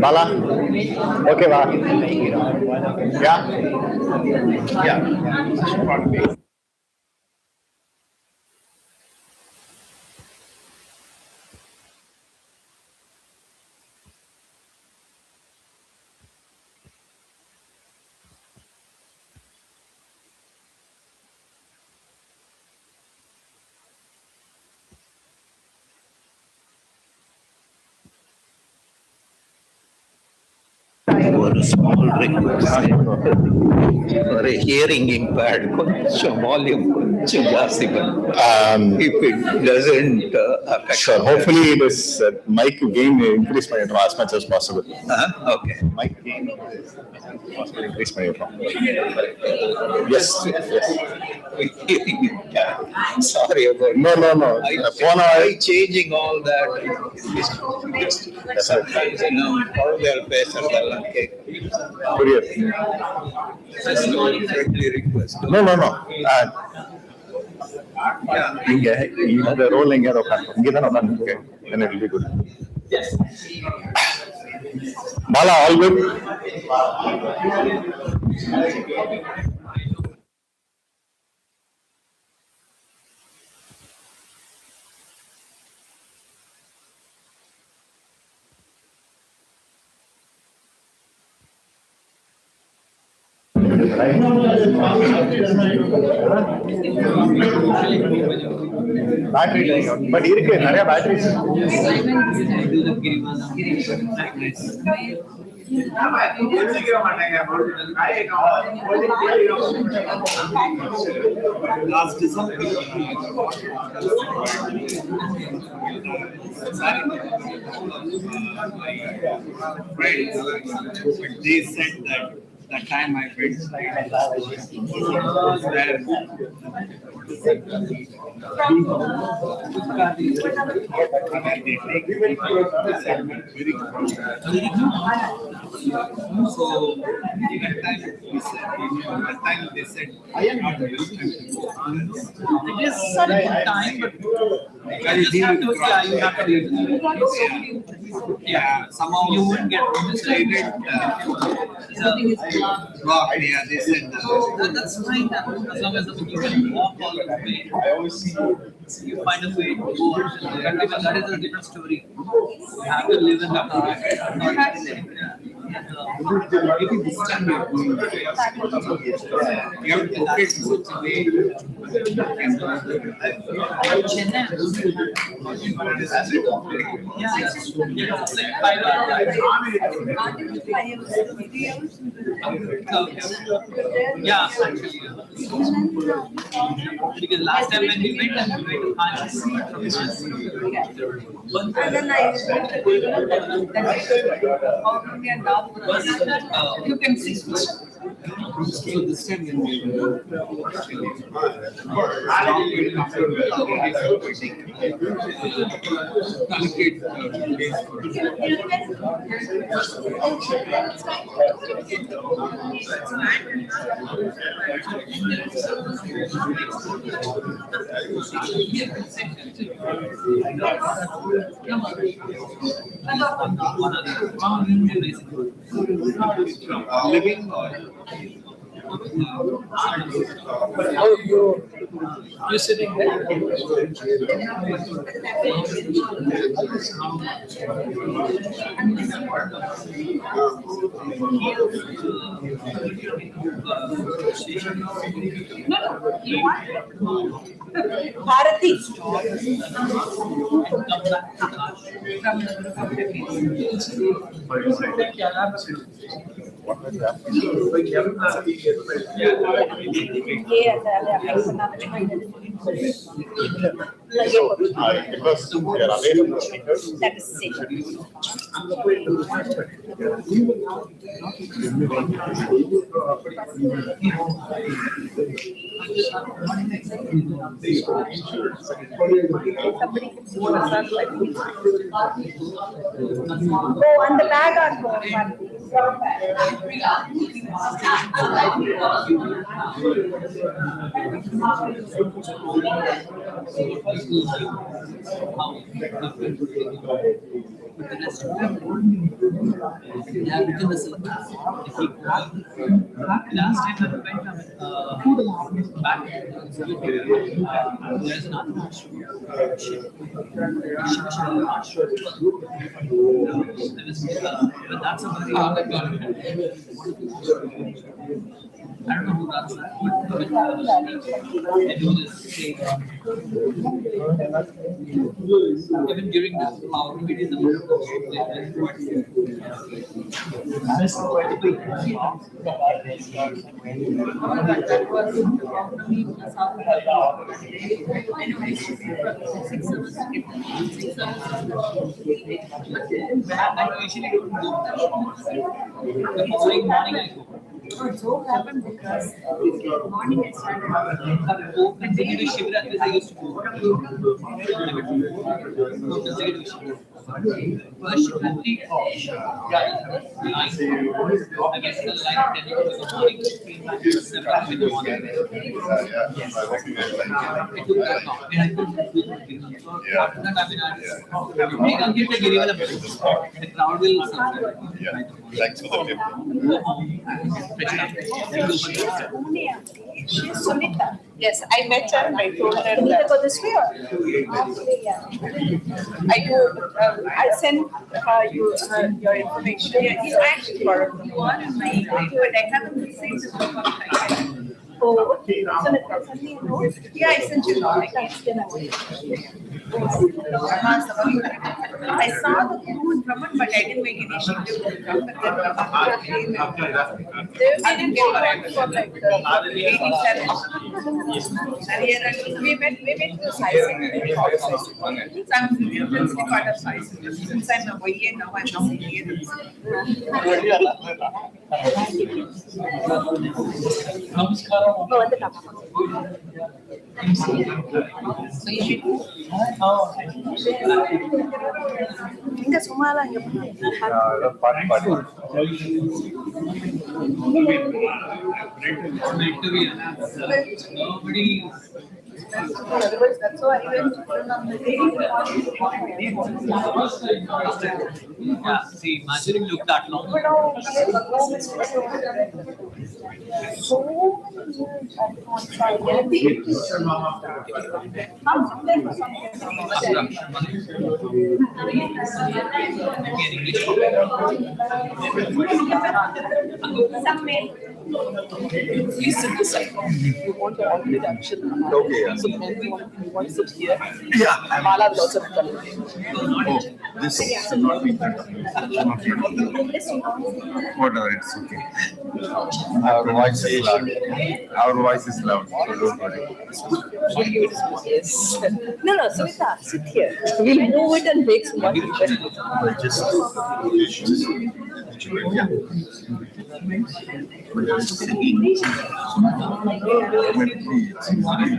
Bala? Okay, Bala. Yeah? Yeah. For a small request for a hearing impaired, కొంచెం volume కొంచెం జాస్తి if it doesn't affect. Sure. Hopefully, this mic gain increase my as much as possible. Okay. Mic gain possible increase my Yes. Yes. Sorry about No. I changing all that. Sometimes, they'll pay certain Just friendly request. No. The role then it will be good. Yes. Bala, all good? Battery dying out. But இருக்கு நிறைய batteries. Last December, my friends, they said that time my friends so that time they said it is a good time, but you have to read. Yeah, somehow you wouldn't get frustrated. Rock, yeah, they said that's fine. As long as you can walk all the way, you find a way to go. That is a different story. You have to live in the car. Maybe this time you have to look at such a way. Yeah, because last time when we went to Hans, and then you can see. So this time when we living you're sitting there. Bharati. Because they are away from the speakers. That is safe. Oh, and the bag are gone. But the rest of them, they have written the syllabus. If you go, last time I went back, there's another ashram. But that's a very I don't know who runs that, but they do this thing. Even during the power meeting, the I usually don't go. The following morning I go. It so happened because morning I started. Consecutive Shivratris I used to go. Consecutive Shivratris. First Shivratri, I guess the line 10 in the morning, 7 in the morning. It took that long. And I couldn't do it. So after that, I mean, I'll give the Girivala message. The crowd will subscribe. Yeah. Thanks for the gift. Go home. She's Sunita. Yes, I met her and I told her that. Go this way or? Yeah. I sent her your information. Yeah, you actually are in my email, but I haven't received the book of time. Oh, okay. Yeah, I sent you. I saw the food from it, but I didn't make initiative to come. But then they didn't get back for like 87. We went to sizing. So I'm intensely part of sizing. Since I'm a boy, now I'm not here. இந்த சும்மாலாம் இங்க Nobody. otherwise that's why I went Yeah, see, imagining look that long. Please sit beside me. You want to alternate action. Okay. So when you want to sit here, Yeah. Mala will also come. Oh, this should not be in front of me. Whatever, it's okay. Our voice is loud. Our voice is loud, so don't worry. Yes. No, Sunita, sit here. We'll move it and make some more different. Just yeah.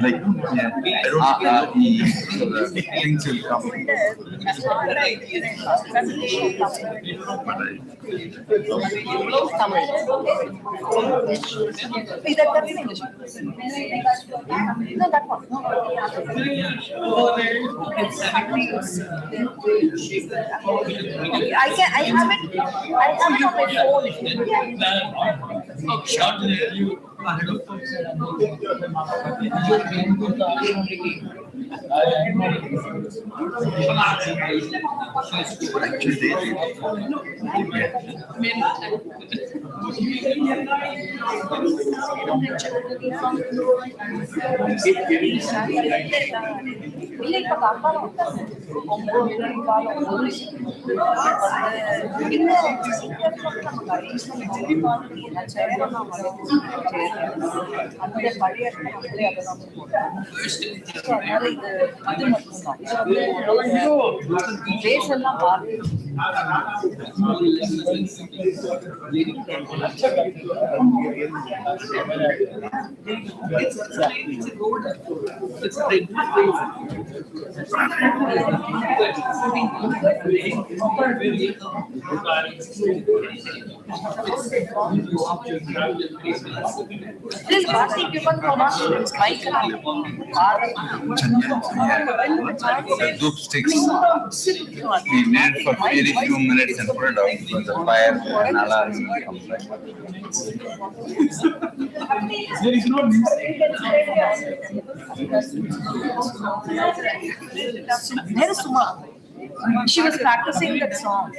Like, I don't the things will come. Tamil. Is that in English? No, that one. I have it on my phone. Short you ahead of இல்லை இப்ப காப்பாளம் அந்த பழைய அதனால இது அது மட்டும்தான் base எல்லாம் பார்த்து It's a road. It's a red This Bharati given pronunciation like The doop sticks. We made for very few minutes and put it out for the fire and alarm comes back. There is Suma. She was practicing that song.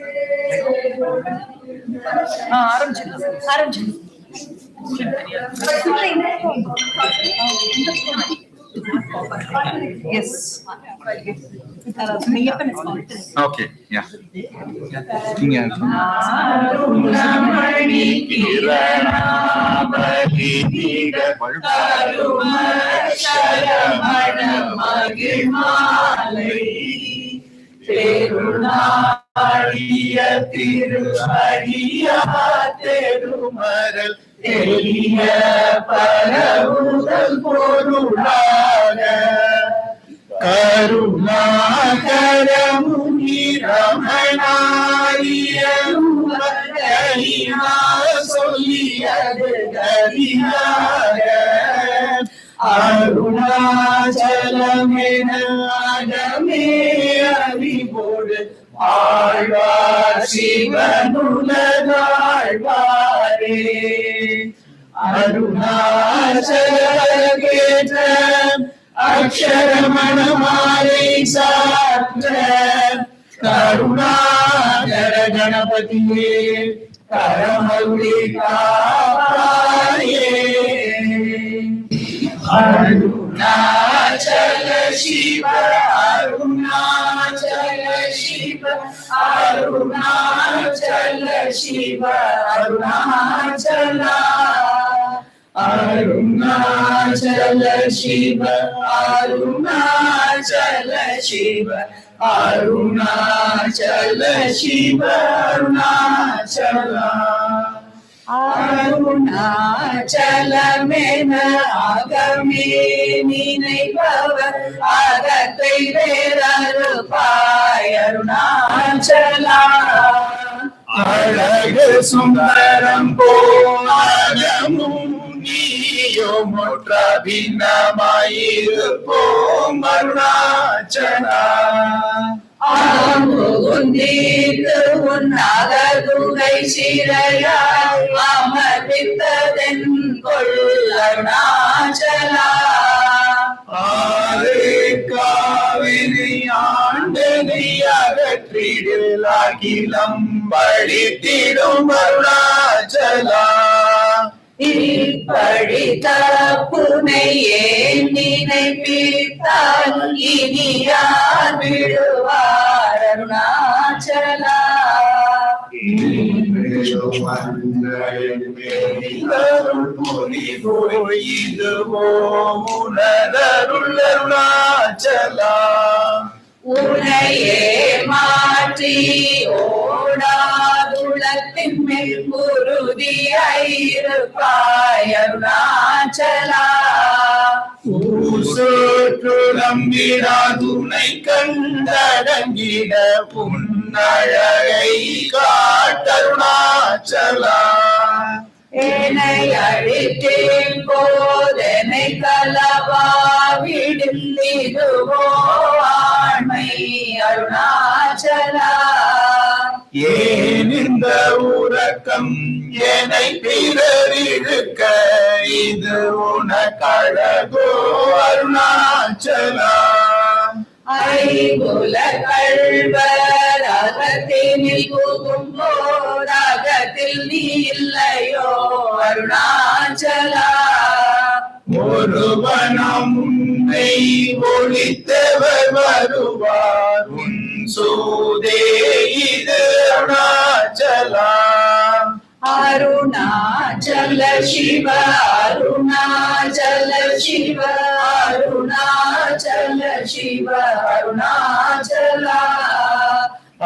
Aram. Yes. Okay, yeah. Yeah.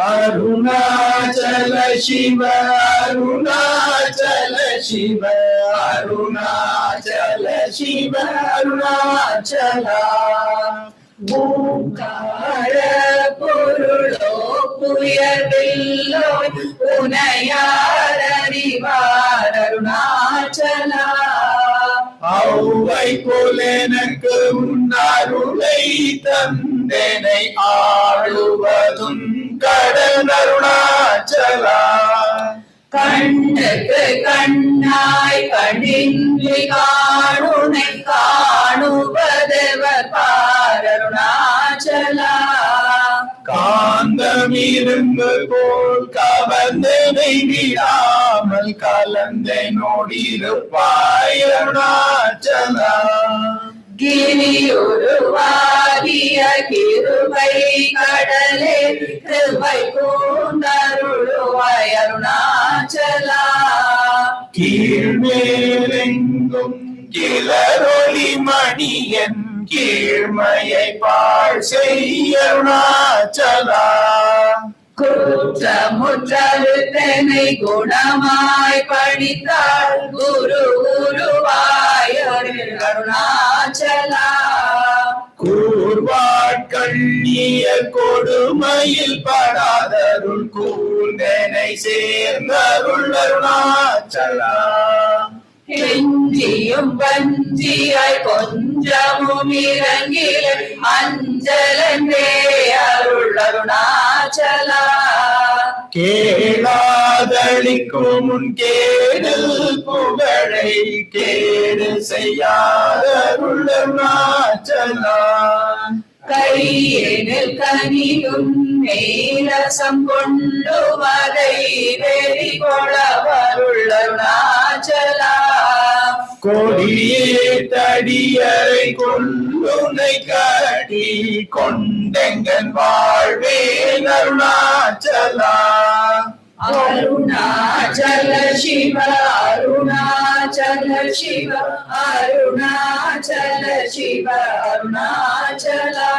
Arunachal சிவ அருணாச்சல சிவ அருணாச்சல சிவ அருணாச்சலா. ஓங்கார பொருளோ புயவில்லோ உனையார் அறிவார் அருணாச்சலா. ஔவை போல எனக்கு உன்னருளை தந்தனை ஆளுவதும் கடன் அருணாச்சலா. கண்ணுக்கு கண்ணாய் கண்ணின்றி காணுனை காணுவதவர் பார் அருணாச்சலா. காந்தமிருந்து போல் கவர்ந்தனை விடாமல் கலந்தை நோடிருப்பாய் அருணாச்சலா. கிரியுருவாகிய கிருபை கடலே கிருபை கூந்தருளுவாய் அருணாச்சலா. கீழ்மேலெங்கும் கிளரொளி மணியன் கீழ்மையை பாழ் செய்ய அருணாச்சலா. குற்றமுற்றழுத்தனை குணமாய் படித்தாள் குரு குருவாய் அருணாச்சலா. கூர்வாட்கண்ணிய கொடுமையில் படாதருள் கூர்ந்தனை சேர்ந்தருள் அருணாச்சலா. கெஞ்சியும் பஞ்சியாய் கொஞ்சமும் இறங்கில அஞ்சலன்றே அருள் அருணாச்சலா. கேளாதளிக்கும் முன் கேடு புகழை கேடு செய்யாத அருள் அருணாச்சலா. கையினில் கனியும் நீரசம் கொண்டு வதை வெறி கொளவருள் அருணாச்சலா. கொடியே தடியரை கொள்ளுனை காட்டி கொண்டெங்கன் வாழ்வே அருணாச்சலா. அருணாச்சல சிவ அருணாச்சல சிவ அருணாச்சல சிவ அருணாச்சலா.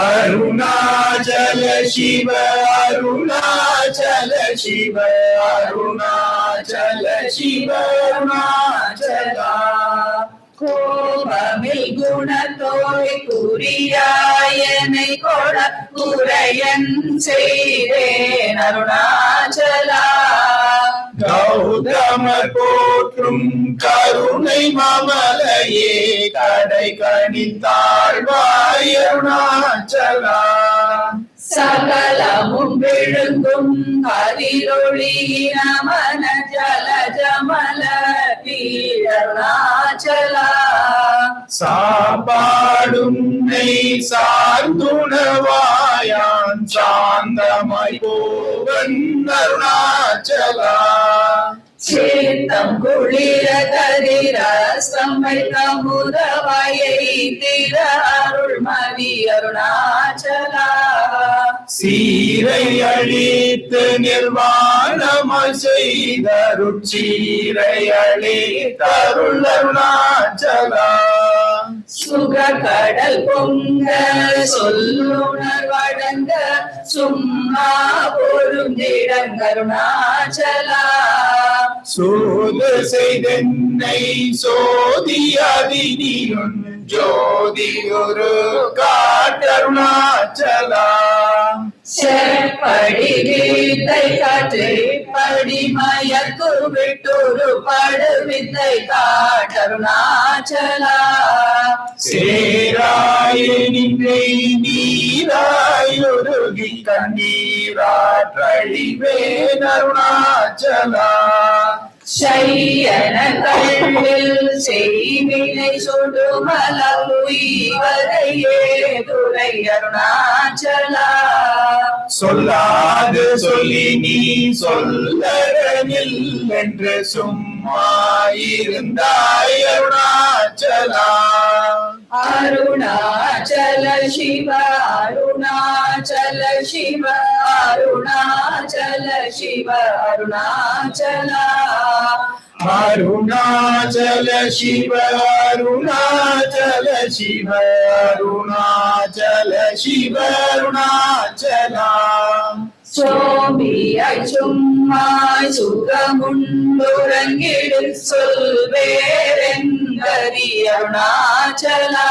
அருணாச்சல சிவ அருணாச்சல சிவ அருணாச்சல சிவ அருணாச்சலா. கோபமில் குணத்தோய் குறியாயனை கொட குறையன் செய்தேன் அருணாச்சலா. கௌதமர் போற்றும் கருணை மாமலையே கடை கணித்தாழ்வாய் அருணாச்சலா. சகலமும் விழுங்கும் கதிரொளி நமன ஜல ஜமல அருணாச்சலா. சாப்பாடும் நெய் சார்ந்துணவாயான் சாந்தமாய் போவன் அருணாச்சலா. சேத்தம் குளிர கதிரஸ்தம்மை கமுதவாயை திர அருள்மதி அருணாச்சலா. சீரை அழித்து நிர்வாணமாய் செய்தருட்சீரை அழித்தருள் அருணாச்சலா. சுக கடல் பொங்க சொல்லுணர் வழங்க சும்மா பொருந்திடம் கருணாச்சலா. சோது செய்தென்னை சோதியாதினியுன் ஜோதி ஒரு காட்டருணாச்சலா. செப்படி வித்தை காற்று படி மயக்கு விட்டொரு படு வித்தை காட்டருணாச்சலா. சேராய நின்றை நீராயுருகி கண்ணீராற்றழிவேன் அருணாச்சலா. சையன கண்ணில் செய்வினை சுடுமல உய்வதையே துறை அருணாச்சலா. சொல்லாது சொல்லி நீ சொல்லனில் என்று சும்மா இருந்தாய் அருணாச்சலா. அருணாச்சல சிவ அருணாச்சல சிவ அருணாச்சல சிவ அருணாச்சலா. அருணாச்சல சிவ அருணாச்சல சிவ அருணாச்சல சிவ அருணாச்சலா. சோமியாய் சும்மாய் சுகமுண்டுறங்கிடு சொல்வேரெங்கரி அருணாச்சலா.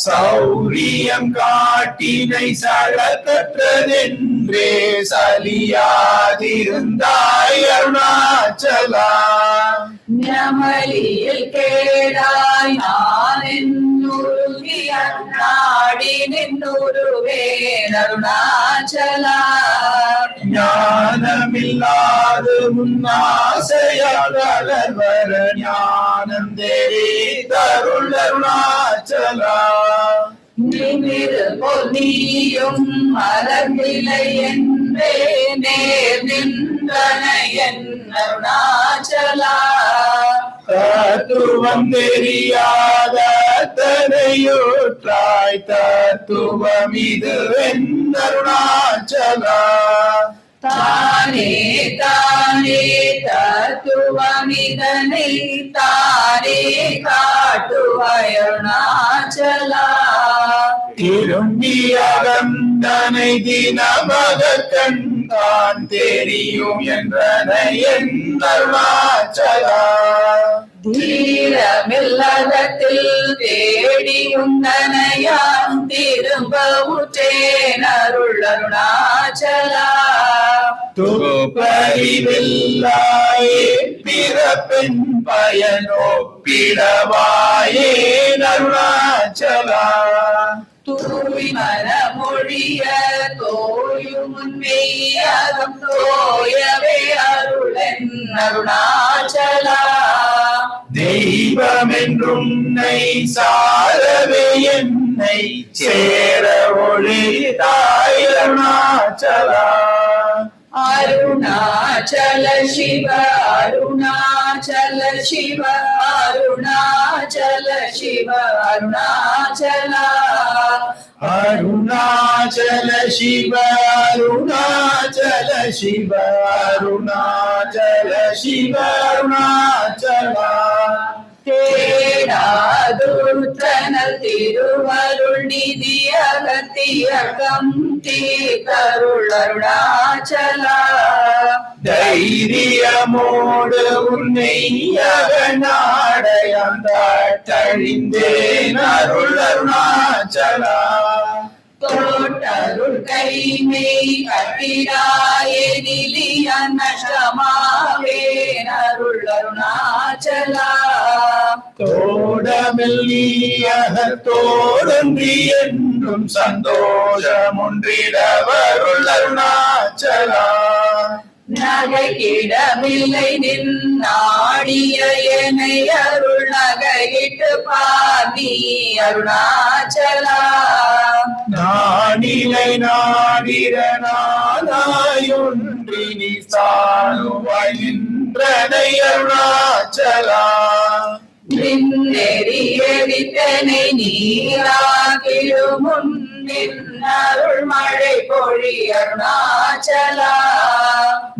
சௌரியம் காட்டினை சழக்கற்றதென்றே சலியாதிருந்தாய் அருணாச்சலா. ஞமலியில் கேடாய் நான் என்னுருகிய நாடி நின்னுருவேன் அருணாச்சலா. ஞானமில்லாது முன்னாசையாளர் வர ஞானம் தேவி தருள் அருணாச்சலா. நிமிரு பொன்னியும் மலர்விலை என்றே நேர் நின்றன என் அருணாச்சலா. தத்துவம் தெரியாத தனையூற்றாய் தத்துவம் இது அருணாச்சலா. தானே தானே தத்துவமிதனை தானே காட்டுவாய் அருணாச்சலா. திரும்பியகந்தனை தினமக கண்தான் தெரியும் என்றனை என் அருணாச்சலா. தீரமில்லதத்தில் தேடி உந்தனையான் திரும்ப உற்றேன் அருள் அருணாச்சலா. துப்பறிவில்லாயே பிறப்பின் பயனொப்பிடவாயே அருணாச்சலா. தூய் மனமொழிய தோயும் மெய்யகம் தோயவே அருளென் அருணாச்சலா. தெய்வம் என்றும் சாரவே என்னை சேர ஒளி தாய் அருணாச்சலா. அருணாச்சல சிவ அருணாச்சல சிவ அருணாச்சல சிவ அருணாச்சலா. அருணாச்சல சிவ அருணாச்சல சிவ அருணாச்சல சிவ அருணாச்சலா. தேடாதுற்றனல் திருவருள் நிதியகத்தியகம் தீர்த்தருள் அருணாச்சலா. தைரியமோடு உன்னை அகநாடயம் தழிந்தேன் அருள் அருணாச்சலா. தோட்டருள் கைமை கட்டிடாயே நிலிய நஷ்டமாவேன் அருள் அருணாச்சலா. தோடமில்லியகத்தோடன்றி என்றும் சந்தோஷம் ஒன்றிடவருள் அருணாச்சலா. நகைக்கிடமில்லை நின் நாடிய என்னை அருள் நகையிட்டு பாதி அருணாச்சலா. நானிலை நாடிர நானாயொன்றி நீ சாணுவாய் நின்றனை அருணாச்சலா. நின்னெறியடித்தனை நீராகிடும் முன்னின் அருள் மழை பொழி அருணாச்சலா.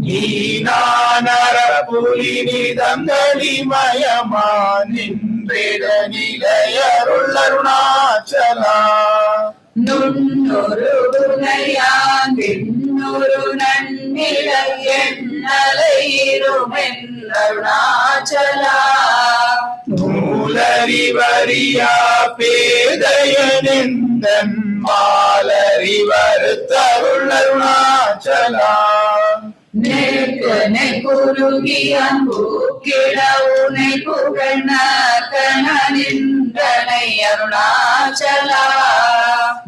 நீ நானர புலி நிதங்களிமயமா நின்றிட நிலையருள் அருணாச்சலா. நுண்ணொரு துணையான் பின்னொரு நன்னிலை எண்ணலையிருமென் அருணாச்சலா. நூலறிவறியா பேதையனெந்தன் மாலறிவர் தருள் அருணாச்சலா. நேர்கனை குறுகியான் பூக்கிட உனை புகழ்ன கணனின்றனை அருணாச்சலா.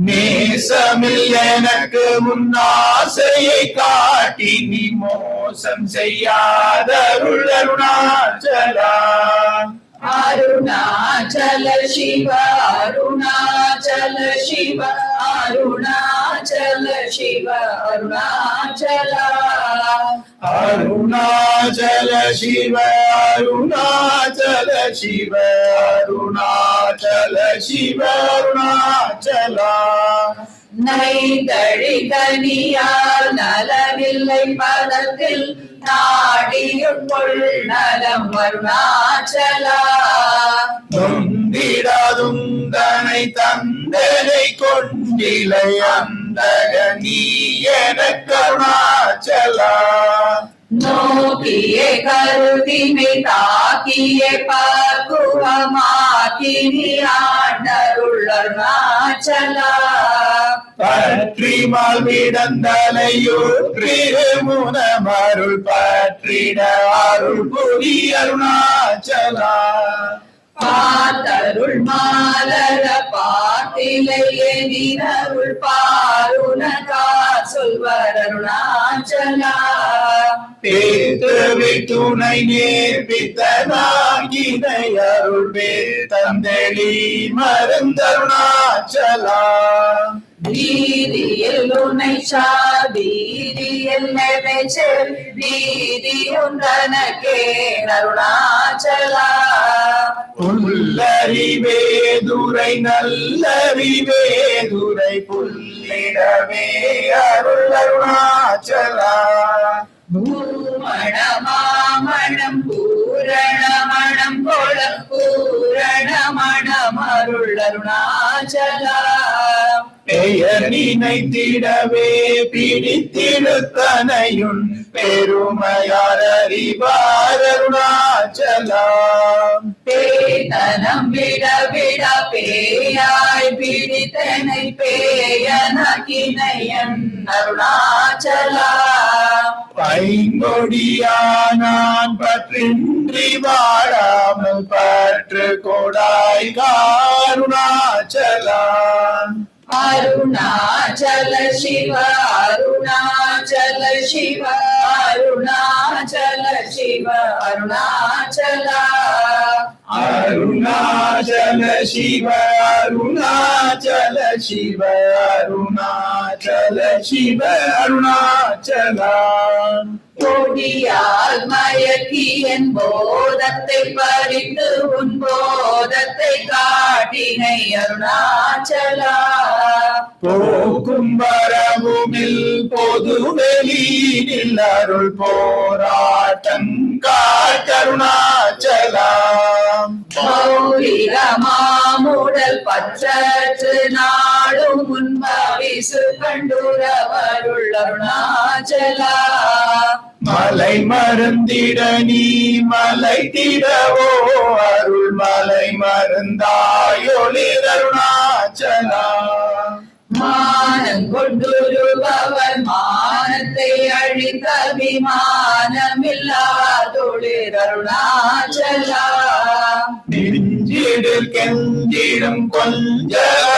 நேசமில் எனக்கு முன்னாசையை காட்டி நீ மோசம் செய்யாதருள் அருணாச்சலா. அருணாச்சல சிவ அருணாச்சல சிவ அருணாச்சல சிவ அருணாச்சலா. அருணாச்சல சிவ அருணாச்சல சிவ அருணாச்சல சிவ அருணாச்சலா. நைதழி கனியால் நலமில்லை பதத்தில் நாடியுட்கொள் நலம் அருணாச்சலா. நொந்திடாதுந்தனை தந்தனை கொண்டிலை அந்தக நீ எனக்கு அருணாச்சலா. நோக்கியே கருதினை தாக்கியே பக்குவமாக்கினி ஆண்டருள் அருணாச்சலா. பற்றிமால் விடந்தலையுற்றிரு முனமருள் பற்றிட அருள் புரி அருணாச்சலா. பார்த்தருள் மாலர பாட்டிலையே நினருள் பாருணகா சொல்வர் அருணாச்சலா. பேத்தவை துணை நேர்பித்தனாகினை அருள் தந்தெளி மருந்தருணாச்சலா. வீதியில் உன்னை சாதீதியில் நினைச்சல் வீதி ஒன்றனக்கே அருணாச்சலா. புல்லறிவே துரை நல்லறிவே துரை புல்லிடவே அருள் அருணாச்சலா. பூமணமாமணம் பூரணமணம் கொள பூரணமணம் அருள் அருணாச்சலா. பெயர் நினைத்திடவே பிடித்திடுத்தனையுன் பெருமையார் அறிவார் அருணாச்சலா. பேதனம் விட விட பேயாய் பிடித்தனை பேயனகினையன் அருணாச்சலா. பைங்கொடியானான் பற்றின்றி வாழாமல் பற்று கொடாய் அருணாச்சலா. அருணாச்சல சிவ அருணாச்சல சிவ அருணாச்சல சிவ அருணாச்சலா. அருணாச்சல சிவ அருணாச்சல சிவ அருணாச்சல சிவ அருணாச்சலா. கொடியால் மயக்கி என் போதத்தை பறித்து உன் போதத்தை காட்டினை அருணாச்சலா. போக்கும் வரவுமில் பொது வெளியில் அருள் போராட்டம் காட்டருணாச்சலா. மௌலிகமாமுடல் பற்றற்று நாடும் முன்பாவிசு கண்டுரவருள் அருணாச்சலா. மலை மருந்திட நீ மலை திடவோ அருள் மலை மருந்தாயொளிர் அருணாச்சலா. மானம் கொண்டுருபவர் மானத்தை அழித்த விமானமில்லாதொளிர் அருணாச்சலா. நெஞ்சிடில் கெஞ்சிடும் கொஞ்ச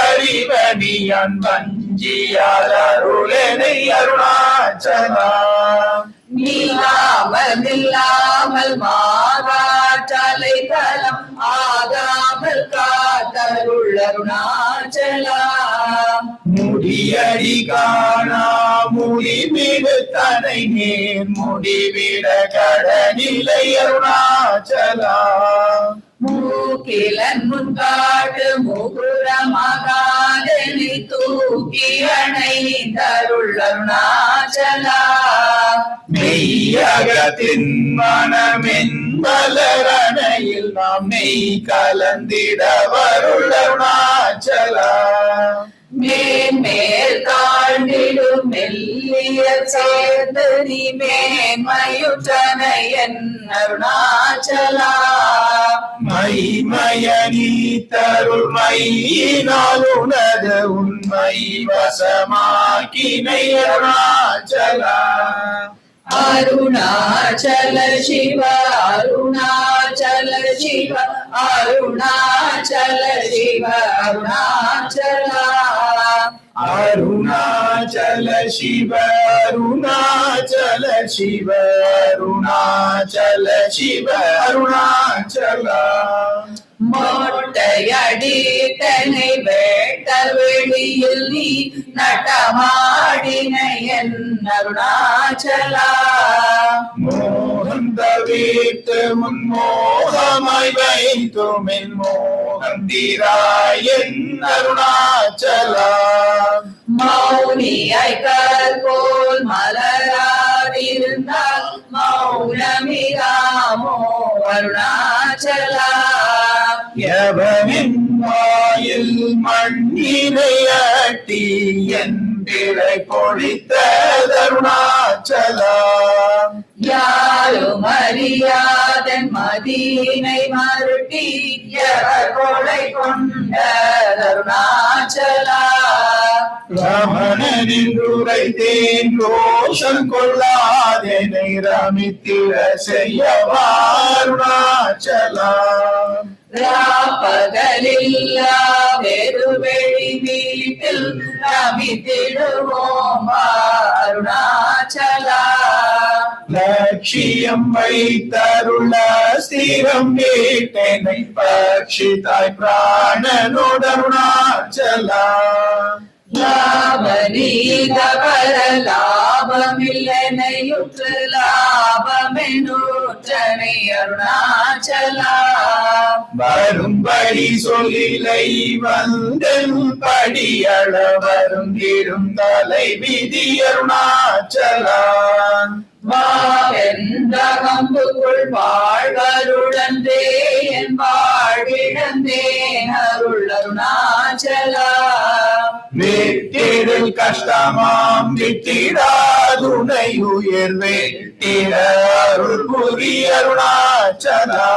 அறிவடியான் வஞ்சியால் அருளனை அருணாச்சலா. நீலாமல் நில்லாமல் மாகாற்றலை தலம் ஆகாமல் காத்தருள் அருணாச்சலா. முடியடி காணா முடிவிடு தனை நேர் முடிவிட கடனிலை அருணாச்சலா. மூக்கிலன் முன்காட்டு முகுரமகாதனை தூக்கி அணைந்தருள் அருணாச்சலா. மெய்யகத்தின் மனமென் மலரணையில் நாம் மெய் கலந்திட வருள் அருணாச்சலா. மேன்மேல் தாழ்ந்திடும் மெல்லிய சேர்ந்து நீ மேன்மையுற்றனையன் அருணாச்சலா. மைமயனி தருள் மையினால் உனது உண்மை வசமாக்கினை அருணாச்சலா. அருணாச்சல சிவ அருணாச்சல சிவ அருணாச்சல சிவ அருணாச்சலா. அருணாச்சல சிவ அருணாச்சல சிவ அருணாச்சல சிவ அருணாச்சலா. மொட்டையடி தனை வேட்ட வெளியில் நீ நடமாடினையன் அருணாச்சலா. மோகந்த வீட்டு முன்மோகமாய் வைத்துமின் மோகந்திராயன் அருணாச்சலா. மௌன நமோ அருணாச்சலா. எவனின் வாயில் மண்ணினையாட்டி என் பிழை பொழித்த அருணாச்சலா. யாரும் அறியாதன் மதீனை மருட்டி எவர் கொலை கொண்ட அருணாச்சலா. ரமணனின் உரைத்தேன் ரோஷம் கொள்ளாதெனை ரமித்திட செய்யவா அருணாச்சலா. ராப்பகலில்லா வெறுவெளி வீட்டில் ரமித்திடுவோம் அருணாச்சலா. லட்சியம் வைத்தருள ஸ்திரம் வீட்டனை பட்சித்தாய் பிராணனோடு அருணாச்சலா. லாபநீத பர லாபமில்லனையுற்று லாபமெனூற்றனை அருணாச்சலா. வரும்படி சொல்லிலை வந்தன் படியள வருந்திடும் தலை விதி அருணாச்சலா. வாவென்ற கம்புக்குள் வாழ்வருடன்றே என் வாழ்விழந்தேன் அருள் அருணாச்சலா. வெட்டிடல் கஷ்டமாம் விட்டிடாதுனை உயர் வெட்டிட அருள் புரி அருணாச்சலா.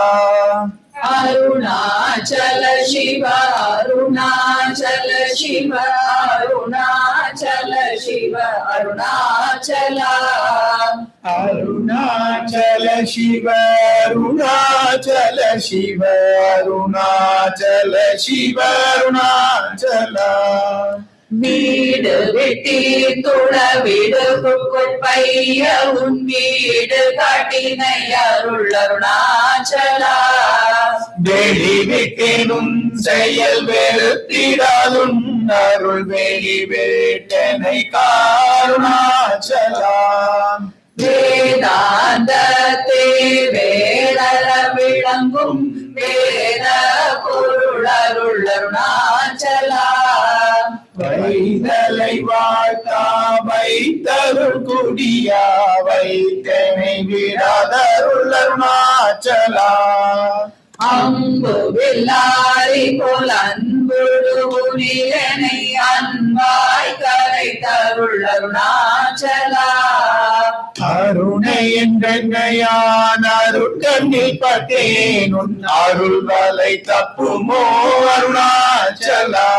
அருணாச்சல சிவ அருணாச்சல சிவ அருணாச்சல சிவ அருணாச்சலா. அருணாச்சல சிவ அருணாச்சல சிவ அருணாச்சல சிவ அருணாச்சலா. வீடு விட்டி துள வீடு குக்குள் பைய உன் வீடு காட்டினை அருள் அருணாச்சலா. வெளி விட்டேனும் செயல் வெறுத்திடாதும் அருள் வெளி வேட்டனை காருணாச்சலா. வேதாந்தத்தே வேடர விளங்கும் வேத பொருள் அருள் அருணாச்சலா. வைதலை வாழ்த்தா வைத்தருள் குடியா வைத்தனை விடாதருள் அருணாச்சலா. அம்பு வில்லாரி போல் அன்புடு உனிலனை அன்பாய் கரை தருள் அருணாச்சலா. அருணை என்றென்னையான் அருட்கண்ணில் பட்டேன் உன் அருள் வலை தப்புமோ அருணாச்சலா.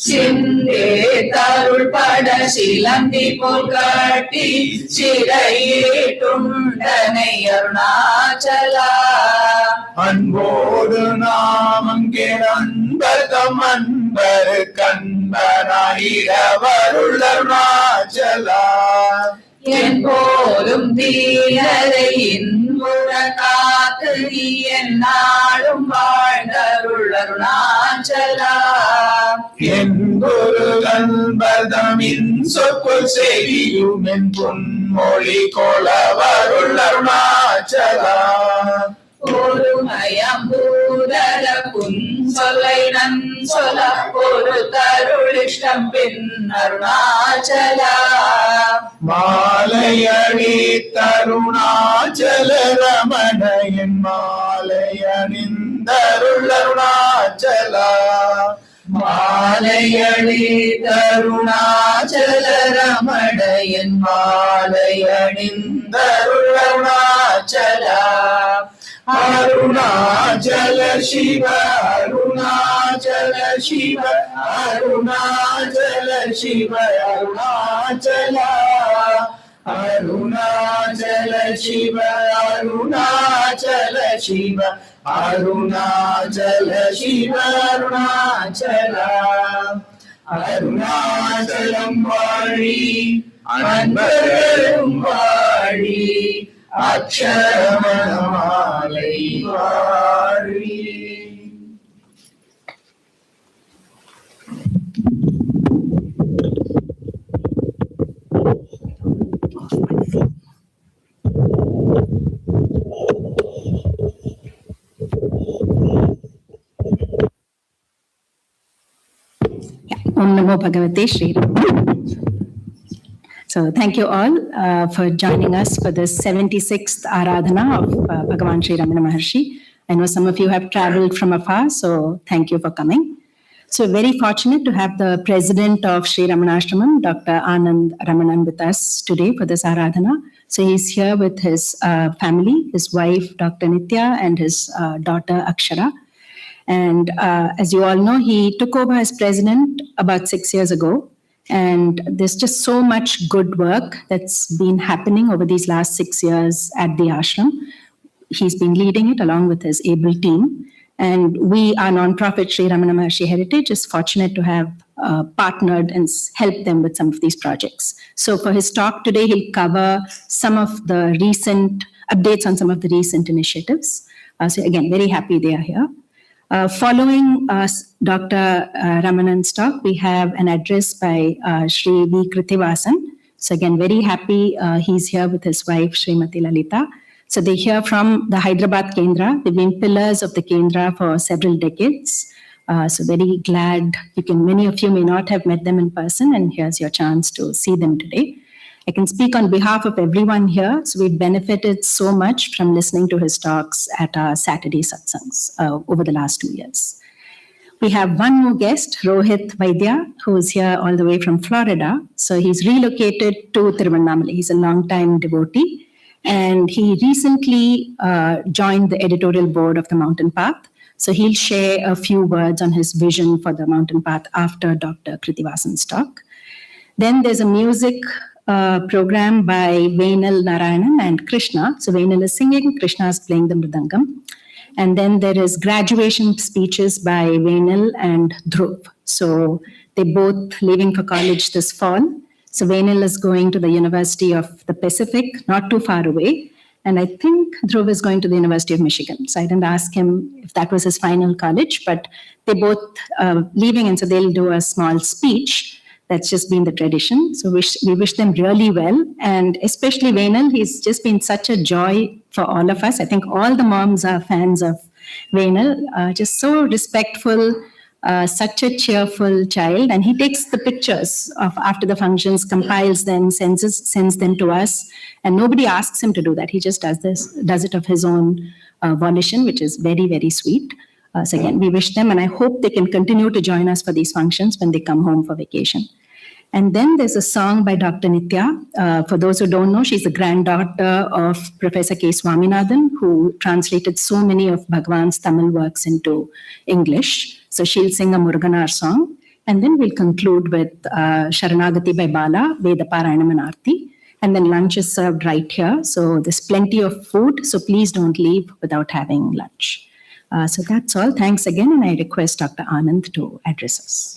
சிந்தே தருள் பட சிலந்தி போல் கட்டி சிறையீட்டுண்டனை அருணாச்சலா. அன்போடு நாமங்கே அன்பர்தம் அன்பர் கண்பனாயிரவருள் அருணாச்சலா. என் போலும் தீனரை இன்புற காத்து நீ என் நாடும் வாழ்ந்தருள் அருணாச்சலா. என் குரு கண்பர்தமின் சொற்குள் செவியும் என் பொன்மொழி கொளவருள் அருணாச்சலா. ஒருமயம்பூதர புன் சொல்லை நன் சொல ஒரு தருளிஷ்டம் பின் அருணாச்சலா. மாலையணி தருணாச்சல ரமணையன் மாலையணிந்தருள் அருணாச்சலா. மாலையணி தருணாச்சல ரமணையன் மாலையணிந்தருள் அருணாச்சலா. அருணாச்சல சிவ அருணாச்சல சிவ அருணாச்சல சிவ அருணாச்சலா. அருணாச்சல சிவ அருணாச்சல சிவ அருணாச்சல சிவ அருணாச்சலா. அருணாச்சலம் வாழி அன்பரும் வாழி அக்ஷரமணமாலை வாழி. Om Namo Bhagavate Sri Ram. So thank you all for joining us for this 76th Aradhana of Bhagavan Sri Ramana Maharshi. I know some of you have traveled from afar, so thank you for coming. So we're very fortunate to have the president of Sri Ramanashramam, Dr. Anand Ramanan, with us today for this Aradhana. So he's here with his family, his wife, Dr. Nitya, and his daughter, Akshara. And as you all know, he took over as president about 6 years ago. And there's just so much good work that's been happening over these last 6 years at the ashram. He's been leading it along with his able team. And we, our nonprofit Sri Ramana Maharshi Heritage, is fortunate to have partnered and helped them with some of these projects. So for his talk today, he'll cover some of the recent updates on some of the recent initiatives. So again, very happy they are here. Following Dr. Ramanan's talk, we have an address by Sri V. Krithivasan. So again, very happy he's here with his wife, Srimati Lalita. So they hear from the Hyderabad Kendra. They've been pillars of the Kendra for several decades. So very glad many of you may not have met them in person, and here's your chance to see them today. I can speak on behalf of everyone here. So we've benefited so much from listening to his talks at our Saturday satsangs over the last 2 years. We have one more guest, Rohit Vaidya, who is here all the way from Florida. So he's relocated to Tiruvannamalai. He's a longtime devotee. And he recently joined the editorial board of the Mountain Path. So he'll share a few words on his vision for the Mountain Path after Dr. Krithivasan's talk. Then there's a music program by Venal Narayanan and Krishna. So Venal is singing, Krishna is playing the mridangam. And then there is graduation speeches by Venal and Dhruv. So they're both leaving for college this fall. So Venal is going to the University of the Pacific, not too far away. And I think Dhruv is going to the University of Michigan. So I didn't ask him if that was his final college, but they're both leaving, and so they'll do a small speech. That's just been the tradition. So we wish them really well. And especially Venal, he's just been such a joy for all of us. I think all the moms are fans of Venal, just so respectful, such a cheerful child. And he takes the pictures of after the functions, compiles them, sends them to us. And nobody asks him to do that. He just does it of his own volition, which is very, very sweet. So again, we wish them, and I hope they can continue to join us for these functions when they come home for vacation. And then there's a song by Dr. Nitya. For those who don't know, she's the granddaughter of Professor K. Swaminathan, who translated so many of Bhagavan's Tamil works into English. So she'll sing a Muruganar song. And then we'll conclude with Sharanagati by Bala, Veda Parayanam and Aarti. And then lunch is served right here. So there's plenty of food. So please don't leave without having lunch. So that's all. Thanks again. And I request Dr. Anand to address us.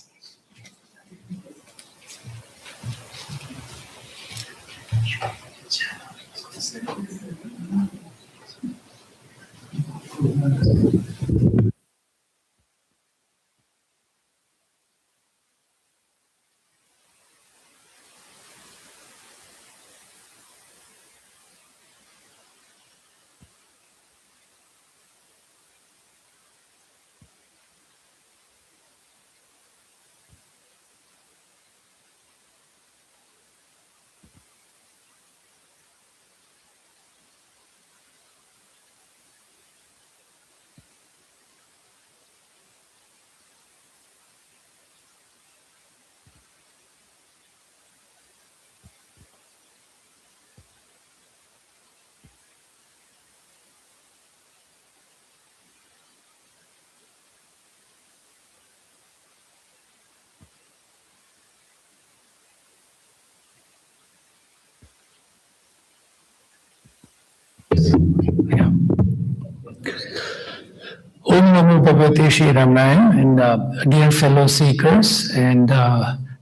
Om Namo Bhagavate Shri Ramanaya, and dear fellow seekers and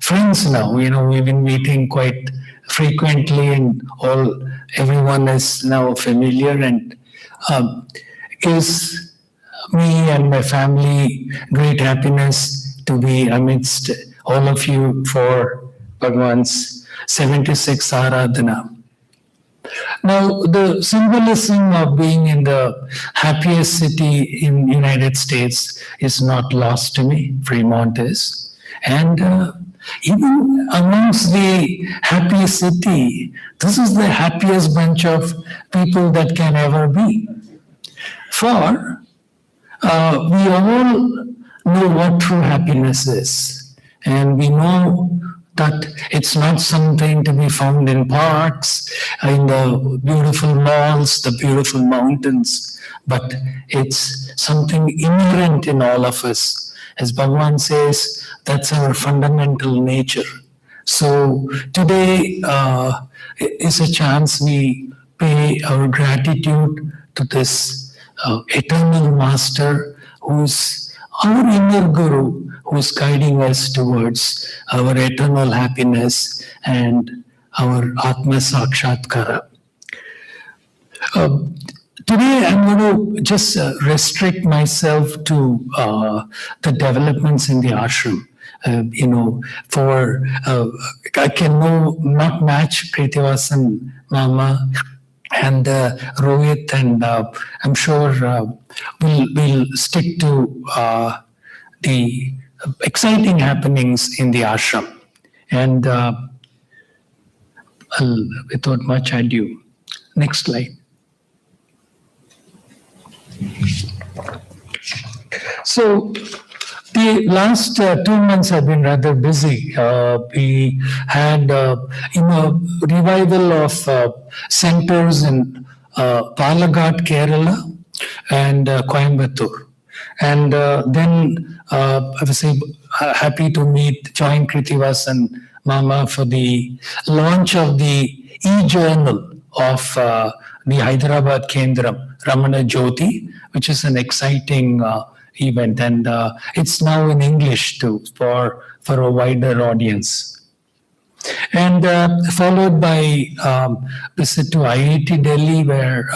friends now, we've been meeting quite frequently, and everyone is now familiar, and gives me and my family great happiness to be amidst all of you for Bhagavan's 76th Aradhana. Now, the symbolism of being in the happiest city in the United States is not lost to me. Fremont is. And even amongst the happy city, this is the happiest bunch of people that can ever be. For we all know what true happiness is, and we know that it's not something to be found in parks, in the beautiful malls, the beautiful mountains, but it's something inherent in all of us. As Bhagavan says, that's our fundamental nature. So today is a chance we pay our gratitude to this eternal master who's our inner guru, who's guiding us towards our eternal happiness and our Atma Sakshatkara. Today, I'm going to just restrict myself to the developments in the ashram. I can not match Pritivasan Mama and Rohit, and I'm sure we'll stick to the exciting happenings in the ashram. And without much ado, next slide. So the last 2 months have been rather busy. We had revival of centers in Palakkad, Kerala, and Coimbatore. And then I was happy to join Kritivasan Mama for the launch of the e-journal of the Hyderabad Kendram, Ramana Jyoti, which is an exciting event, and it's now in English too for a wider audience. And followed by visit to IIT Delhi, where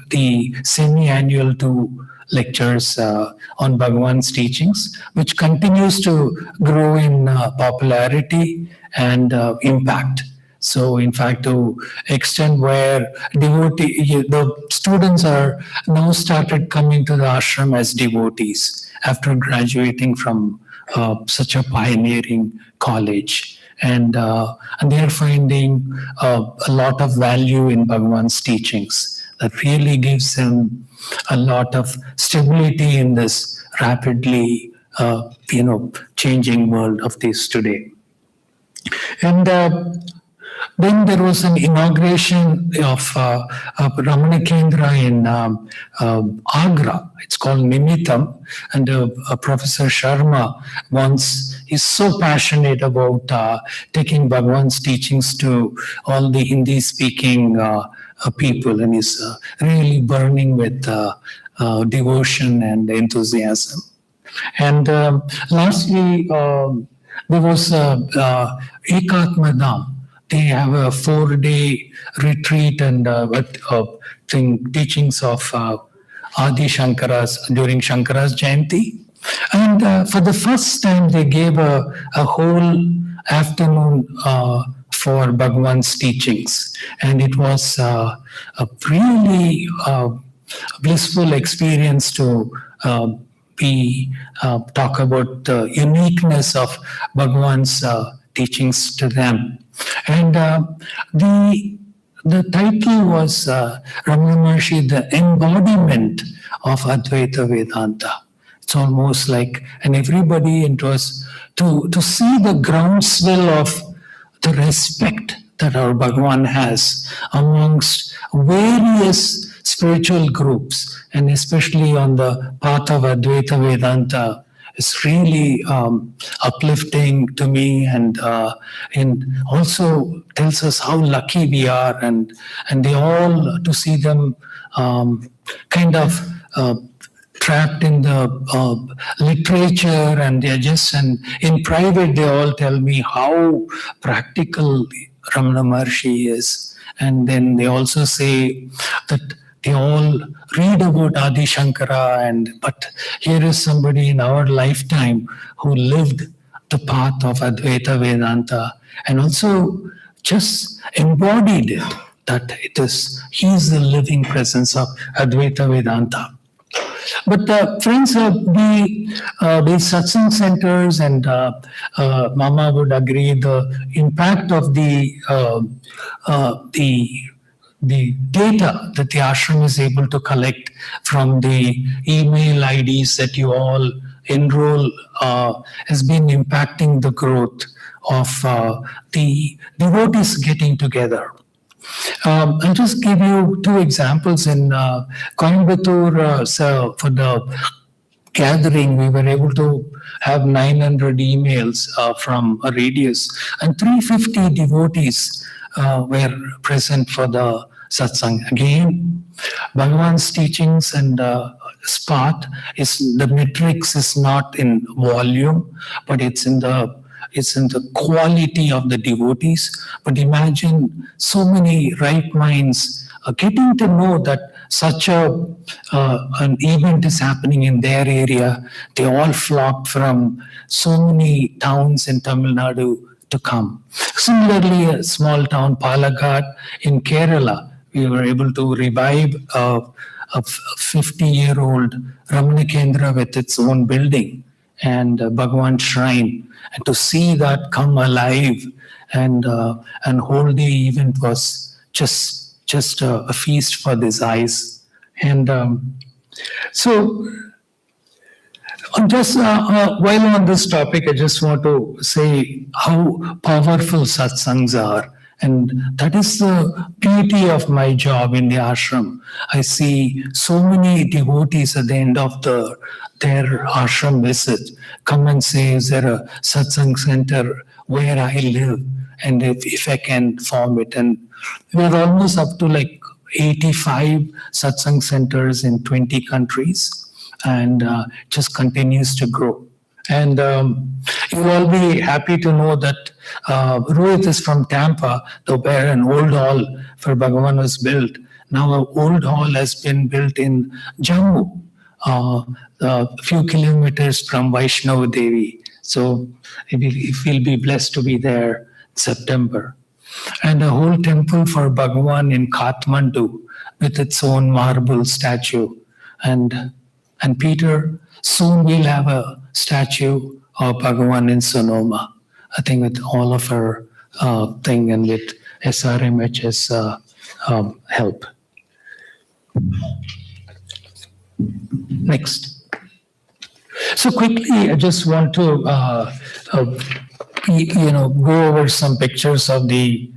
the semi-annual 2 lectures on Bhagavan's teachings, which continues to grow in popularity and impact. So, in fact, to extent where the students are now started coming to the ashram as devotees after graduating from such a pioneering college. And they are finding a lot of value in Bhagavan's teachings that really gives them a lot of stability in this rapidly, changing world of this today. And then there was an inauguration of Ramana Kendra in Agra. It's called Nimitam, and Professor Sharma is so passionate about taking Bhagavan's teachings to all the Hindi-speaking people, and is really burning with devotion and enthusiasm. And lastly, there was Ekatmadam. They have a 4-day retreat and teachings of Adi Shankaras during Shankara's Jayanti. And for the first time, they gave a whole afternoon for Bhagavan's teachings. And it was a really blissful experience to talk about the uniqueness of Bhagavan's teachings to them. And the title was Ramana Maharshi, the embodiment of Advaita Vedanta. It's almost like, and everybody, it was to see the groundswell of the respect that our Bhagavan has amongst various spiritual groups, and especially on the path of Advaita Vedanta. It's really uplifting to me, and also tells us how lucky we are, and they all, to see them kind of trapped in the literature, and they're just, and in private they all tell me how practical Ramana Maharshi is. And then they also say that they all read about Adi Shankara, but here is somebody in our lifetime who lived the path of Advaita Vedanta and also just embodied it, that he is the living presence of Advaita Vedanta. But friends, the satsang centers and Mama would agree the impact of the data that the ashram is able to collect from the email IDs that you all enroll has been impacting the growth of the devotees getting together. I'll just give you two examples. In Coimbatore, so for the gathering, we were able to have 900 emails from a radius, and 350 devotees were present for the satsang. Again, Bhagavan's teachings and spot is the metrics is not in volume, but it's in the quality of the devotees. But imagine so many right minds getting to know that such an event is happening in their area. They all flocked from so many towns in Tamil Nadu to come. Similarly, a small town, Palakkad in Kerala, we were able to revive a 50-year-old Ramana Kendra with its own building and Bhagavan shrine. And to see that come alive and hold the event was just a feast for these eyes. And so, just while on this topic, I just want to say how powerful satsangs are. And that is the beauty of my job in the ashram. I see so many devotees at the end of their ashram visit come and say, is there a satsang center where I live? And if I can form it. And we're almost up to like 85 satsang centers in 20 countries, and just continues to grow. And you'll all be happy to know that Rohit is from Tampa, where an old hall for Bhagavan was built. Now an old hall has been built in Jammu, a few kilometers from Vaishnava Devi. So we'll be blessed to be there in September. And a whole temple for Bhagavan in Kathmandu with its own marble statue. And Peter, soon we'll have a statue of Bhagavan in Sonoma. I think with all of our thing and with SRMH's help. Next. So quickly, I just want to go over some pictures of the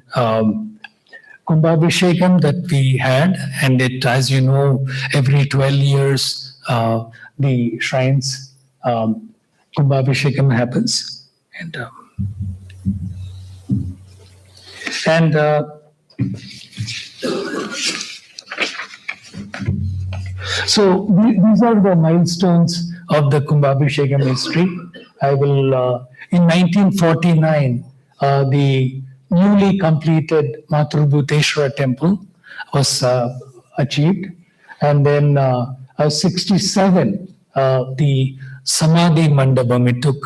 Kumbhabhishekam that we had, and it, as you know, every 12 years the shrines Kumbhabhishekam happens, and so these are the milestones of the Kumbhabhishekam history. I will, in 1949, the newly completed Matrubhuteshwara temple was achieved. And then 67, the Samadhi Mandapam, it took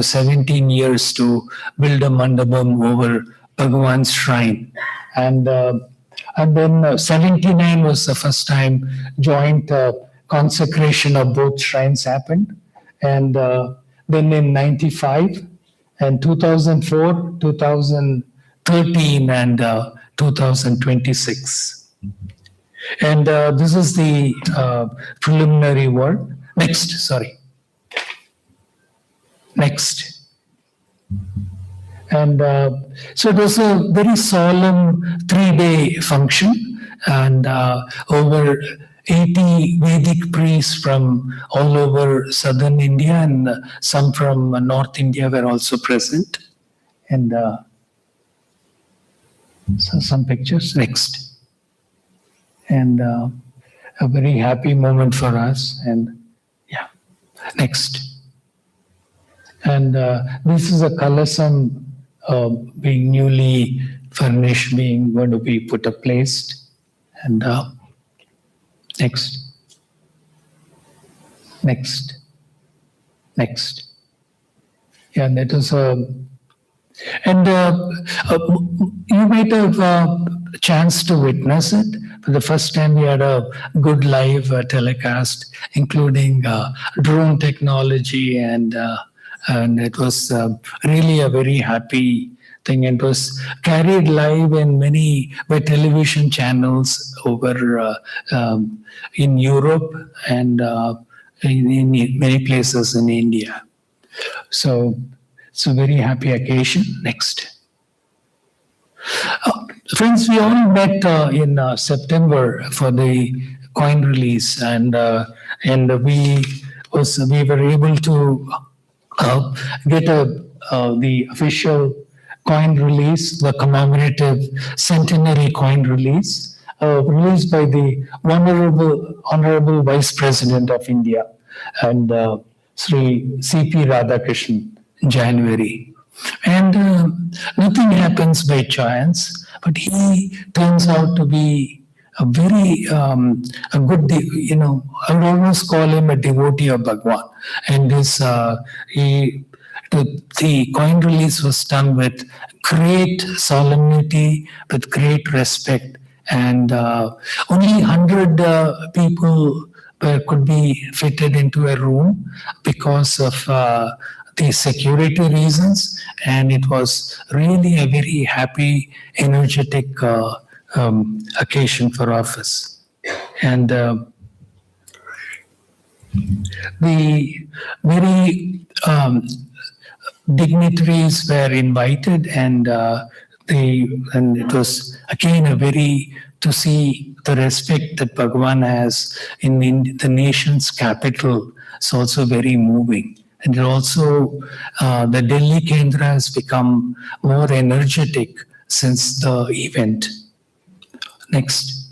17 years to build a mandapam over Bhagavan's shrine. And then 79 was the first time joint consecration of both shrines happened. And then in 95 and 2004, 2013 and 2026. And this is the preliminary work. Next. And so it was a very solemn 3-day function, and over 80 Vedic priests from all over southern India and some from North India were also present. And so some pictures. Next. And a very happy moment for us. And yeah, next. And this is a kalasam being newly furnished, going to be put up placed. And next. Yeah, that is and you might have chance to witness it. For the first time, we had a good live telecast, including drone technology, and it was really a very happy thing. It was carried live in many by television channels over in Europe and in many places in India. So it's a very happy occasion. Next. Friends, we all met in September for the coin release, and we were able to get the official coin release, the commemorative centenary coin release, released by the Honorable Vice President of India, and Sri C.P. Radhakrishnan, in January. And nothing happens by chance, but he turns out to be a very a good, I would almost call him a devotee of Bhagavan. And the coin release was done with great solemnity, with great respect, and only 100 people could be fitted into a room because of the security reasons, and it was really a very happy, energetic occasion for us. And the very dignitaries were invited, and it was again to see the respect that Bhagavan has in the nation's capital. It's also very moving. And also, the Delhi Kendra has become more energetic since the event. Next.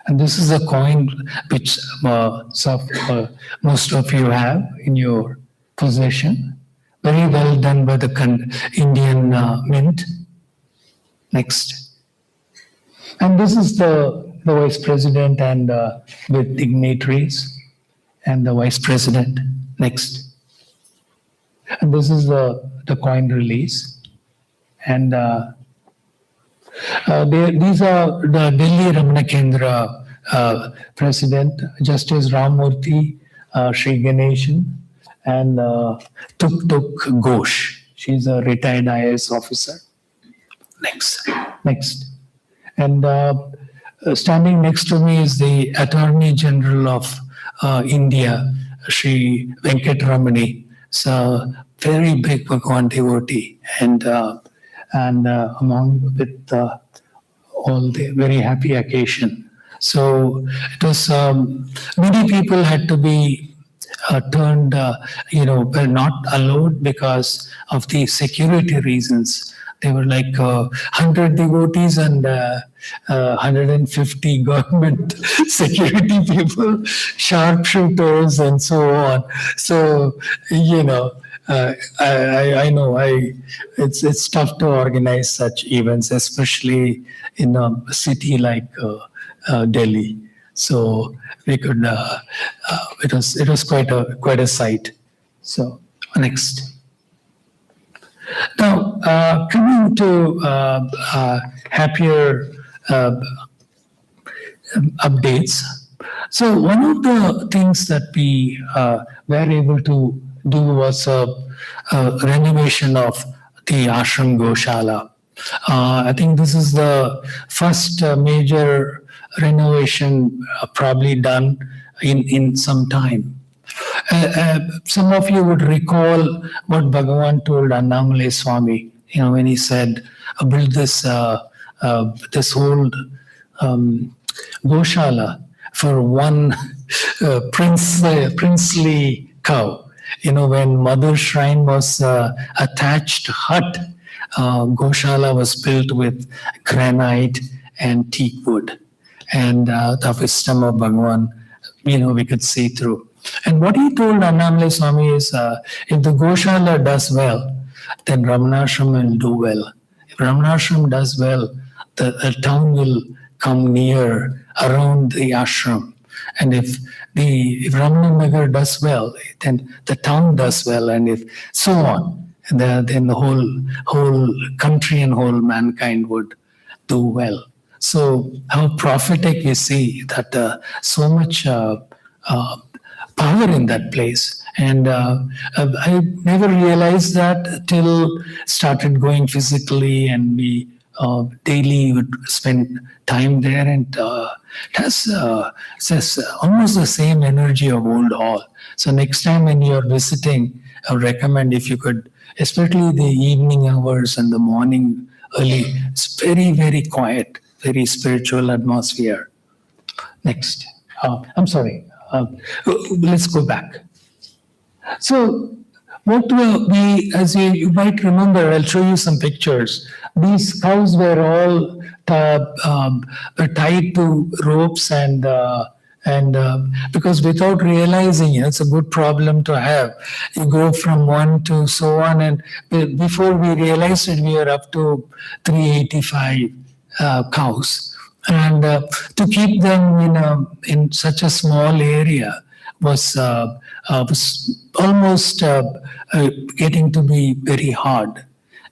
And this is a coin which most of you have in your possession. Very well done by the Indian Mint. Next. And this is the Vice President and with dignitaries and the Vice President. Next. And this is the coin release. And these are the Delhi Ramana Kendra President, Justice Ramurthy, Sri Ganeshan, and Tuk Ghosh. She's a retired IAS officer. Next. And standing next to me is the Attorney General of India, Sri Venkatramani. It's a very big Bhagavan devotee, and among with all the very happy occasion. So it was many people had to be turned, were not allowed because of the security reasons. There were like 100 devotees and 150 government security people, sharpshooters, and so on. So, I know it's tough to organize such events, especially in a city like Delhi. So we could. It was quite a sight. So next. Now, coming to happier updates. So one of the things that we were able to do was a renovation of the ashram Goshala. I think this is the first major renovation probably done in some time. Some of you would recall what Bhagavan told Annamalai Swami, when he said, build this whole Goshala for one princely cow. When Mother Shrine was attached hut, Goshala was built with granite and teak wood. And the wisdom of Bhagavan, we could see through. And what he told Annamalai Swami is, if the Goshala does well, then Ramanashram will do well. If Ramanashram does well, the town will come near around the ashram. And if Ramana Nagar does well, then the town does well, and if so on, then the whole country and whole mankind would do well. So how prophetic we see that so much power in that place. And I never realized that till started going physically, and we daily would spend time there, and it has almost the same energy of old hall. So next time when you're visiting, I would recommend if you could, especially the evening hours and the morning early. It's very, very quiet, very spiritual atmosphere. Next. I'm sorry. Let's go back. So what we, as you might remember, I'll show you some pictures. These cows were all tied to ropes, and because without realizing it, it's a good problem to have. You go from one to so on, and before we realized it, we were up to 385 cows. And to keep them in such a small area was almost getting to be very hard,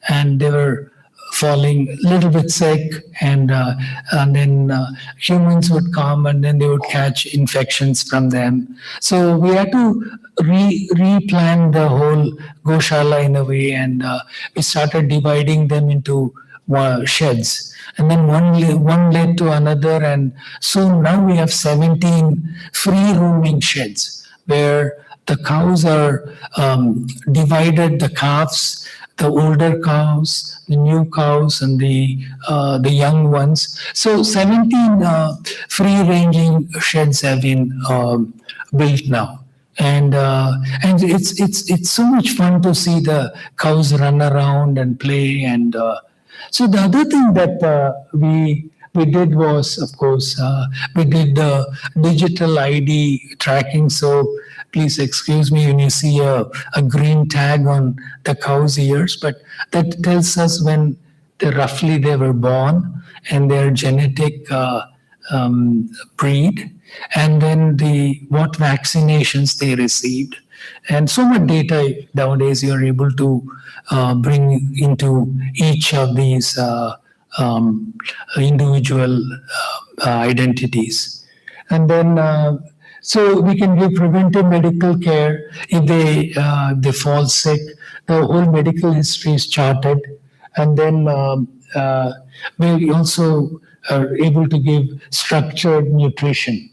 and they were falling a little bit sick, and then humans would come, and then they would catch infections from them. So we had to replan the whole Goshala in a way, and we started dividing them into sheds. And then one led to another, and soon now we have 17 free roaming sheds where the cows are divided, the calves, the older cows, the new cows, and the young ones. So 17 free-ranging sheds have been built now. And it's so much fun to see the cows run around and play. And so the other thing that we did was, of course, we did the digital ID tracking. So please excuse me when you see a green tag on the cow's ears, but that tells us when roughly they were born and their genetic breed, and then what vaccinations they received. And so much data nowadays you are able to bring into each of these individual identities. And then so we can give preventive medical care if they fall sick. The whole medical history is charted, and then we also are able to give structured nutrition.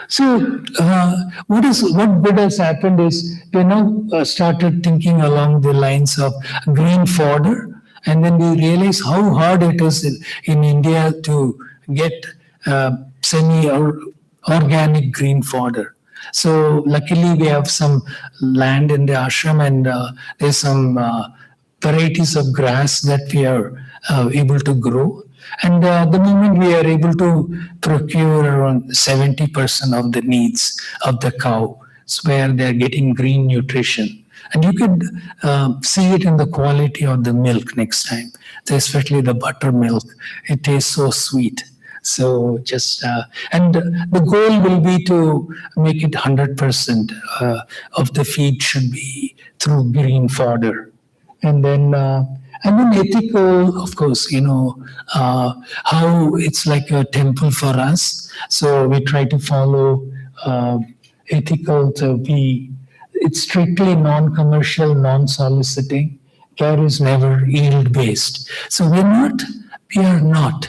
So what good has happened is we now started thinking along the lines of green fodder, and then we realize how hard it is in India to get semi-organic green fodder. So luckily we have some land in the ashram, and there's some varieties of grass that we are able to grow. And the moment we are able to procure around 70% of the needs of the cow, it's where they're getting green nutrition. And you could see it in the quality of the milk next time, especially the buttermilk. It tastes so sweet. So just, and the goal will be to make it 100% of the feed should be through green fodder. And then ethical, of course, how it's like a temple for us. So we try to follow ethical to be, it's strictly non-commercial, non-soliciting. Care is never yield-based. So we are not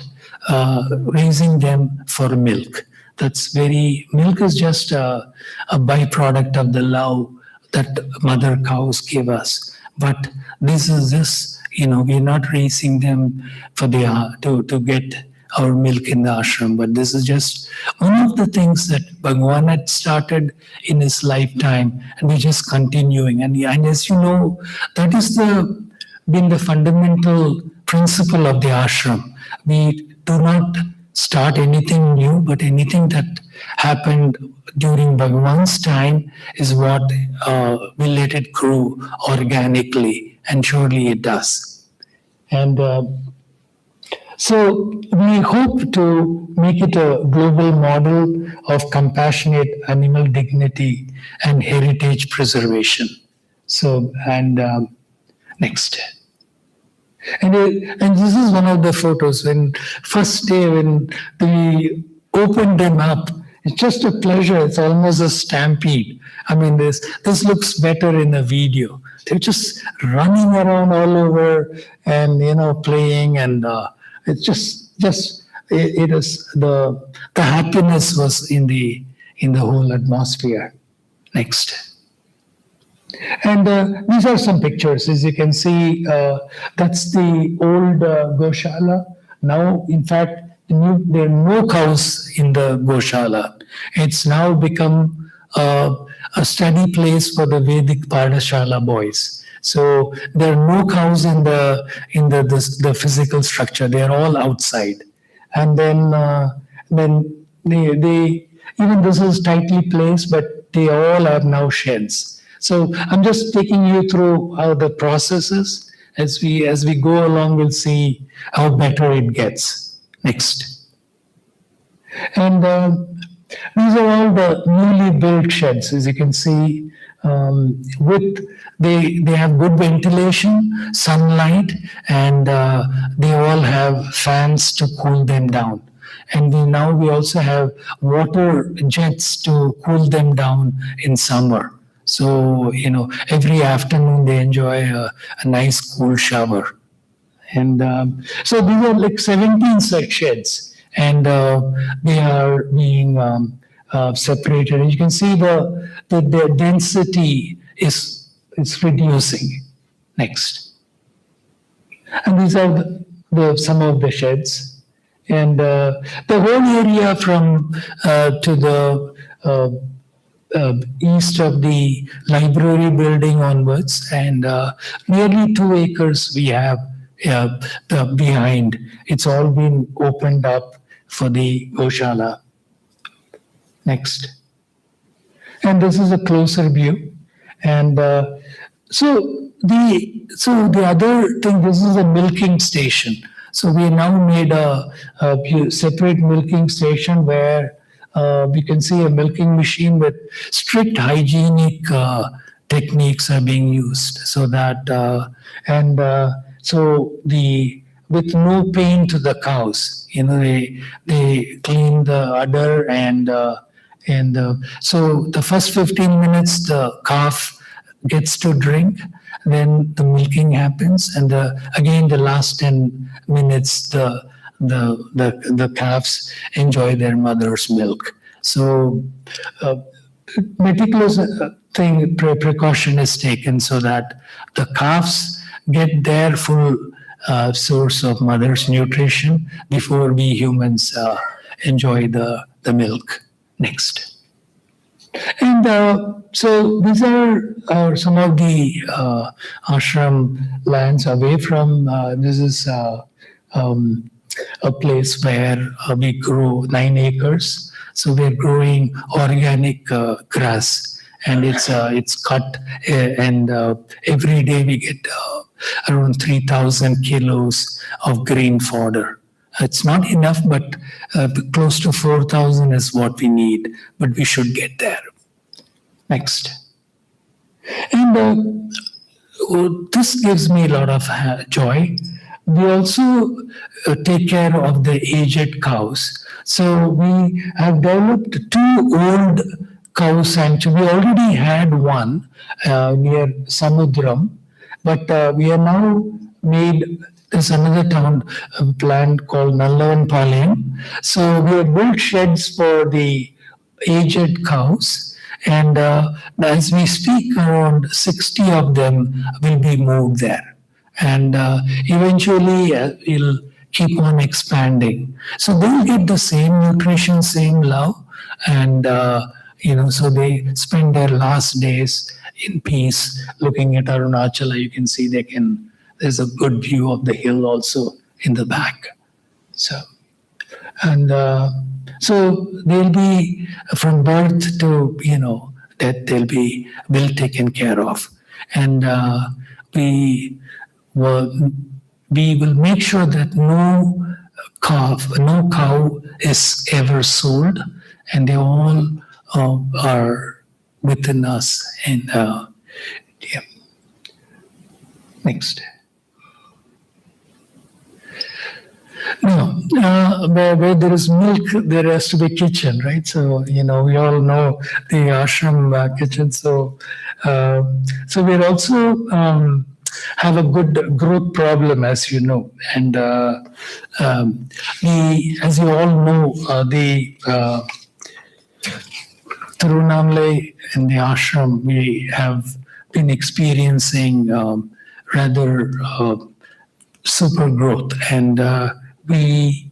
raising them for milk. Milk is just a byproduct of the love that mother cows give us. But this is just, we're not raising them for to get our milk in the ashram. But this is just one of the things that Bhagavan had started in his lifetime, and we're just continuing. And as you know, that is been the fundamental principle of the ashram. We do not start anything new, but anything that happened during Bhagavan's time is what will let it grow organically, and surely it does. And so we hope to make it a global model of compassionate animal dignity and heritage preservation. So, and next. And this is one of the photos when first day when we opened them up. It's just a pleasure. It's almost a stampede. I mean, this looks better in a video. They're just running around all over and playing, and it's it is the happiness was in the whole atmosphere. Next. And these are some pictures. As you can see, that's the old Goshala. Now, in fact, there are no cows in the Goshala. It's now become a study place for the Vedic Padashala boys. So there are no cows in the physical structure. They are all outside. And then they even this is tightly placed, but they all have now sheds. So I'm just taking you through how the process is. As we go along, we'll see how better it gets. Next. And these are all the newly built sheds, as you can see. They have good ventilation, sunlight, and they all have fans to cool them down. And we also have water jets to cool them down in summer. So, every afternoon they enjoy a nice cool shower. And so these are like 17 such sheds, and they are being separated. And you can see the density is reducing. Next. And these are some of the sheds. And the whole area from to the east of the library building onwards, and nearly 2 acres we have behind. It's all been opened up for the Goshala. Next. And this is a closer view. And so the other thing, this is a milking station. So we now made a separate milking station where we can see a milking machine with strict hygienic techniques are being used, so that with no pain to the cows. They clean the udder, and so the first 15 minutes the calf gets to drink, then the milking happens, and again the last 10 minutes the calves enjoy their mother's milk. So meticulous precaution is taken so that the calves get their full source of mother's nutrition before we humans enjoy the milk. Next. And so these are some of the ashram lands away from, this is a place where we grow 9 acres. So we're growing organic grass, and it's cut, and every day we get around 3,000 kilos of green fodder. It's not enough, but close to 4,000 is what we need, but we should get there. Next. And this gives me a lot of joy. We also take care of the aged cows. So we have developed 2 old cow sanctuaries. We already had one near Samudram, but we are now made, there's another town planned called Nallavanpalayam. So we have built sheds for the aged cows, and as we speak, around 60 of them will be moved there. And eventually it'll keep on expanding. So they'll get the same nutrition, same love, and so they spend their last days in peace looking at Arunachala. You can see there's a good view of the hill also in the back. So, and so they'll be from birth to, that they'll be well taken care of. And we will make sure that no cow is ever sold, and they all are within us. And Next. Where there is milk, there has to be kitchen, right? So, we all know the ashram kitchen. So, we're also have a good growth problem, as you know. And as you all know, the Tirunamlai in the ashram, we have been experiencing rather super growth, and we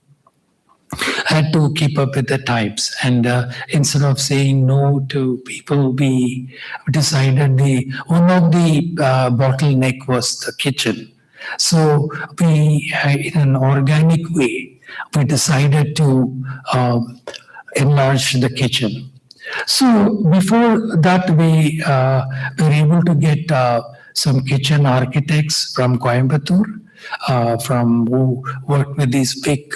had to keep up with the times. And instead of saying no to people, we decided one of the bottleneck was the kitchen. So we, in an organic way, we decided to enlarge the kitchen. So before that, we were able to get some kitchen architects from Coimbatore, from who worked with these big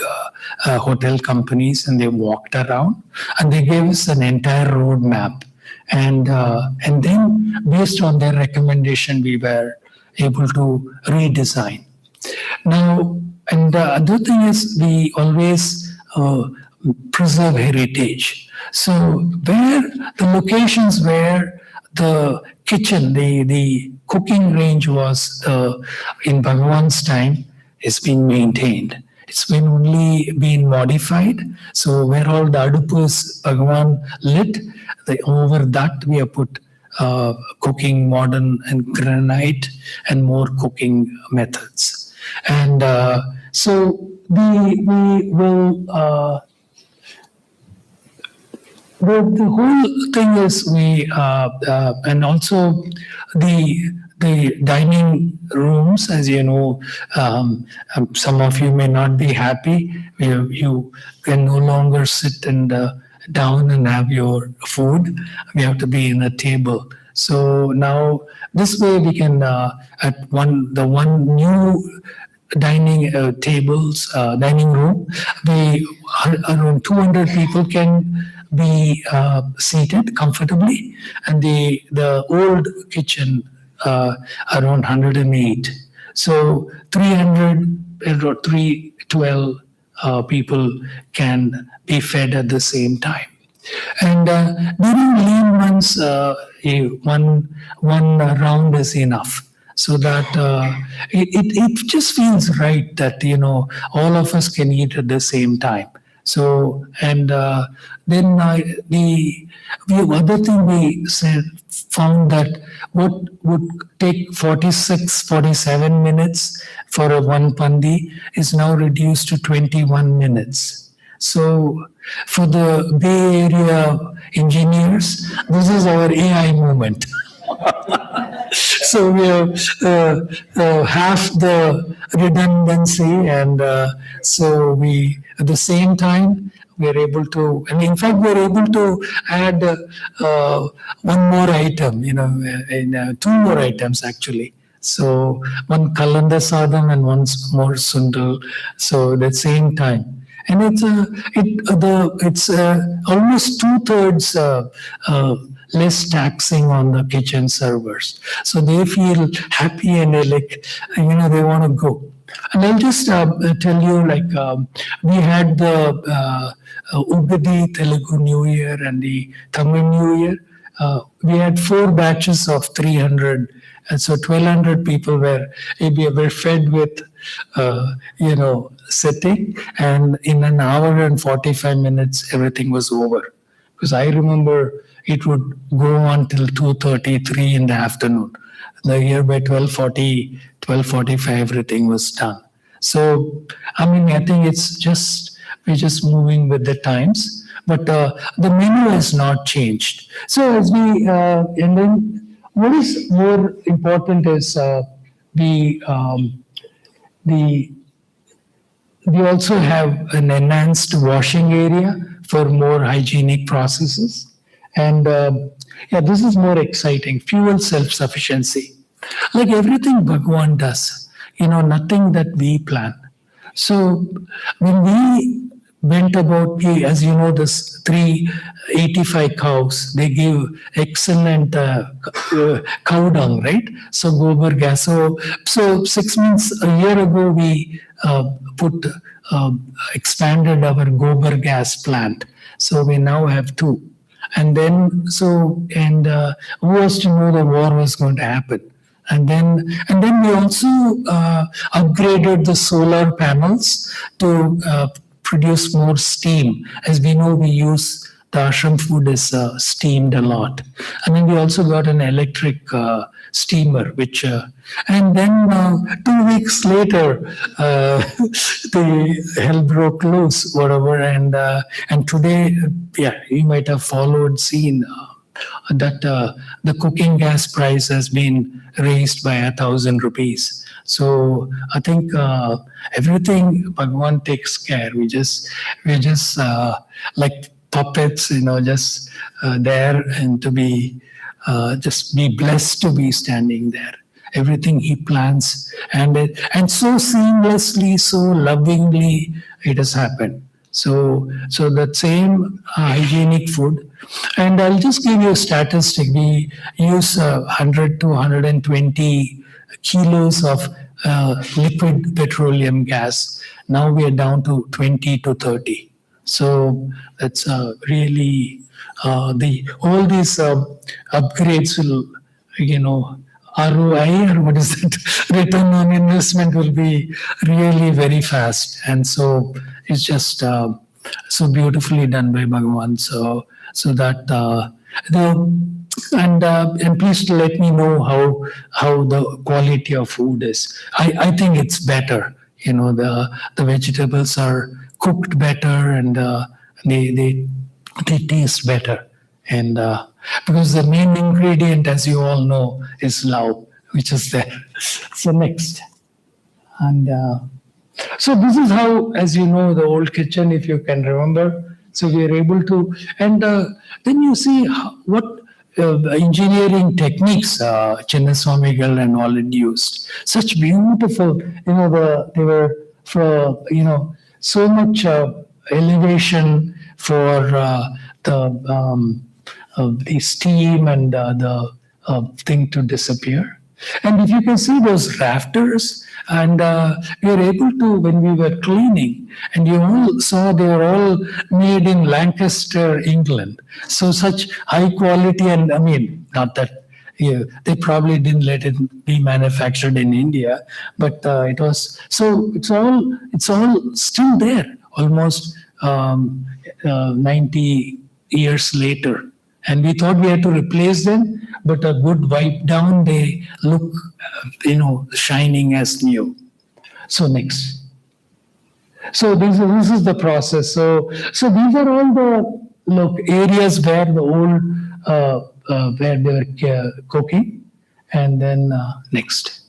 hotel companies, and they walked around and they gave us an entire roadmap. And then based on their recommendation, we were able to redesign. Now, and the other thing is we always preserve heritage. So where the locations where the kitchen, the cooking range was in Bhagavan's time, is being maintained. It's been only been modified. So where all the adupus Bhagavan lit, over that we have put cooking modern and granite and more cooking methods. And so we will the whole thing is and also the dining rooms, as you know, some of you may not be happy. You can no longer sit and down and have your food. We have to be in a table. So now this way we can at the one new dining dining room, around 200 people can be seated comfortably, and the old kitchen around 108. So 312 people can be fed at the same time. And during lean months, one round is enough. So that it just feels right that all of us can eat at the same time. So and then the other thing we found that what would take 47 minutes for a one pandi is now reduced to 21 minutes. So for the Bay Area engineers, this is our AI movement. So we have half the redundancy, and so we at the same time we are able to, and in fact we are able to add one more item, two more items actually. So one kalanda sadam and one more sundal. So at the same time. And it's almost 2/3 less taxing on the kitchen servers. So they feel happy and they want to go. And I'll just tell you, we had the Ugadi Telugu New Year and the Tamil New Year. We had 4 batches of 300, and so 1,200 people were fed with, sitting, and in an hour and 45 minutes, everything was over. Because I remember it would go on till 2:30, 3 in the afternoon. The year by 12:40, 12:45, everything was done. So, I think we're just moving with the times, but the menu has not changed. So as and then what is more important is we also have an enhanced washing area for more hygienic processes. And this is more exciting. Fuel self-sufficiency. Like everything Bhagavan does, nothing that we plan. So when we went about, as you know, this 385 cows, they give excellent cow dung, right? So gobar gas. So 6 months, a year ago, we expanded our gobar gas plant. So we now have 2. And then, who was to know the war was going to happen? And then we also upgraded the solar panels to produce more steam. As we know, we use the ashram food is steamed a lot. And then we also got an electric steamer, which, and then 2 weeks later, the hell broke loose, whatever. And today, you might have seen that the cooking gas price has been raised by 1,000 rupees. So I think everything Bhagavan takes care. We're just like puppets, just there, and to be just be blessed to be standing there. Everything he plans, and so seamlessly, so lovingly, it has happened. So that same hygienic food, and I'll just give you a statistic. We use 100 to 120 kilos of liquid petroleum gas. Now we are down to 20 to 30. So that's really all these upgrades will, ROI, or what is it? Return on investment will be really very fast, and so it's just so beautifully done by Bhagavan. So that and please let me know how the quality of food is. I think it's better. The vegetables are cooked better, and they taste better, and because the main ingredient, as you all know, is love, which is there. So next, and so this is how, as you know, the old kitchen, if you can remember. So we are able to, and then you see what engineering techniques Chinnaswamigal and all had used. Such beautiful, they were for so much elevation for the steam and the thing to disappear. And if you can see those rafters, and we were able to, when we were cleaning, and you all saw they were all made in Lancaster, England. So such high quality, and I mean, not that they probably didn't let it be manufactured in India, but it was, so it's all still there, almost 90 years later. And we thought we had to replace them, but a good wipe down, they look, shining as new. So next. So this is the process. So these are all the areas where the old where they were cooking, and then next.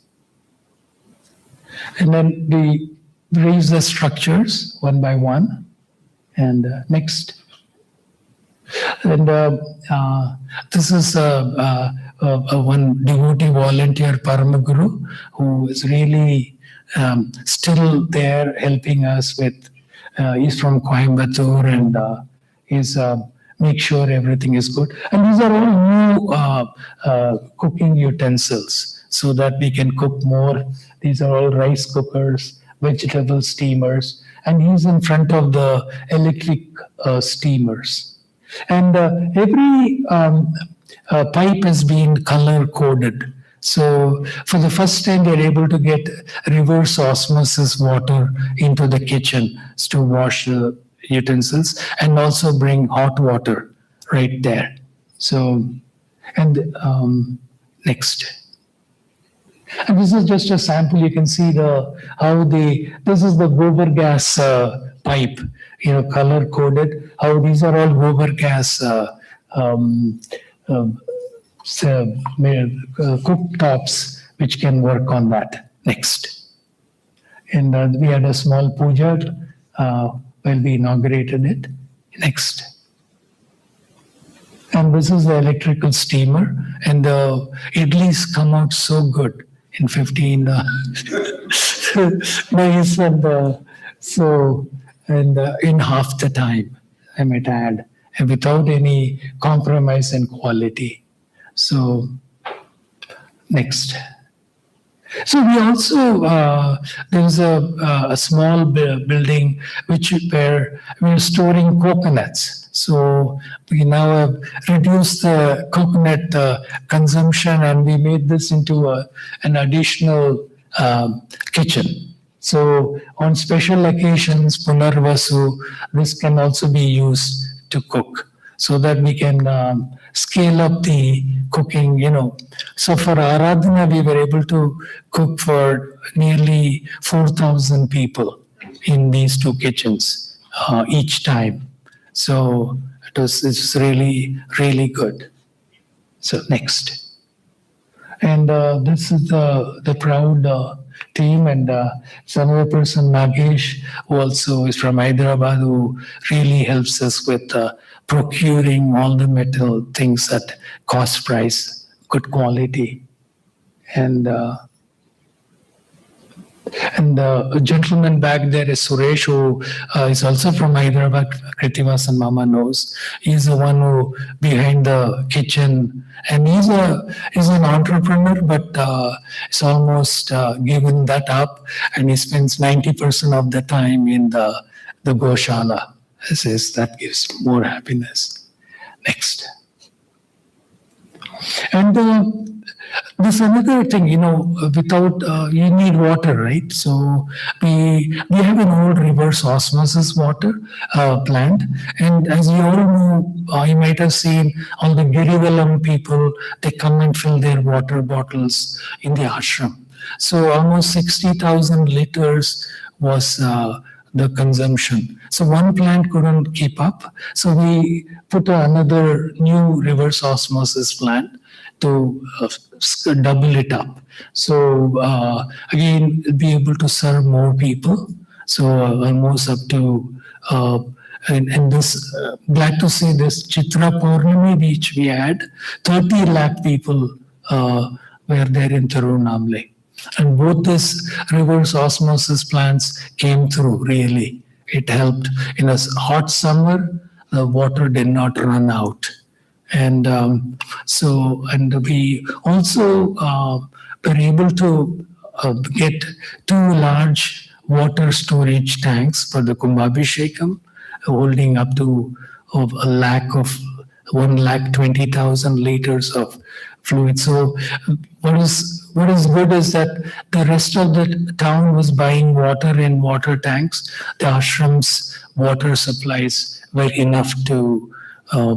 And then we raise the structures one by one, and next. And this is one devotee volunteer, Paramaguru, who is really still there helping us with, he's from Coimbatore, and he's make sure everything is good. And these are all new cooking utensils so that we can cook more. These are all rice cookers, vegetable steamers, and he's in front of the electric steamers. And every pipe has been color coded. So for the first time, they're able to get reverse osmosis water into the kitchen to wash the utensils, and also bring hot water right there. So, and next. And this is just a sample. You can see this is the gobar gas pipe, color coded. How these are all gobar gas cooktops, which can work on that. Next. And we had a small puja when we inaugurated it. Next. And this is the electrical steamer, and the idlis come out so good in 15 days. And and in half the time, I might add, and without any compromise in quality. So, next. So we also, there's a small building where we're storing coconuts. So we now have reduced the coconut consumption, and we made this into an additional kitchen. So on special occasions, Punarvasu, this can also be used to cook, so that we can scale up the cooking, So for Aradhana, we were able to cook for nearly 4,000 people in these two kitchens each time. So it's really, really good. So next. And this is the proud team, and some other person, Nagesh, who also is from Hyderabad, who really helps us with procuring all the metal things at cost price, good quality. And a gentleman back there is Suresh, who is also from Hyderabad. Kritivasan Mama knows. He's the one who behind the kitchen, and he's an entrepreneur, but he's almost given that up, and he spends 90% of the time in the Goshala. He says that gives more happiness. Next. And there's another thing, without, you need water, right? So we have an old reverse osmosis water plant. And as you all know, you might have seen all the Girivalam people, they come and fill their water bottles in the ashram. So almost 60,000 liters was the consumption. So one plant couldn't keep up. So we put another new reverse osmosis plant to double it up. So again, be able to serve more people. So almost up to, and this, glad to say this Chitra Purnami, which we had, 30 lakh people were there in Tirunamle. And both this reverse osmosis plants came through, really. It helped. In a hot summer, the water did not run out. And and we also were able to get 2 large water storage tanks for the Kumbhabhishekam, holding up to 1,20,000 liters of fluid. So what is good is that the rest of the town was buying water in water tanks. The ashram's water supplies were enough to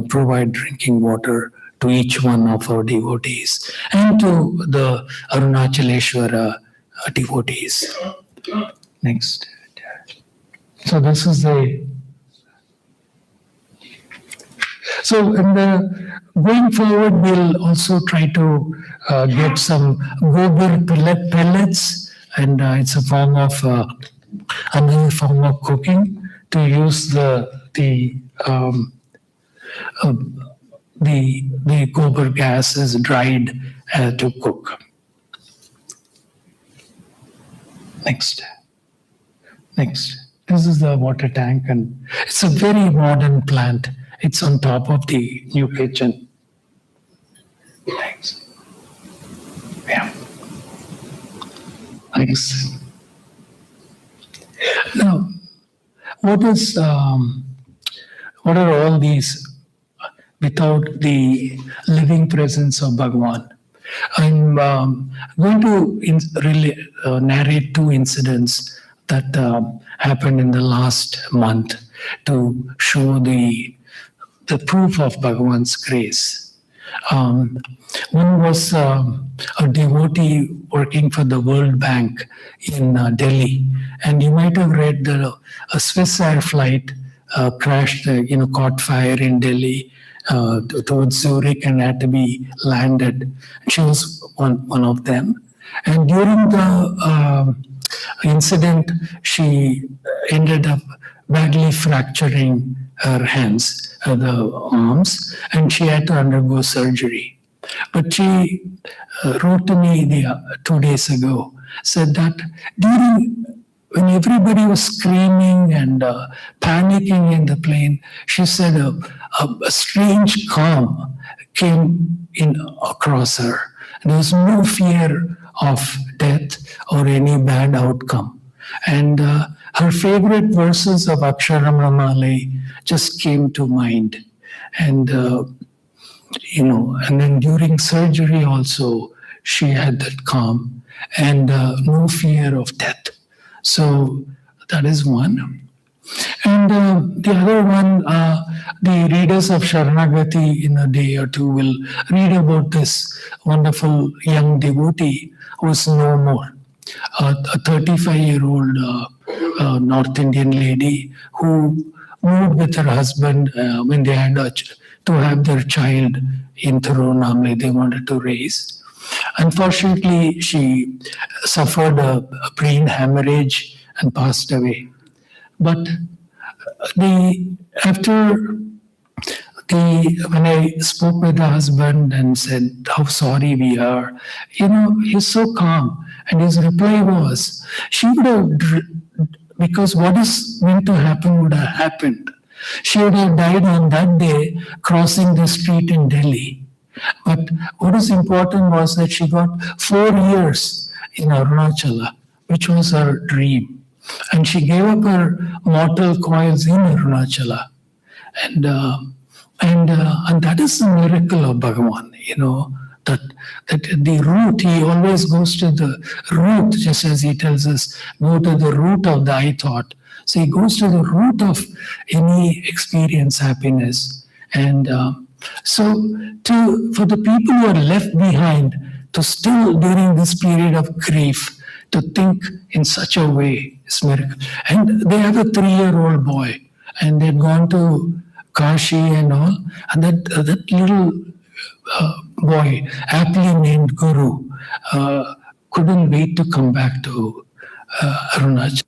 provide drinking water to each one of our devotees and to the Arunachaleshwara devotees. Next. So this is So going forward, we'll also try to get some gobar pellets, and it's a form of another form of cooking, to use the gobar gas is dried to cook. Next. This is the water tank, and it's a very modern plant. It's on top of the new kitchen. Thanks. Yeah. Thanks. Now, what are all these without the living presence of Bhagavan? I'm going to narrate 2 incidents that happened in the last month to show the proof of Bhagavan's grace. One was a devotee working for the World Bank in Delhi, and you might have read that a Swiss Air flight crashed, caught fire in Delhi towards Zurich and had to be landed. She was one of them, and during the incident, she ended up badly fracturing her hands, the arms, and she had to undergo surgery. But she wrote to me 2 days ago, said that during when everybody was screaming and panicking in the plane, she said a strange calm came in across her. There was no fear of death or any bad outcome. And her favorite verses of Aksharam Ramalai just came to mind. And, and then during surgery also, she had that calm and no fear of death. So that is one. And the other one, the readers of Sharanagati in a day or two will read about this wonderful young devotee who is no more. A 35-year-old North Indian lady who moved with her husband when they had to have their child in Tirunamlai they wanted to raise. Unfortunately, she suffered a brain hemorrhage and passed away. When I spoke with the husband and said how sorry we are, he's so calm. And his reply was, she would have, because what is meant to happen would have happened. She would have died on that day crossing the street in Delhi. But what is important was that she got 4 years in Arunachala, which was her dream. And she gave up her mortal coils in Arunachala. And that is the miracle of Bhagavan, that the root, he always goes to the root, just as he tells us, go to the root of thy thought. So he goes to the root of any experience, happiness. And so for the people who are left behind, to still during this period of grief, to think in such a way is miracle. And they have a 3-year-old boy, and they'd gone to Kashi and all, and that little boy, aptly named Guru, couldn't wait to come back to Arunachal.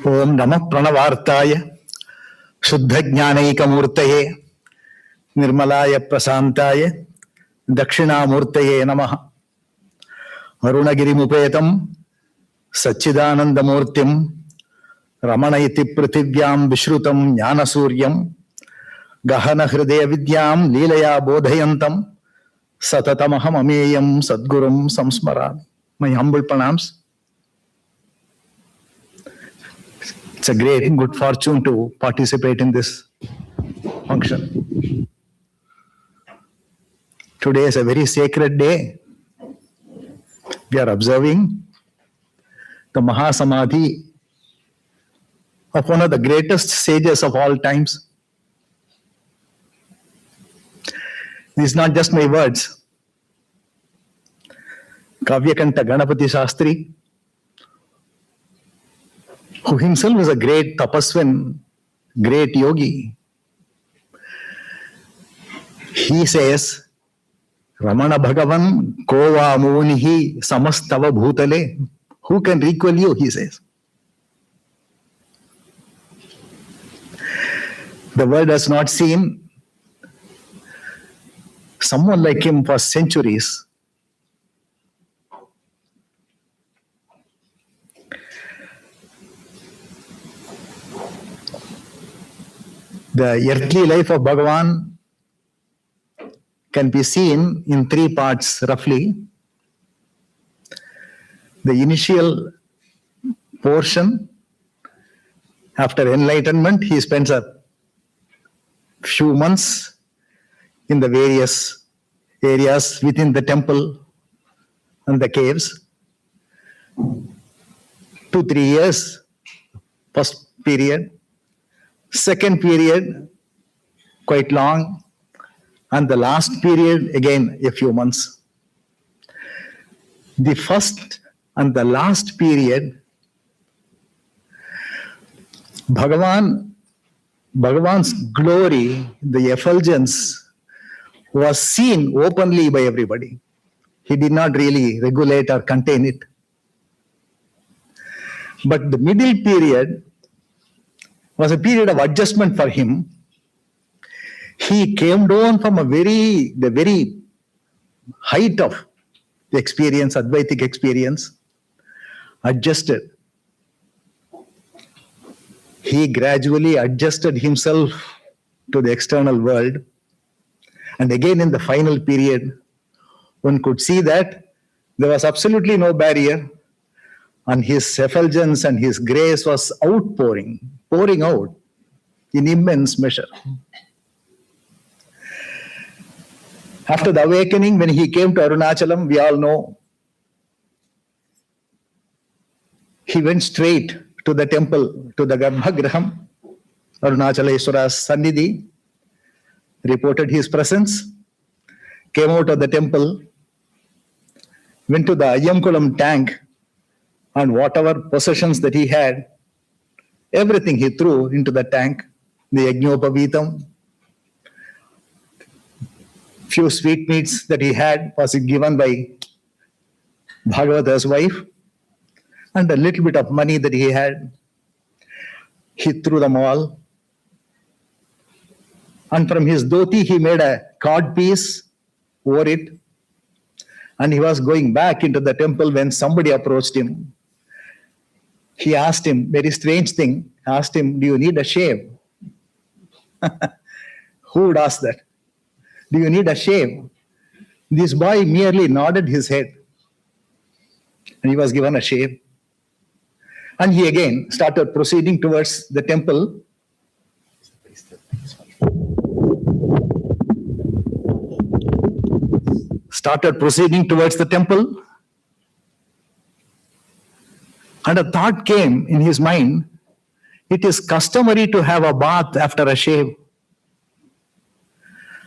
Om Namah Pranavartaya Shuddha Jnanaika Nirmalaya Prasantaya Dakshinamurtaye Namaha Arunagiri Mupetam Sachidananda Murtim Ramanayati Prithivyam Vishrutam Jnana Suryam Gahana Hridaya Vidyam Leelaya Bodhayantam Satatamaham Ameyam Sadgurum Samsmaran. My humble pranams. It's a great good fortune to participate in this function. Today is a very sacred day. We are observing the Mahasamadhi of one of the greatest sages of all times. These are not just my words. Kavyakanta Ganapati Shastri, who himself is a great tapaswan, great yogi, he says, Ramana Bhagavan kova munihi samastava bhutale. Who can equal you, he says. The world has not seen someone like him for centuries. The earthly life of Bhagavan can be seen in three parts roughly. The initial portion, after enlightenment, he spends a few months in the various areas within the temple and the caves. 2-3 years, first period. Second period, quite long. And the last period, again, a few months. The first and the last period, Bhagavan's glory, the effulgence, was seen openly by everybody. He did not really regulate or contain it. But the middle period was a period of adjustment for him. He came down from the very height of the experience, Advaitic experience, adjusted. He gradually adjusted himself to the external world. And again, in the final period, one could see that there was absolutely no barrier, and his effulgence and his grace was outpouring, pouring out in immense measure. After the awakening, when he came to Arunachalam, we all know, he went straight to the temple, to the Garbhagraham, Arunachaleshwara's Sannidhi, reported his presence, came out of the temple, went to the Ayyamkulam tank, and whatever possessions that he had, everything he threw into the tank, the Yajnopavitam, few sweetmeats that he had was given by Bhagavata's wife, and a little bit of money that he had, he threw them all. And from his dhoti, he made a cod piece, wore it, and he was going back into the temple when somebody approached him. He asked him, very strange thing, asked him, do you need a shave? Who would ask that? Do you need a shave? This boy merely nodded his head, and he was given a shave. And he again started proceeding towards the temple. And a thought came in his mind, it is customary to have a bath after a shave.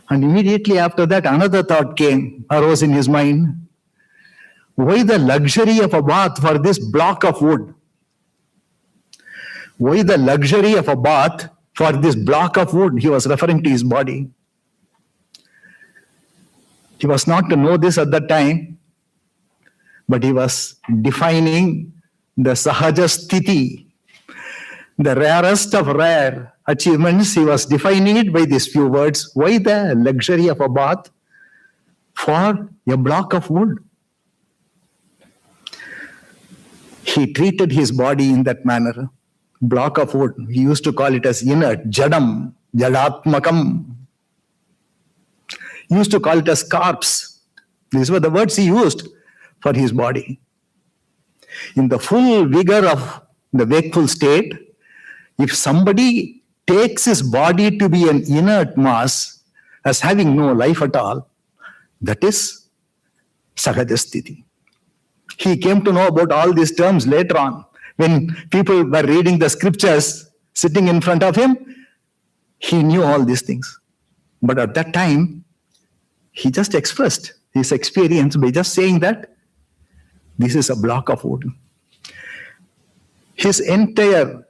And immediately after that, another thought arose in his mind. Why the luxury of a bath for this block of wood? Why the luxury of a bath for this block of wood? He was referring to his body. He was not to know this at that time, but he was defining the Sahaja Sthiti, the rarest of rare achievements. He was defining it by these few words. Why the luxury of a bath for a block of wood? He treated his body in that manner. Block of wood. He used to call it as inert, jadam, jadatmakam. He used to call it as corpse. These were the words he used for his body. In the full vigor of the wakeful state, if somebody takes his body to be an inert mass as having no life at all, that is Sahajasthiti. He came to know about all these terms later on. When people were reading the scriptures sitting in front of him, he knew all these things. But at that time, he just expressed his experience by just saying that this is a block of wood. His entire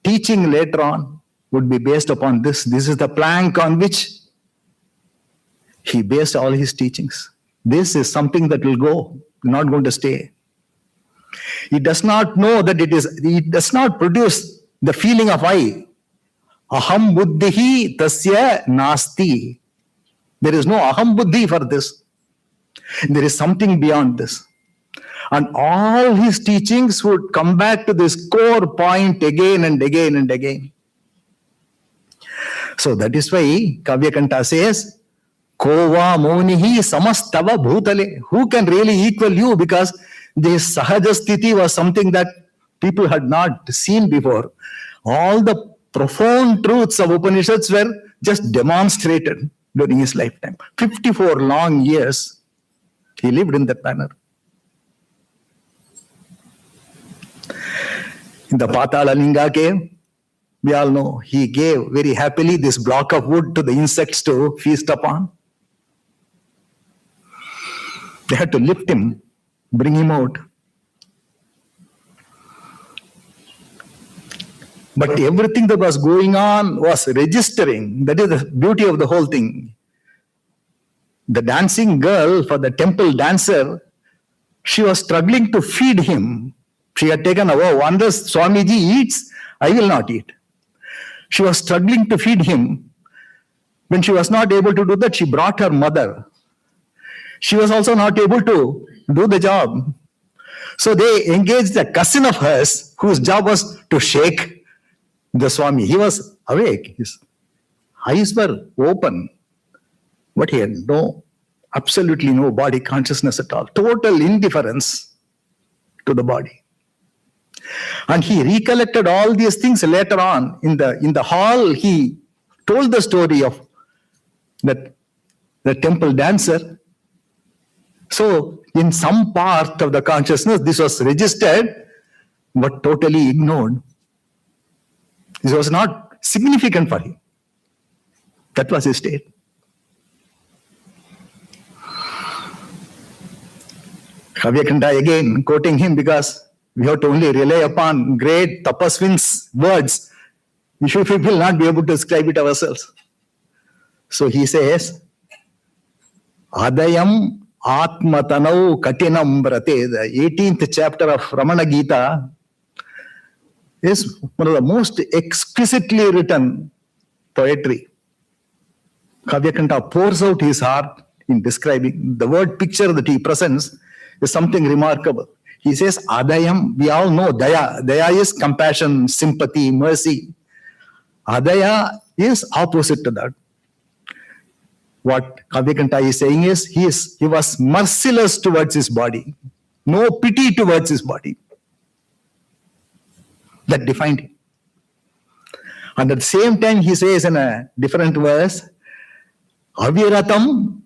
teaching later on would be based upon this. This is the plank on which he based all his teachings. This is something that will go, not going to stay. He does not know that it does not produce the feeling of I. Aham buddhihi tasya nasti. There is no aham buddhi for this. There is something beyond this. And all his teachings would come back to this core point again and again and again. So that is why Kavyakanta says, Kova Monihi Samastava Bhutale. Who can really equal you? Because this Sahajasthiti was something that people had not seen before. All the profound truths of Upanishads were just demonstrated during his lifetime. 54 long years he lived in that manner. In the Patala Linga cave, we all know he gave very happily this block of wood to the insects to feast upon. They had to lift him, bring him out. But everything that was going on was registering. That is the beauty of the whole thing. The dancing girl, for the temple dancer, she was struggling to feed him. She had taken a vow, unless Swamiji eats, I will not eat. She was struggling to feed him. When she was not able to do that, she brought her mother. She was also not able to do the job. So they engaged a cousin of hers, whose job was to shake the Swami. He was awake. His eyes were open. But he had absolutely no body consciousness at all. Total indifference to the body. And he recollected all these things later on. In the hall, he told the story of the temple dancer. So, in some part of the consciousness, this was registered, but totally ignored. This was not significant for him. That was his state. Kavyakanta again quoting him, because we have to only rely upon great tapaswins' words. We will not be able to describe it ourselves. So he says, Adayam Atmatanau Katinam Brate. The 18th chapter of Ramana Gita is one of the most exquisitely written poetry. Kavyakanta pours out his heart in describing. The word picture that he presents is something remarkable. He says, Adayam, we all know Daya. Daya is compassion, sympathy, mercy. Adaya is opposite to that. What Kavyakanta is saying is, he was merciless towards his body. No pity towards his body. That defined him. And at the same time, he says in a different verse, Aviratam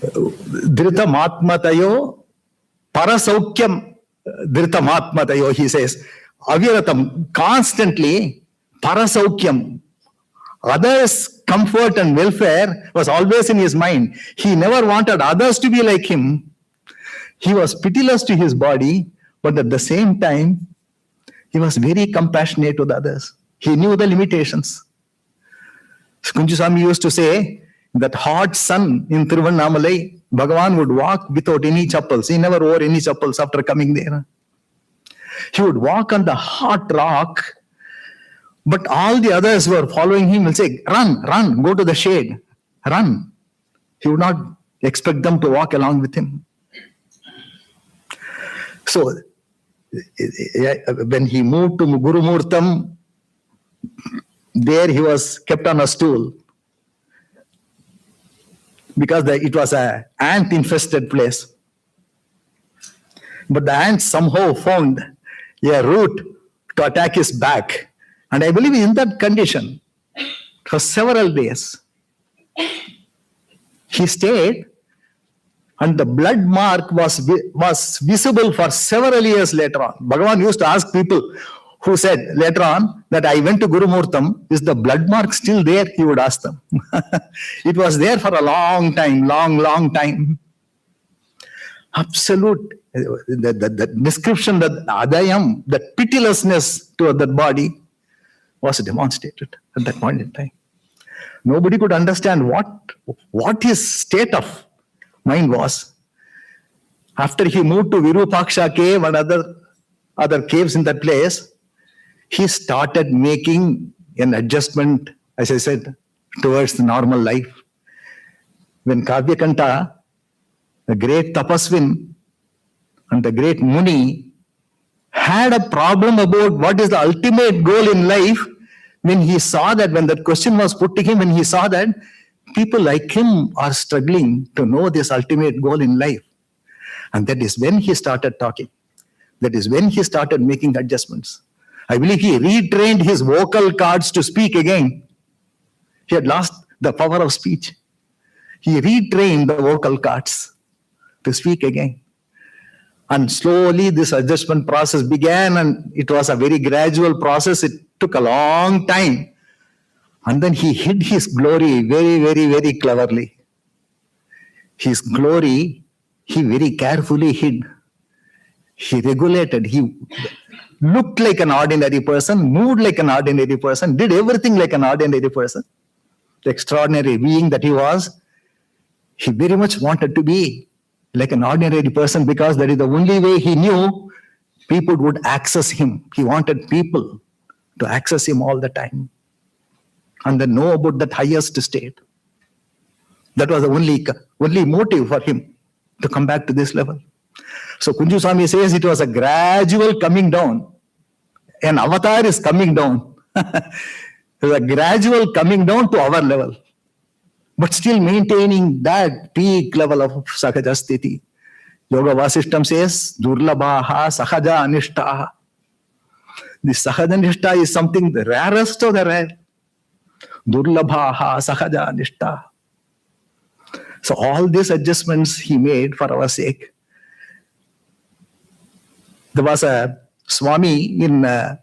Dhritamatmatayo Parasaukyam Dhritamatmatayo, he says. Aviratam, constantly, Parasaukyam, others' comfort and welfare was always in his mind. He never wanted others to be like him. He was pitiless to his body, but at the same time, he was very compassionate with others. He knew the limitations. Kunjuswami used to say that hot sun in Tiruvannamalai, Bhagavan would walk without any chappals. He never wore any chappals after coming there. He would walk on the hot rock, but all the others who were following him will say, run, run, go to the shade, run. He would not expect them to walk along with him. So, when he moved to Gurumurtam, there he was kept on a stool, because it was an ant-infested place. But the ants somehow found a route to attack his back. And I believe in that condition for several days. He stayed, and the blood mark was visible for several years later on. Bhagavan used to ask people who said later on that I went to Guru Murtam, is the blood mark still there? He would ask them. It was there for a long time, long time. Absolute, the description, that adayam, that pitilessness to that body was demonstrated at that point in time. Nobody could understand what his state of mind was. After he moved to Virupaksha cave and other caves in that place, he started making an adjustment, as I said, towards the normal life. When Kavyakanta, the great tapasvin and the great Muni, had a problem about what is the ultimate goal in life, when he saw that, when that question was put to him, when he saw that people like him are struggling to know this ultimate goal in life, and that is when he started talking. That is when he started making adjustments. I believe he retrained his vocal cords to speak again. He had lost the power of speech. He retrained the vocal cords to speak again. And slowly this adjustment process began, and it was a very gradual process. It took a long time. And then he hid his glory very cleverly. His glory, he very carefully hid. He regulated. He looked like an ordinary person, moved like an ordinary person, did everything like an ordinary person. The extraordinary being that he was, he very much wanted to be like an ordinary person, because that is the only way he knew people would access him. He wanted people to access him all the time and then know about that highest state. That was the only motive for him to come back to this level. So Kunju Swami says it was a gradual coming down. An avatar is coming down. It was a gradual coming down to our level, but still maintaining that peak level of Sahaja Sthiti. Yoga Vasishtam says, Durlabhaha Sahaja Anishtaha. The Sahaja Anishta is something the rarest of the rare. Durlabhaha Sahaja Anishtaha. So all these adjustments he made for our sake. There was a Swami in the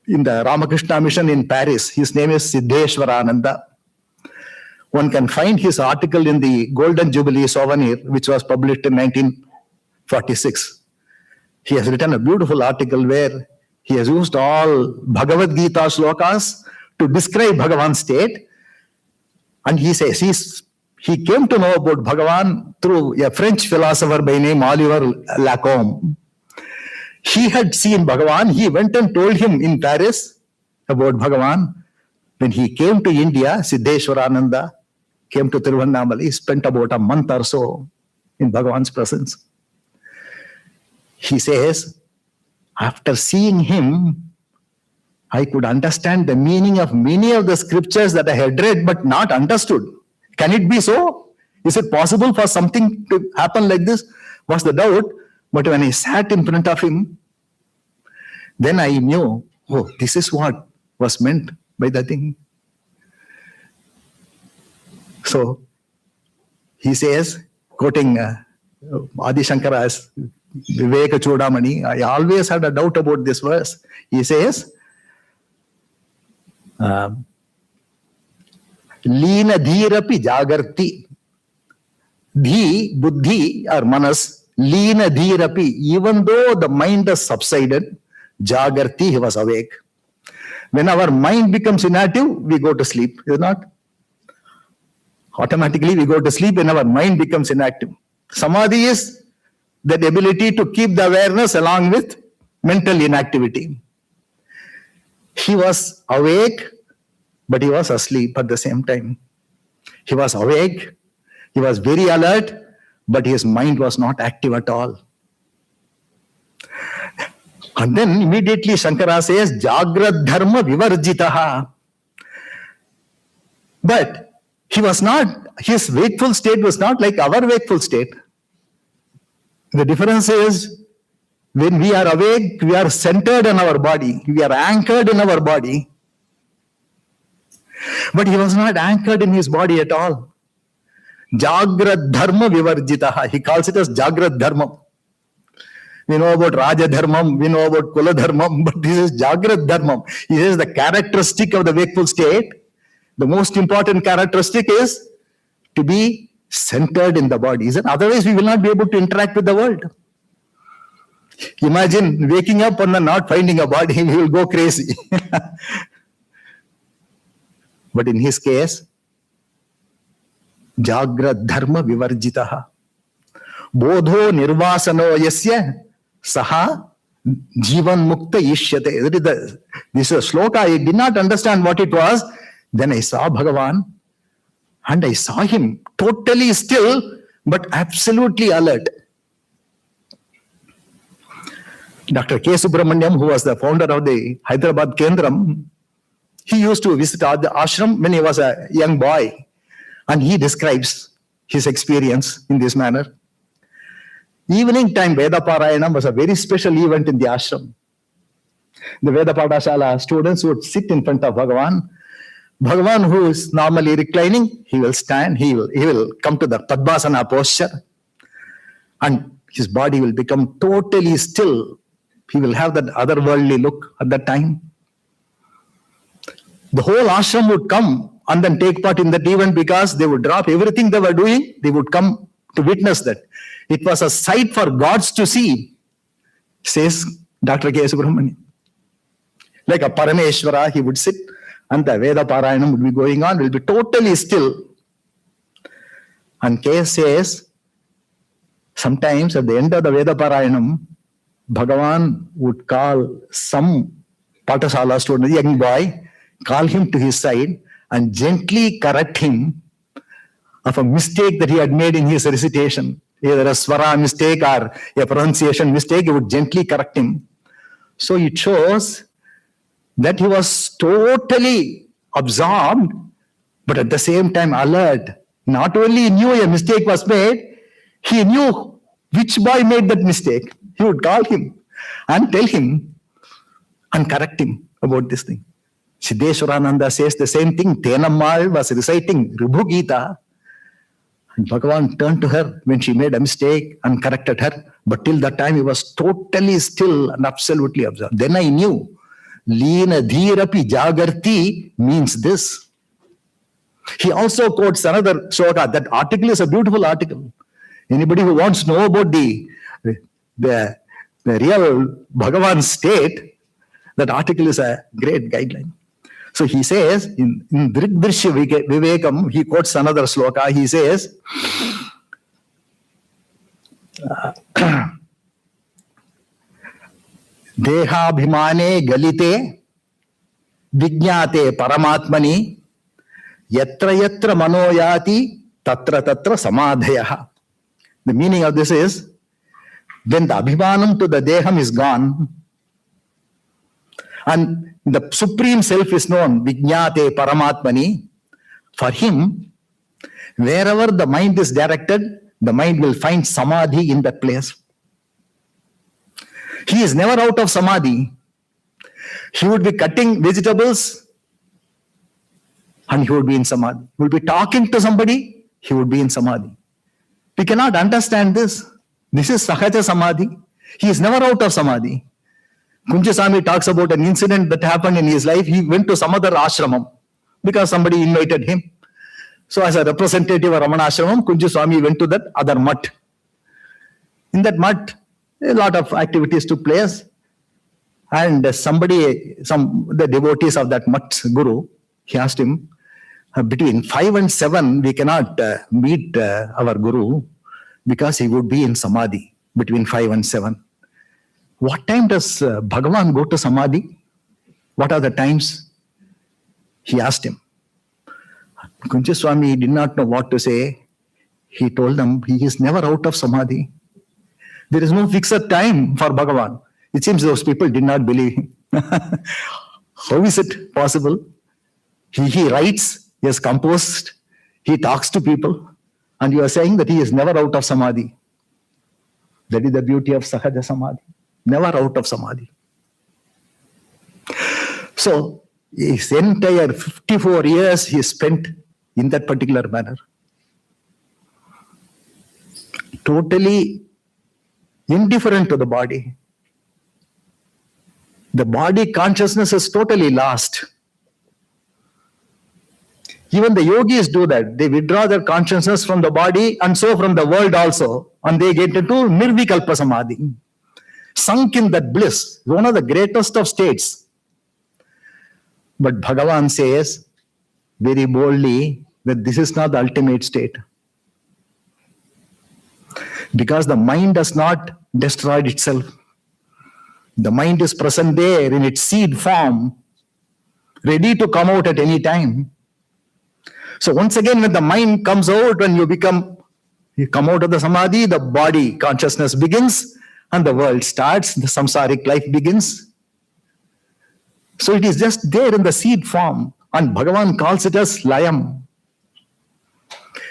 Ramakrishna mission in Paris. His name is Siddheshwarananda. One can find his article in the Golden Jubilee Souvenir, which was published in 1946. He has written a beautiful article where he has used all Bhagavad Gita shlokas to describe Bhagavan's state. And he says he came to know about Bhagavan through a French philosopher by name Oliver Lacombe. He had seen Bhagavan. He went and told him in Paris about Bhagavan. When he came to India, Siddheshwarananda came to Tiruvannamalai, spent about a month or so in Bhagavan's presence. He says, after seeing him, I could understand the meaning of many of the scriptures that I had read but not understood. Can it be so? Is it possible for something to happen like this? Was the doubt. But when I sat in front of him, then I knew, oh, this is what was meant by the thing. So he says, quoting Adi Shankara's Viveka Chudamani, I always had a doubt about this verse. He says, Leena dhirapi jagarti. Dhi, buddhi or manas, Leena dhirapi. Even though the mind has subsided, jagarti, he was awake. When our mind becomes inactive, we go to sleep. Is it not? Automatically we go to sleep when our mind becomes inactive. Samadhi is that ability to keep the awareness along with mental inactivity. He was awake, but he was asleep at the same time. He was awake, he was very alert, but his mind was not active at all. And then immediately Shankara says, Jagrad dharma vivarjitaha. But he was not, his wakeful state was not like our wakeful state. The difference is, When we are awake, we are centered in our body. We are anchored in our body. But he was not anchored in his body at all. Jagrad dharma vivarjitaha. He calls it as Jagrad dharma. We know about Raja Dharmam, we know about Kula Dharmam, but this is Jagrad Dharmam. He says the characteristic of the wakeful state, the most important characteristic is to be centered in the body. Otherwise, we will not be able to interact with the world. Imagine waking up and not finding a body, we will go crazy. But in his case, Jagrad Dharma Vivarjitaha. Bodho Nirvasano Yasya Saha Jivan Mukta Ishyate. This is a sloka. I did not understand what it was. Then I saw Bhagavan and I saw him totally still but absolutely alert. Dr. K. Subramaniam, who was the founder of the Hyderabad Kendram, he used to visit the ashram when he was a young boy, and he describes his experience in this manner. Evening time Veda Parayanam was a very special event in the ashram. The Veda Padashala students would sit in front of Bhagavan. Bhagavan, who is normally reclining, he will stand, he will come to the Padmasana posture, and his body will become totally still. He will have that otherworldly look at that time. The whole ashram would come and then take part in that event because they would drop everything they were doing. They would come to witness that. It was a sight for gods to see, says Dr. K. Subramanian. Like a Parameshwara, he would sit and the Veda Parayanam would be going on, will be totally still. And K. says, sometimes at the end of the Veda Parayanam, Bhagavan would call some Patasala student, a young boy, call him to his side and gently correct him of a mistake that he had made in his recitation. Either a swara mistake or a pronunciation mistake, he would gently correct him. So it shows that he was totally absorbed, but at the same time alert. Not only he knew a mistake was made, he knew which boy made that mistake. He would call him and tell him and correct him about this thing. Siddheshwarananda says the same thing. Tenammal was reciting Ribhu Gita, and Bhagavan turned to her when she made a mistake and corrected her. But till that time, he was totally still and absolutely absorbed. Then I knew Leena Dhirapi Jagarti means this. He also quotes another sloka. That article is a beautiful article. Anybody who wants to know about the real Bhagavan state, that article is a great guideline. So he says, in Drigdrishya Vivekam, he quotes another sloka. He says, Dehabhimane galite vijñate paramatmani yatra yatra manoyati tatra tatra samadhayaha. The meaning of this is, when the abhimanam to the deham is gone, and the Supreme Self is known, Vijñate Paramatmani, for him, wherever the mind is directed, the mind will find Samadhi in that place. He is never out of Samadhi. He would be cutting vegetables and he would be in Samadhi. He would be talking to somebody, he would be in Samadhi. We cannot understand this. This is Sahaja Samadhi. He is never out of Samadhi. Kunjaswami talks about an incident that happened in his life. He went to some other ashramam because somebody invited him. So as a representative of Ramana ashramam, Kunjaswami went to that other mutt. In that mutt, a lot of activities took place. And the devotees of that mutt's guru, he asked him, between 5 and 7, we cannot meet our guru because he would be in Samadhi between 5 and 7. What time does Bhagavan go to Samadhi? What are the times? He asked him. Kunjaswami did not know what to say. He told them he is never out of Samadhi. There is no fixed time for Bhagavan. It seems those people did not believe him. How is it possible? He writes, he has composed, he talks to people, and you are saying that he is never out of Samadhi. That is the beauty of Sahaja Samadhi. never out of samadhi. So his entire 54 years he spent in that particular manner. Totally indifferent to the body. The body consciousness is totally lost. Even the yogis do that. They withdraw their consciousness from the body and so from the world also. And they get into nirvikalpa samadhi. Sunk in that bliss. One of the greatest of states. But Bhagavan says very boldly that this is not the ultimate state. Because the mind has not destroyed itself. The mind is present there in its seed form, ready to come out at any time. So once again, when the mind comes out, when you come out of the samadhi, the body consciousness begins and the world starts, the samsaric life begins. So it is just there in the seed form, and Bhagavan calls it as layam.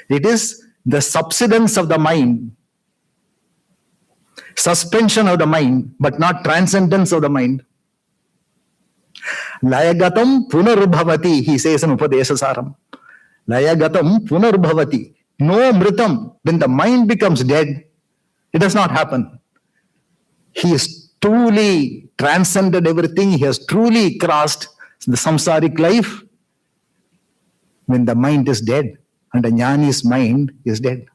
It is the subsidence of the mind, suspension of the mind, but not transcendence of the mind. Layagatam punarbhavati, he says in Upadesasaram. Layagatam punarbhavati. No mritam. When the mind becomes dead, it does not happen. He has truly transcended everything. He has truly crossed the samsaric life when the mind is dead and the jnani's mind is dead.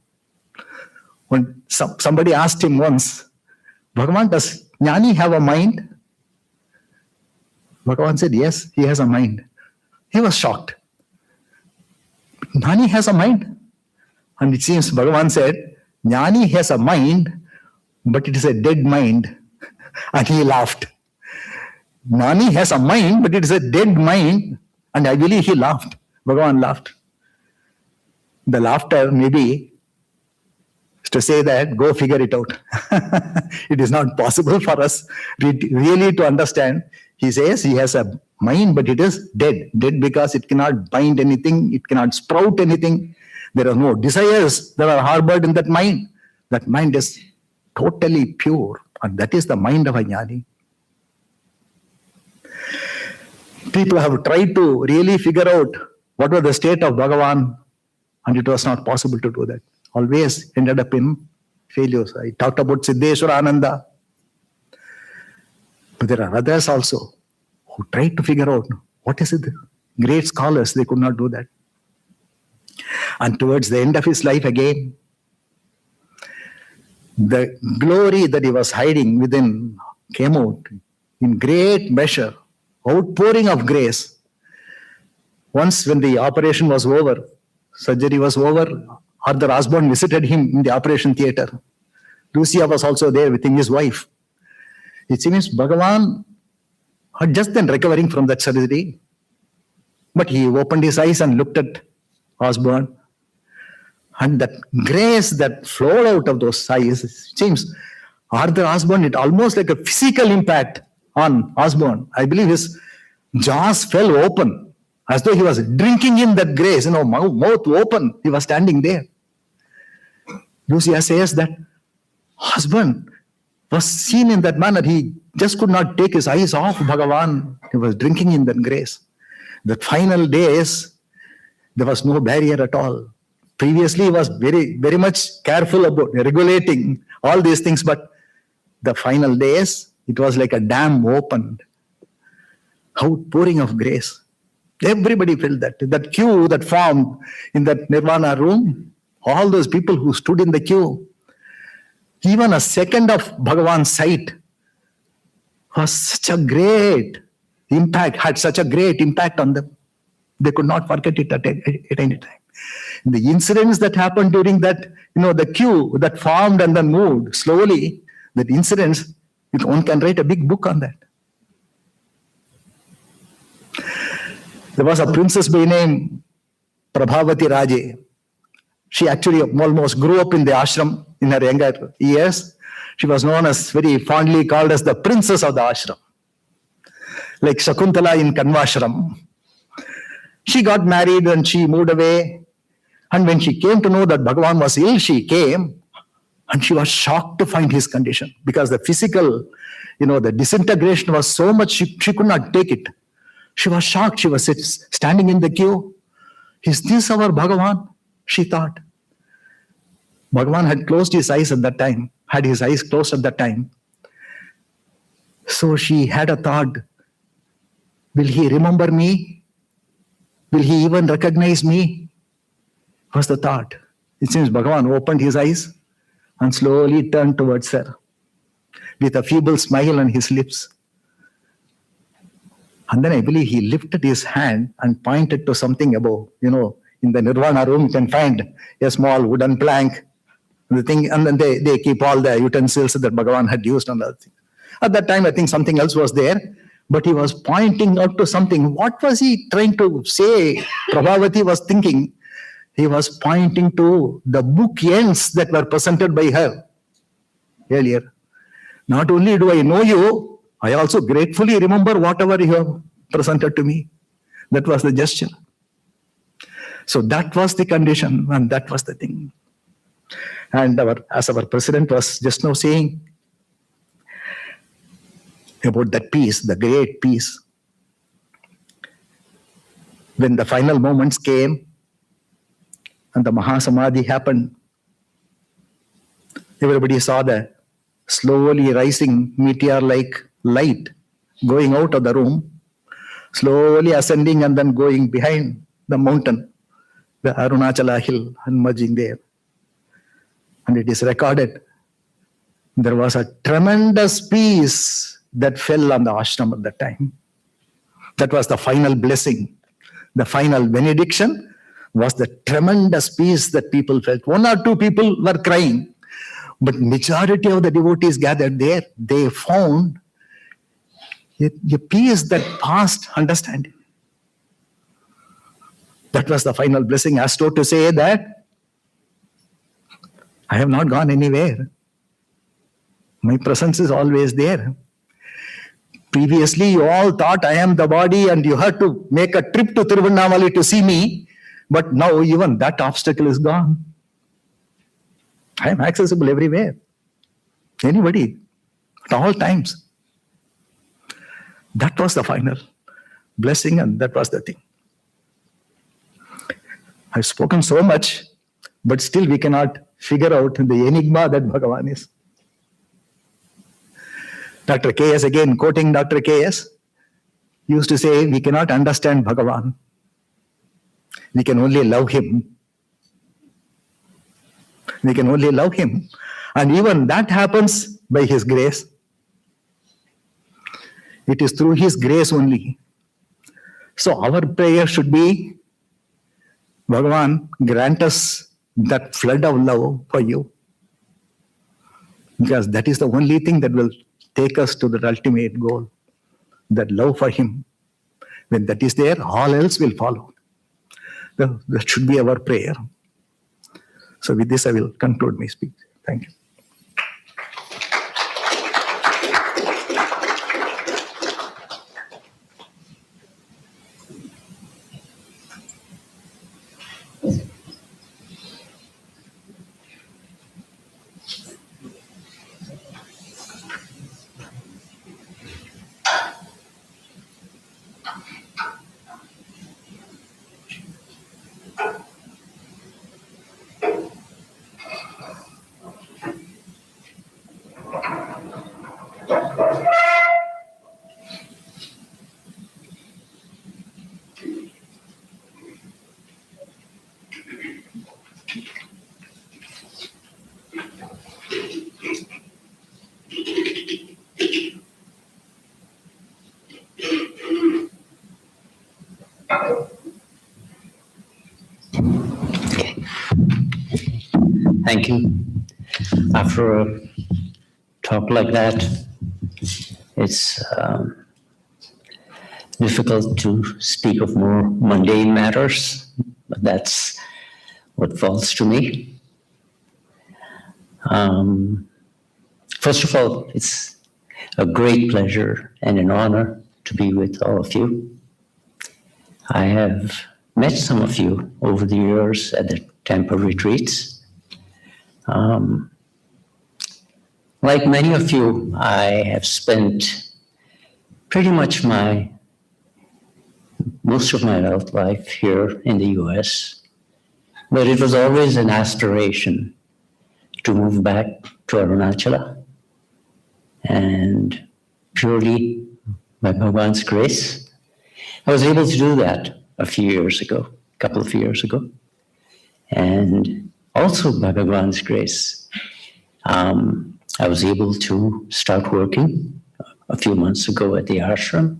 When somebody asked him once, Bhagavan, does jnani have a mind? Bhagavan said, yes, he has a mind. He was shocked. Jnani has a mind? And it seems Bhagavan said, jnani has a mind, but it is a dead mind. And he laughed. Jnani has a mind, but it is a dead mind. And I believe he laughed. Bhagavan laughed. The laughter maybe is to say that, go figure it out. It is not possible for us really to understand. He says he has a mind, but it is dead. Dead because it cannot bind anything. It cannot sprout anything. There are no desires that are harbored in that mind. That mind is totally pure. And that is the mind of a jnani. People have tried to really figure out what was the state of Bhagavan, and it was not possible to do that. Always ended up in failures. I talked about Siddheshwara Ananda. But there are others also who tried to figure out what is it. Great scholars, they could not do that. And towards the end of his life again, the glory that he was hiding within came out in great measure, outpouring of grace. Once when the operation was over, surgery was over, Arthur Osborne visited him in the operation theatre. Lucia was also there with his wife. It seems Bhagavan had just been recovering from that surgery, but he opened his eyes and looked at Osborne. And that grace that flowed out of those eyes, it seems Arthur Osborne, it almost like a physical impact on Osborne. I believe his jaws fell open as though he was drinking in that grace, mouth open. He was standing there. Lucia says that Osborne was seen in that manner. He just could not take his eyes off Bhagavan. He was drinking in that grace. The final days, there was no barrier at all. Previously, he was very, very much careful about regulating all these things, but the final days, it was like a dam opened. Outpouring of grace. Everybody felt that. That queue that formed in that Nirvana room, all those people who stood in the queue, even a second of Bhagavan's sight was such a great impact, had such a great impact on them. They could not forget it at any time. The incidents that happened during that, the queue that formed and then moved slowly, that incidents, one can write a big book on that. There was a princess by name Prabhavati Raje. She actually almost grew up in the ashram in her younger years. She was known as, very fondly called as the princess of the ashram. Like Shakuntala in Kanvashram. She got married and she moved away. And when she came to know that Bhagavan was ill, she came. And she was shocked to find his condition because the physical, the disintegration was so much she could not take it. She was shocked. She was standing in the queue. Is this our Bhagavan? She thought. Bhagavan had closed his eyes at that time, had his eyes closed at that time. So she had a thought, will he remember me? Will he even recognize me? Was the thought. It seems Bhagavan opened his eyes and slowly turned towards her with a feeble smile on his lips. And then I believe he lifted his hand and pointed to something above. In the Nirvana room, you can find a small wooden plank, the thing, and then they keep all the utensils that Bhagavan had used on that thing. At that time, I think something else was there, but he was pointing out to something. What was he trying to say? Prabhavati was thinking. He was pointing to the bookends that were presented by her earlier. Not only do I know you, I also gratefully remember whatever you have presented to me. That was the gesture. So that was the condition, and that was the thing. And as our president was just now saying about that peace, the great peace. When the final moments came and the Mahasamadhi happened, everybody saw the slowly rising meteor-like light going out of the room, slowly ascending and then going behind the mountain, the Arunachala hill, and merging there. And it is recorded, there was a tremendous peace that fell on the ashram at that time. That was the final blessing. The final benediction was the tremendous peace that people felt. 1 or 2 people were crying, but majority of the devotees gathered there, they found a peace that passed understanding. That was the final blessing, as though to say that I have not gone anywhere. My presence is always there. Previously, you all thought I am the body and you had to make a trip to Tiruvannamalai to see me. But now even that obstacle is gone. I am accessible everywhere. Anybody, at all times. That was the final blessing, and that was the thing. I've spoken so much, but still we cannot figure out the enigma that Bhagavan is. Dr. K.S., again quoting Dr. K.S., used to say, we cannot understand Bhagavan. We can only love him. We can only love him. And even that happens by his grace. It is through his grace only. So our prayer should be, Bhagavan, grant us that flood of love for you. Because that is the only thing that will take us to the ultimate goal, that love for him. When that is there, all else will follow. That should be our prayer. So with this, I will conclude my speech. Thank you. Thank you. After a talk like that, it's difficult to speak of more mundane matters, but that's what falls to me. First of all, it's a great pleasure and an honor to be with all of you. I have met some of you over the years at the temple retreats. Like many of you, I have spent pretty much most of my adult life here in the US, but it was always an aspiration to move back to Arunachala, and purely by Bhagavan's grace, I was able to do that a couple of years ago. And also by Bhagavan's grace, I was able to start working a few months ago at the ashram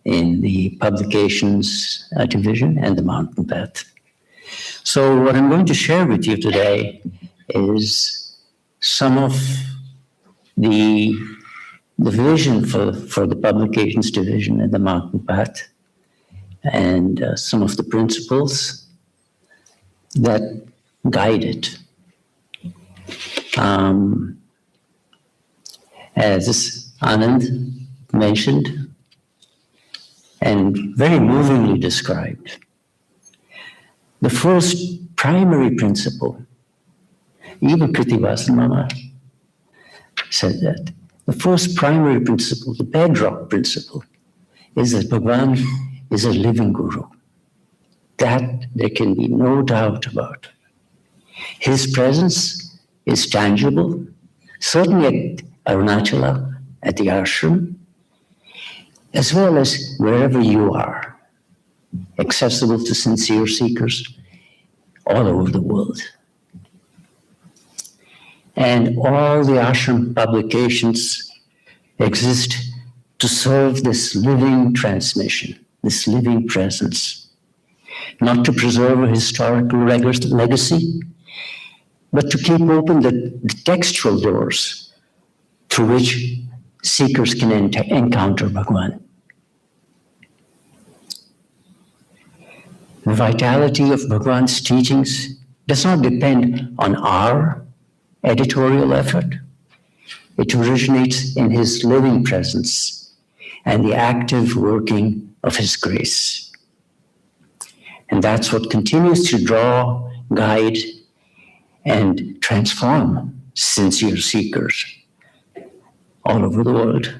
in the publications division and the mountain path. So what I'm going to share with you today is some of the vision for the publications division and the mountain path, and some of the principles that guide it. As Anand mentioned and very movingly described, the first primary principle, even Kritivasan Mama said that, the first primary principle, the bedrock principle, is that Bhagavan is a living guru. That there can be no doubt about. His presence is tangible, certainly at Arunachala, at the ashram, as well as wherever you are, accessible to sincere seekers all over the world. And all the ashram publications exist to serve this living transmission, this living presence, not to preserve a historical legacy, but to keep open the textual doors through which seekers can encounter Bhagavan. The vitality of Bhagavan's teachings does not depend on our editorial effort. It originates in his living presence and the active working of his grace. And that's what continues to draw, guide, and transform sincere seekers all over the world.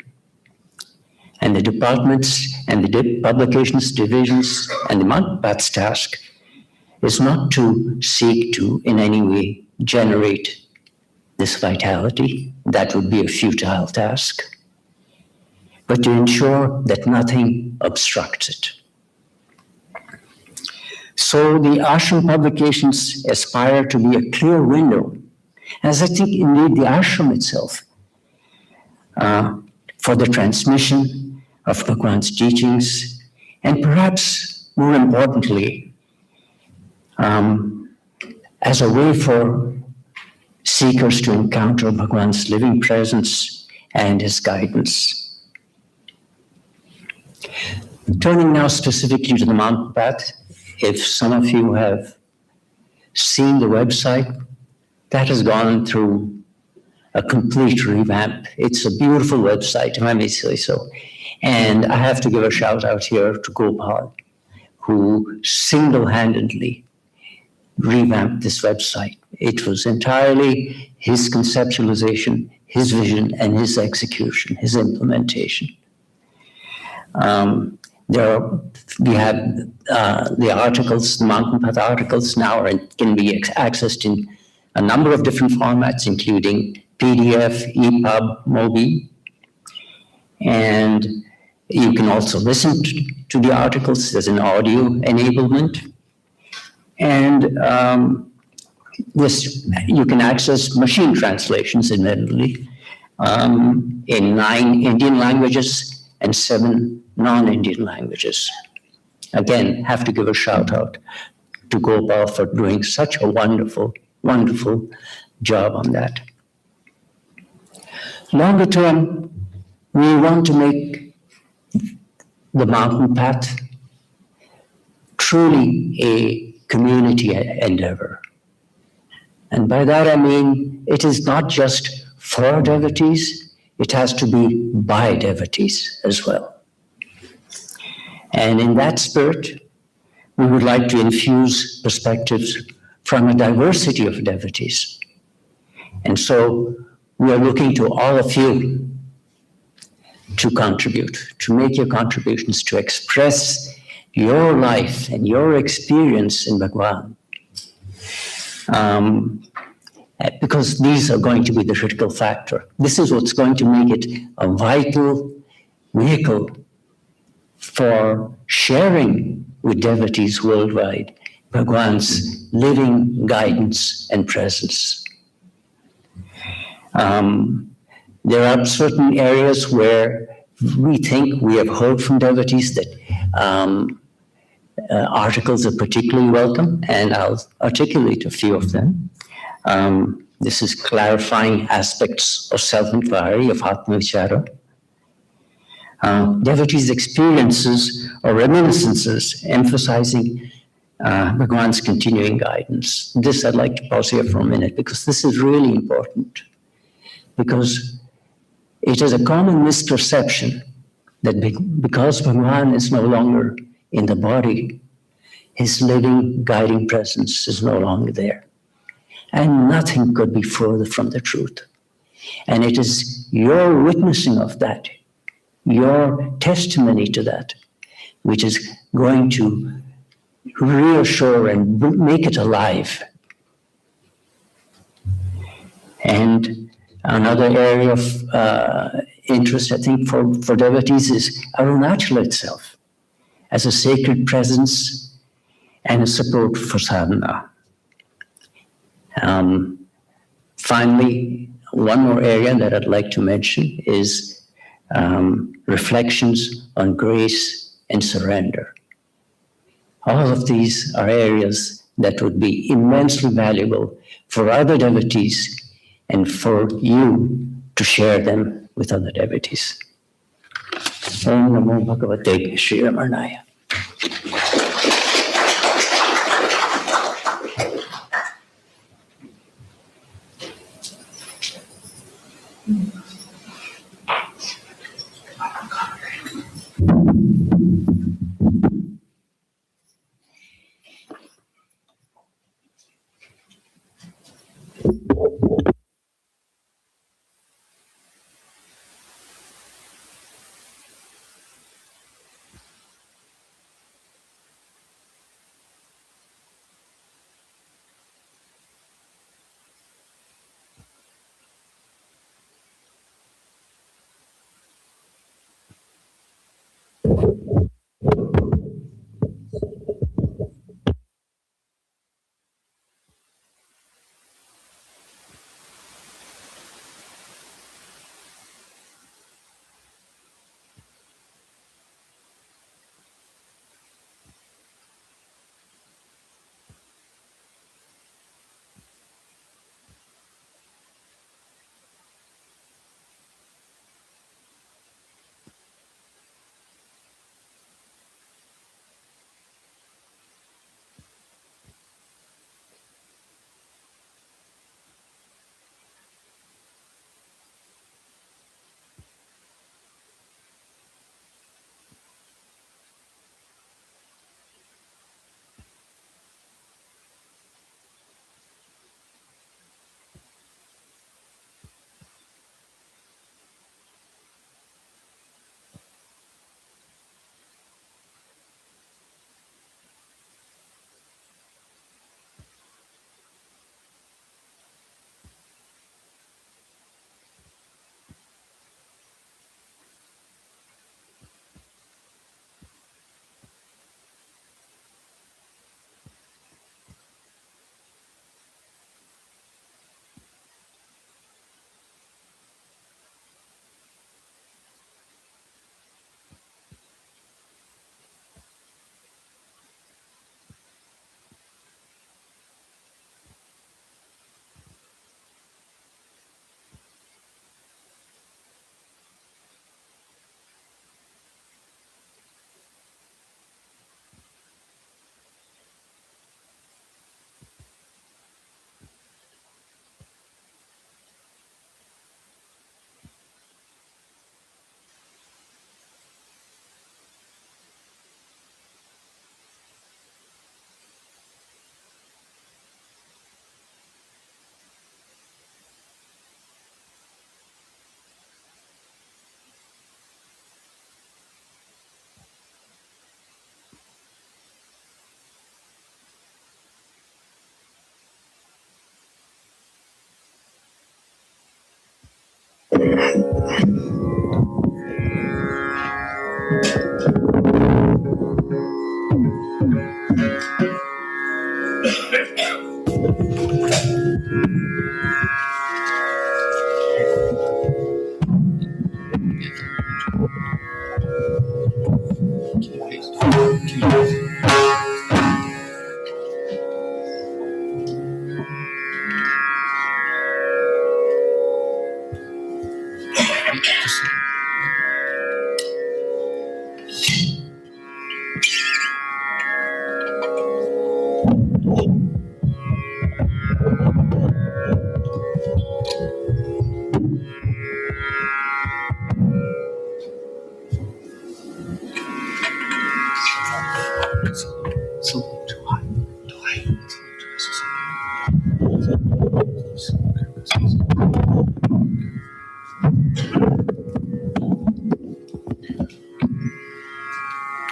And the departments and the publications divisions and the mountain path's task is not to seek to in any way generate this vitality. That would be a futile task, but to ensure that nothing obstructs it. So the ashram publications aspire to be a clear window, as I think indeed the ashram itself, for the transmission of Bhagavan's teachings, and perhaps more importantly, as a way for seekers to encounter Bhagavan's living presence and his guidance. Turning now specifically to the mountain path, if some of you have seen the website, that has gone through a complete revamp. It's a beautiful website, if I may say so. And I have to give a shout out here to Gopal, who single-handedly revamped this website. It was entirely his conceptualization, his vision, and his execution, his implementation. We have the articles, the mountain path articles now can be accessed in a number of different formats, including PDF, EPUB, MOBI. And you can also listen to the articles. There's an audio enablement. And you can access machine translations, admittedly, in 9 Indian languages and 7 non-Indian languages. Again, have to give a shout out to Gopal for doing such a wonderful, wonderful job on that. Longer term, we want to make the mountain path truly a community endeavor. And by that I mean, it is not just for devotees, it has to be by devotees as well. And in that spirit, we would like to infuse perspectives from a diversity of devotees. And so we are looking to all of you to contribute, to make your contributions, to express your life and your experience in Bhagavan. Because these are going to be the critical factor. This is what's going to make it a vital vehicle for sharing with devotees worldwide Bhagavan's living guidance and presence. There are certain areas where we think we have heard from devotees that articles are particularly welcome, and I'll articulate a few of them. This is clarifying aspects of self-inquiry, of Atma-vichara. Devotees' experiences or reminiscences emphasizing Bhagavan's continuing guidance. This I'd like to pause here for a minute because this is really important. Because it is a common misperception that because Bhagavan is no longer in the body, his living guiding presence is no longer there. And nothing could be further from the truth. And it is your witnessing of that, your testimony to that, which is going to reassure and make it alive. And another area of interest, I think, for devotees is Arunachala itself as a sacred presence and a support for sadhana. Finally, one more area that I'd like to mention is reflections on grace and surrender. All of these are areas that would be immensely valuable for other devotees and for you to share them with other devotees. Om Namo Bhagavate Sri Ramanaya.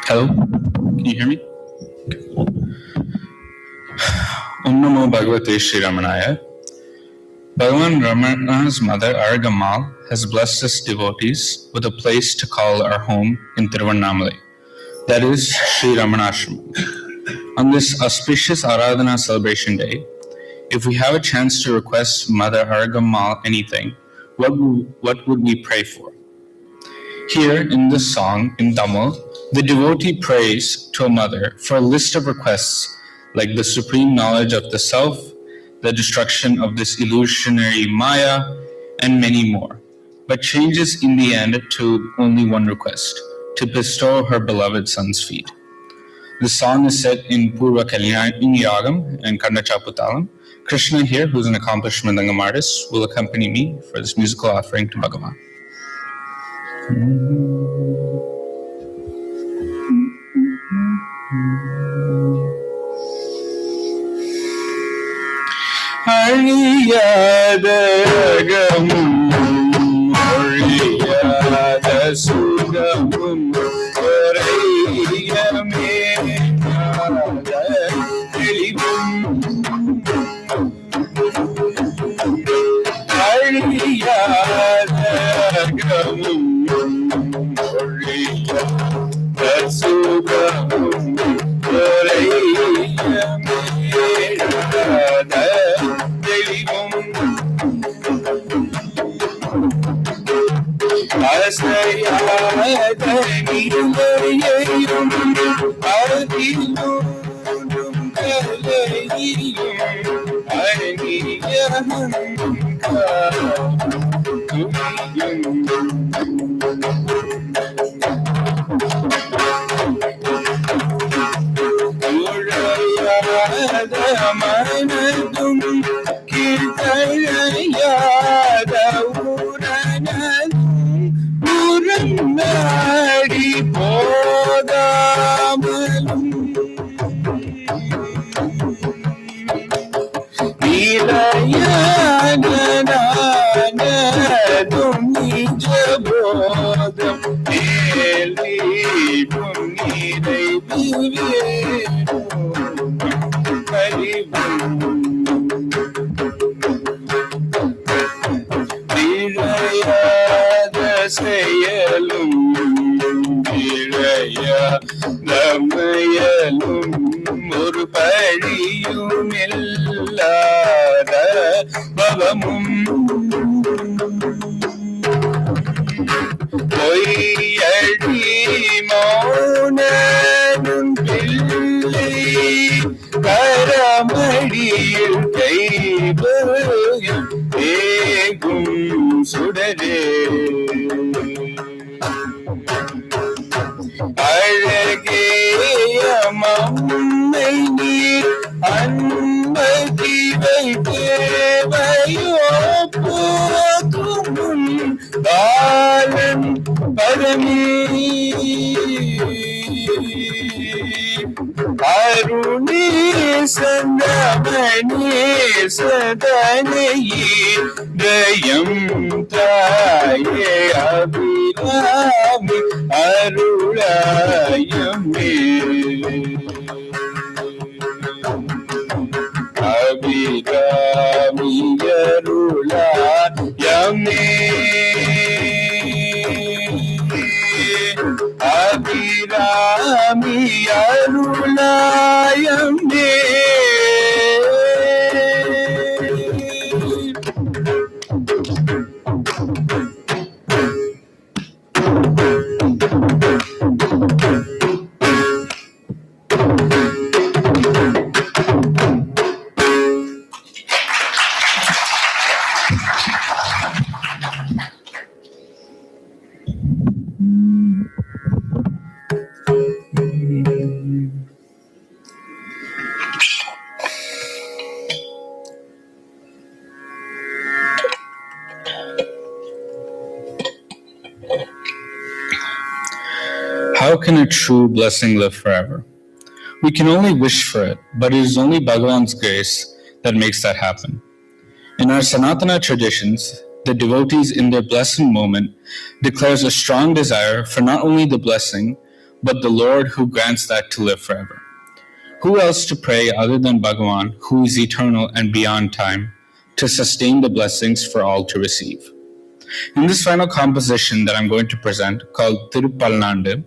Hello, can you hear me? Om Namo Bhagavate Sri Ramanaya. Bhagavan Ramana's mother Aragamal has blessed us devotees with a place to call our home in Tiruvannamalai, that is Sri Ramanashram. On this auspicious Aradhana celebration day, if we have a chance to request Mother Aragamal anything, what would we pray for? Here in this song in Tamil, the devotee prays to a mother for a list of requests like the supreme knowledge of the self, the destruction of this illusionary Maya, and many more, but changes in the end to only one request, to bestow her beloved son's feet. The song is set in Purva Kalyani Yagam and Karnachaputalam. Krishna here, who's an accomplished Mridangam artist, will accompany me for this musical offering to Bhagavan. Ariyadagam, Ariyadasugam, Ariyame, குலாயமே How can a true blessing live forever? We can only wish for it, but it is only Bhagavan's grace that makes that happen. In our Sanatana traditions, the devotees in their blessed moment declares a strong desire for not only the blessing, but the Lord who grants that to live forever. Who else to pray other than Bhagavan, who is eternal and beyond time, to sustain the blessings for all to receive? In this final composition that I'm going to present, called Tirupalnande,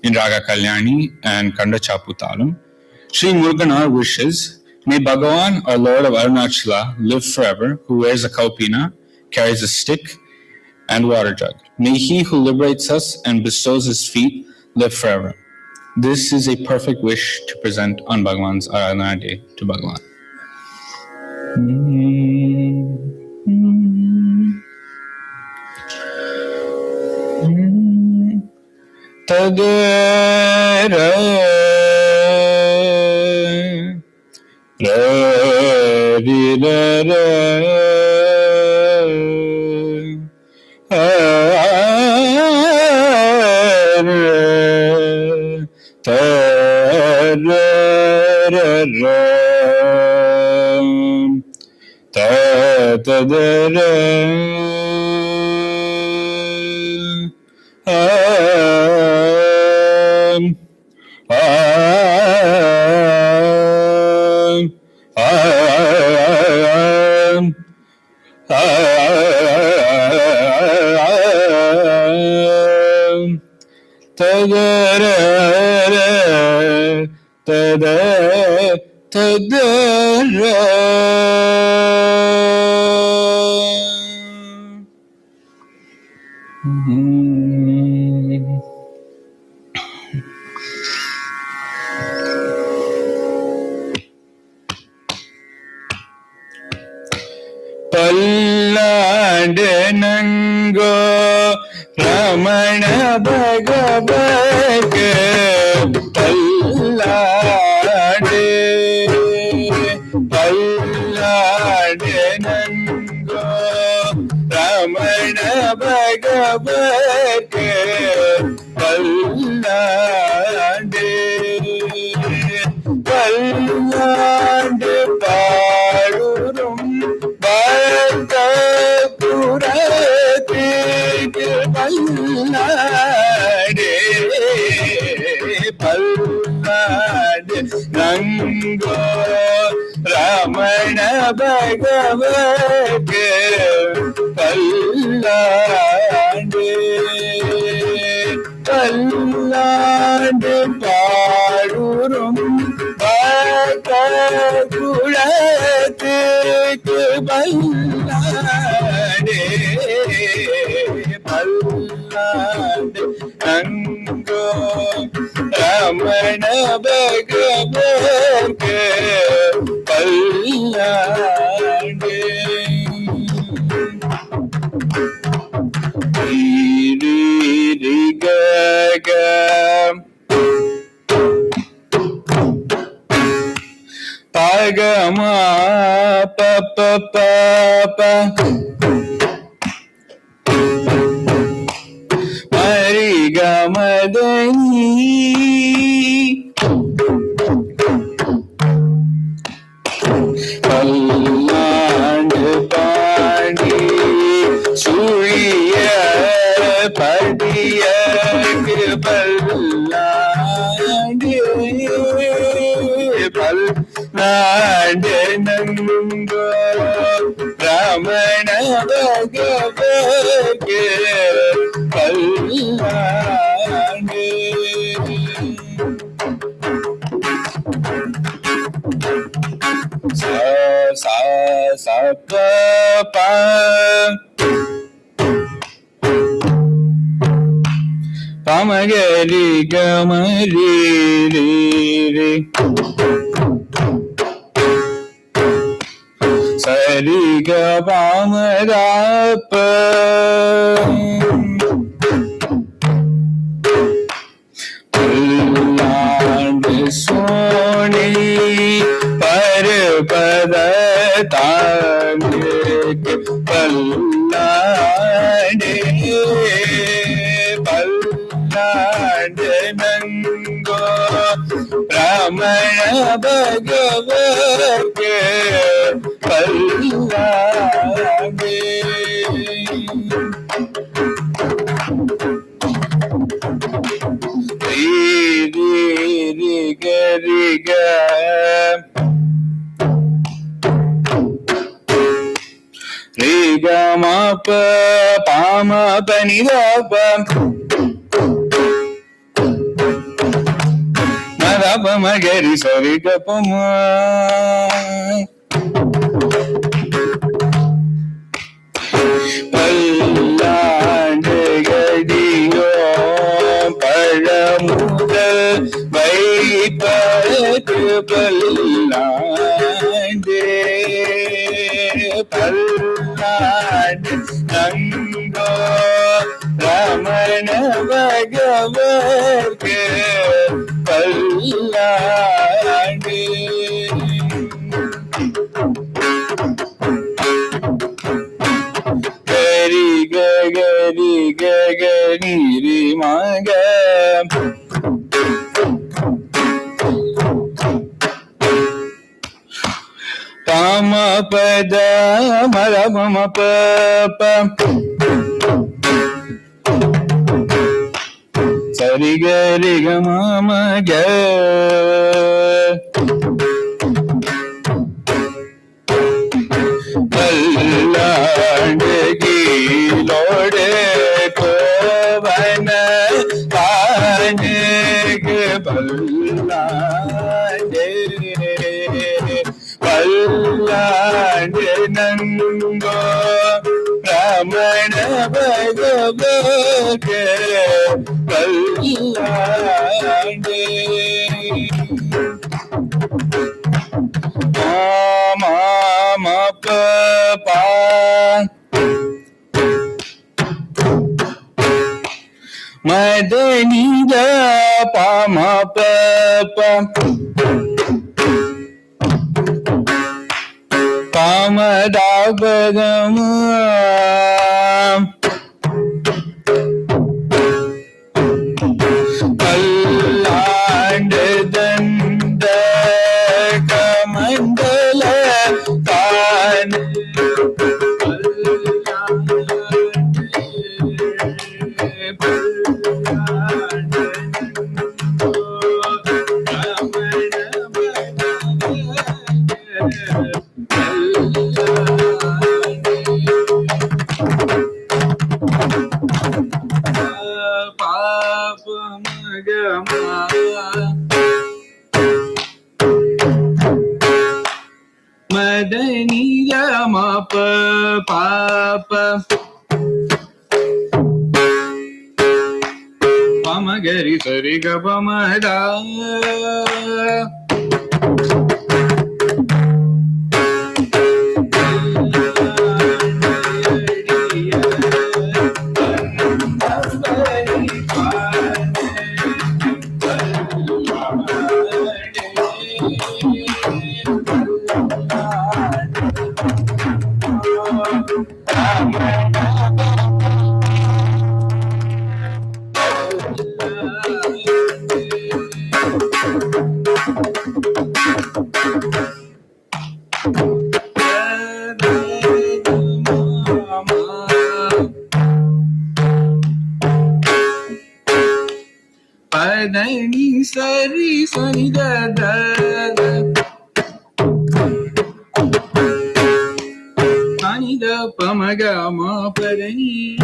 in Raga Kalyani and Kanda Chaputalam, Sri Muruganar wishes, may Bhagavan, our Lord of Arunachala, live forever, who wears a kaupina, carries a stick, and water jug. May he who liberates us and bestows his feet live forever. This is a perfect wish to present on Bhagavan's Aradhana day to Bhagavan. Tadera Pallandenango Ramana Bhagavake Pallandenango Ramana Bhagavake Pallande Padurum Pallade Nango Ramana Bhagavake Pallade Padurum Bhakta Pallade Pallade Nango Ramana Bhagavake Pallade Ri Gaga Pagama Papa Papa Marigamadani Palland Pandi Suriya Padiya Pallande Nango Ramana Bhagavake Pallande sa sa sa pa pa pamagari gamari re re sari ga pamara pa Soni पर पद तांग पल्लाडे पल्लाड नंगो रमण भगवत पल्लाडे Riga Riga ma pa pa ma pa ni da pa ma da pa ma ga ri sa ri ga pa ma பல்லாண்டு கடியோ பழமுதல் வைப்பது பல்லாண்டு பல்லாண்டு நங்கோ ரமண பகவர்க்கு பல்லாண்டு gari gari ri maga pama pada mala mama pa pa sari gari ga mama ga பல்லாண்டகி லோடே கோவன பானகு பல்லாண்டே பல்லாண்டு நங்கோ ரமண பகவத் பல்லாண்டே ma pa pa madani da pa ma pa pa pa ma da ba ga ma pallande danda kamandala tan madani ma pa pa pa pama gari sari ga pa ma da Padani sari sani da da da sani da pamaga ma padani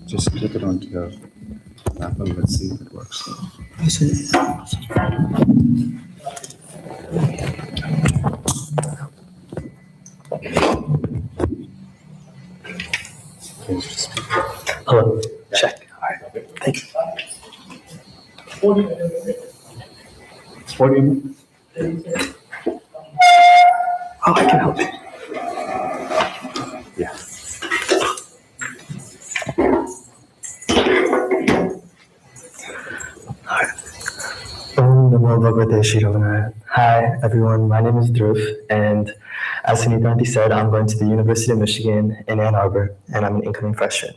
Just click it onto your Apple. Let's see if it works. Hello. Check. All right. Thank you. What do you mean? Oh, I can help you. Yeah. Om Namo Bhagavate Shiravana. Hi, everyone. My name is Dhruv, and as Sunita Auntie said, I'm going to the University of Michigan in Ann Arbor, and I'm an incoming freshman.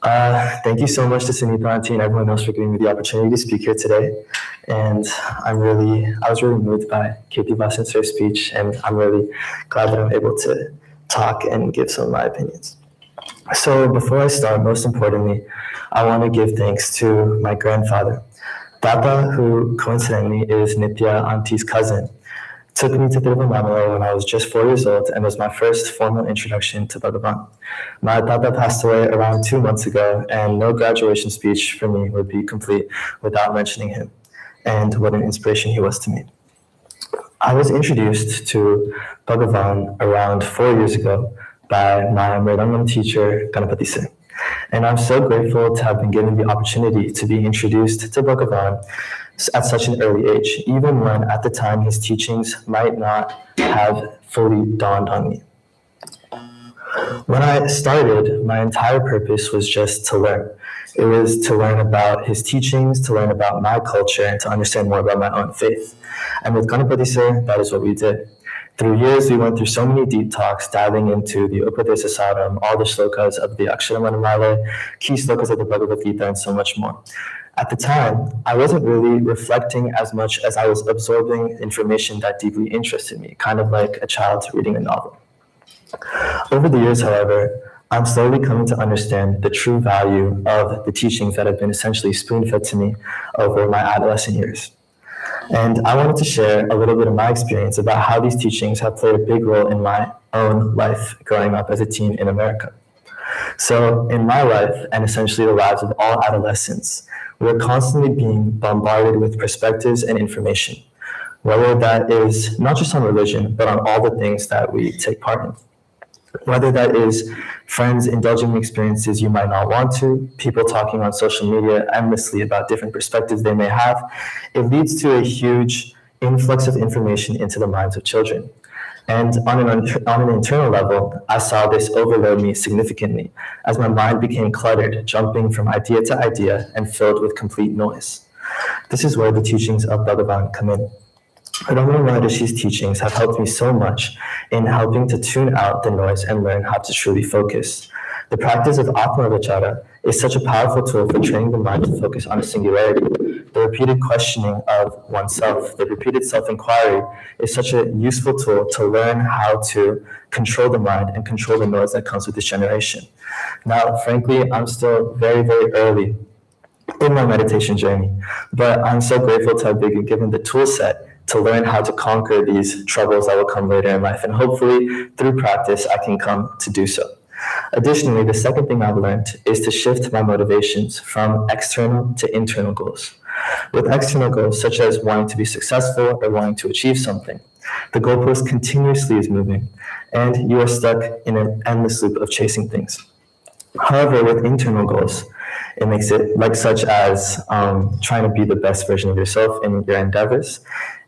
Thank you so much to Sunita Auntie and everyone else for giving me the opportunity to speak here today. And I was really moved by Katie Vasencer's speech, and I'm really glad that I'm able to talk and give some of my opinions. So before I start, most importantly, I want to give thanks to my grandfather. Tata, who coincidentally is Nitya Auntie's cousin, took me to Tiruvannamalai when I was just 4 years old and was my first formal introduction to Bhagavan. My Tata passed away around 2 months ago, and no graduation speech for me would be complete without mentioning him and what an inspiration he was to me. I was introduced to Bhagavan around 4 years ago by my Mridangam teacher, Ganapati Singh. And I'm so grateful to have been given the opportunity to be introduced to Bhagavan at such an early age, even when at the time his teachings might not have fully dawned on me. When I started, my entire purpose was just to learn. It was to learn about his teachings, to learn about my culture, and to understand more about my own faith. And with Ganapati Sir, that is what we did. Through years, we went through so many deep talks, diving into the Upadesa Saram, all the shlokas of the Aksharamanamale, key shlokas of the Bhagavad Gita, and so much more. At the time, I wasn't really reflecting as much as I was absorbing information that deeply interested me, kind of like a child reading a novel. Over the years, however, I'm slowly coming to understand the true value of the teachings that have been essentially spoon-fed to me over my adolescent years. And I wanted to share a little bit of my experience about how these teachings have played a big role in my own life growing up as a teen in America. So in my life, and essentially the lives of all adolescents, we're constantly being bombarded with perspectives and information, whether that is not just on religion, but on all the things that we take part in. Whether that is friends indulging in experiences you might not want to, people talking on social media endlessly about different perspectives they may have, it leads to a huge influx of information into the minds of children. And on an internal level, I saw this overload me significantly as my mind became cluttered, jumping from idea to idea and filled with complete noise. This is where the teachings of Bhagavan come in. Ramana Maharishi's teachings have helped me so much in helping to tune out the noise and learn how to truly focus. The practice of Atma Vichara is such a powerful tool for training the mind to focus on a singularity. The repeated questioning of oneself, the repeated self-inquiry is such a useful tool to learn how to control the mind and control the noise that comes with this generation. Now, frankly, I'm still very, very early in my meditation journey, but I'm so grateful to have been given the tool set to learn how to conquer these troubles that will come later in life. And hopefully, through practice, I can come to do so. Additionally, the second thing I've learned is to shift my motivations from external to internal goals. With external goals, such as wanting to be successful or wanting to achieve something, the goalpost continuously is moving, and you are stuck in an endless loop of chasing things. However, with internal goals, it makes it like such as trying to be the best version of yourself in your endeavors.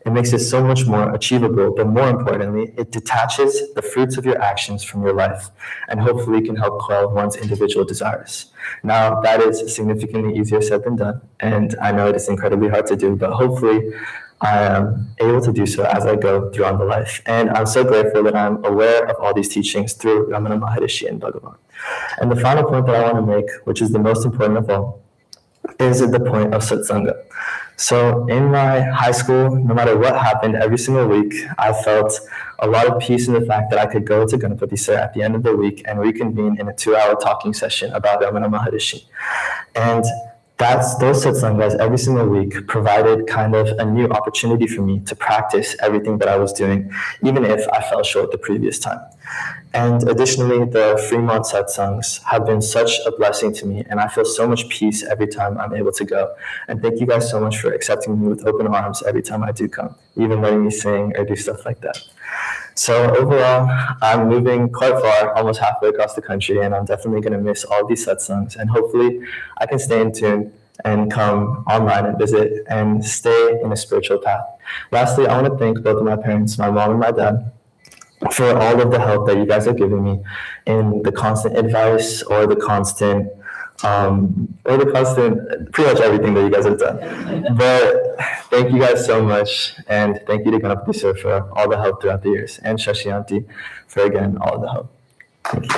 It makes it so much more achievable, but more importantly, it detaches the fruits of your actions from your life and hopefully can help quell one's individual desires. Now, that is significantly easier said than done, and I know it is incredibly hard to do, but hopefully I am able to do so as I go through on the life. And I'm so grateful that I'm aware of all these teachings through Ramana Maharishi and Bhagavan. And the final point that I want to make, which is the most important of all, is the point of satsanga. So in my high school, no matter what happened, every single week, I felt a lot of peace in the fact that I could go to Ganapati Sir at the end of the week and reconvene in a 2-hour talking session about Ramana Maharishi. And those satsangas every single week provided kind of a new opportunity for me to practice everything that I was doing, even if I fell short the previous time. And additionally, the Fremont satsangs have been such a blessing to me, and I feel so much peace every time I'm able to go. And thank you guys so much for accepting me with open arms every time I do come, even letting me sing or do stuff like that. So overall, I'm moving quite far, almost halfway across the country, and I'm definitely going to miss all these satsangs. And hopefully, I can stay in tune and come online and visit and stay in a spiritual path. Lastly, I want to thank both of my parents, my mom and my dad, for all of the help that you guys have given me in the constant advice or the constant, pretty much everything that you guys have done. But thank you guys so much, and thank you to Ganapati sir for all the help throughout the years, and Shashianti for again all the help. Thank you.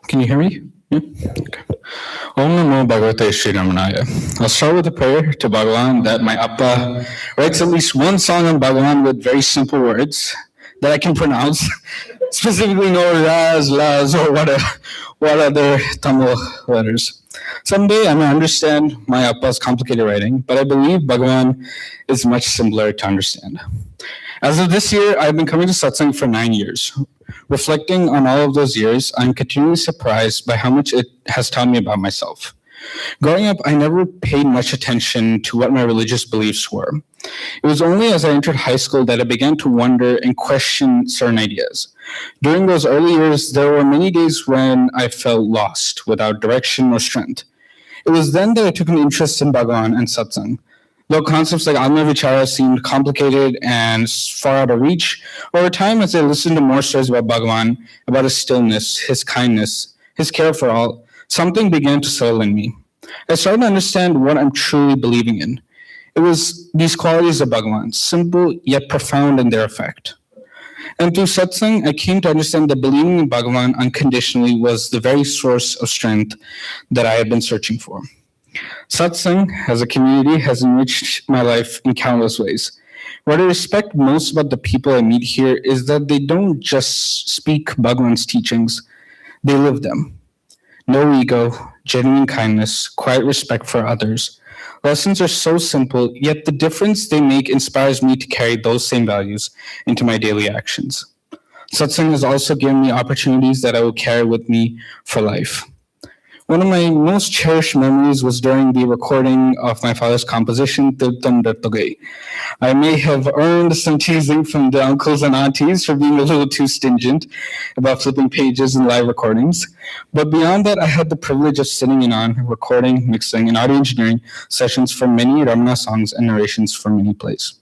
Can you hear me? Yeah? Okay. Om Namo Bhagavate Sri Ramanaya. I'll start with a prayer to Bhagavan that my Appa writes at least one song on Bhagavan with very simple words that I can pronounce, specifically no Raz, Laz, or what other Tamil letters. Someday I may understand my Appa's complicated writing, but I believe Bhagavan is much simpler to understand. As of this year, I've been coming to satsang for 9 years. Reflecting on all of those years, I'm continually surprised by how much it has taught me about myself. Growing up, I never paid much attention to what my religious beliefs were. It was only as I entered high school that I began to wonder and question certain ideas. During those early years, there were many days when I felt lost, without direction or strength. It was then that I took an interest in Bhagavan and satsang. Though concepts like Atma Vichara seemed complicated and far out of reach, over time as I listened to more stories about Bhagavan, about his stillness, his kindness, his care for all, something began to settle in me. I started to understand what I'm truly believing in. It was these qualities of Bhagavan, simple yet profound in their effect. And through satsang, I came to understand that believing in Bhagavan unconditionally was the very source of strength that I had been searching for. Satsang, as a community, has enriched my life in countless ways. What I respect most about the people I meet here is that they don't just speak Bhagavan's teachings, they live them. No ego, genuine kindness, quiet respect for others. Lessons are so simple, yet the difference they make inspires me to carry those same values into my daily actions. Satsang has also given me opportunities that I will carry with me for life. One of my most cherished memories was during the recording of my father's composition, Tirtam Dartogai. I may have earned some teasing from the uncles and aunties for being a little too stingent about flipping pages in live recordings. But beyond that, I had the privilege of sitting in on recording, mixing, and audio engineering sessions for many Ramana songs and narrations for many plays.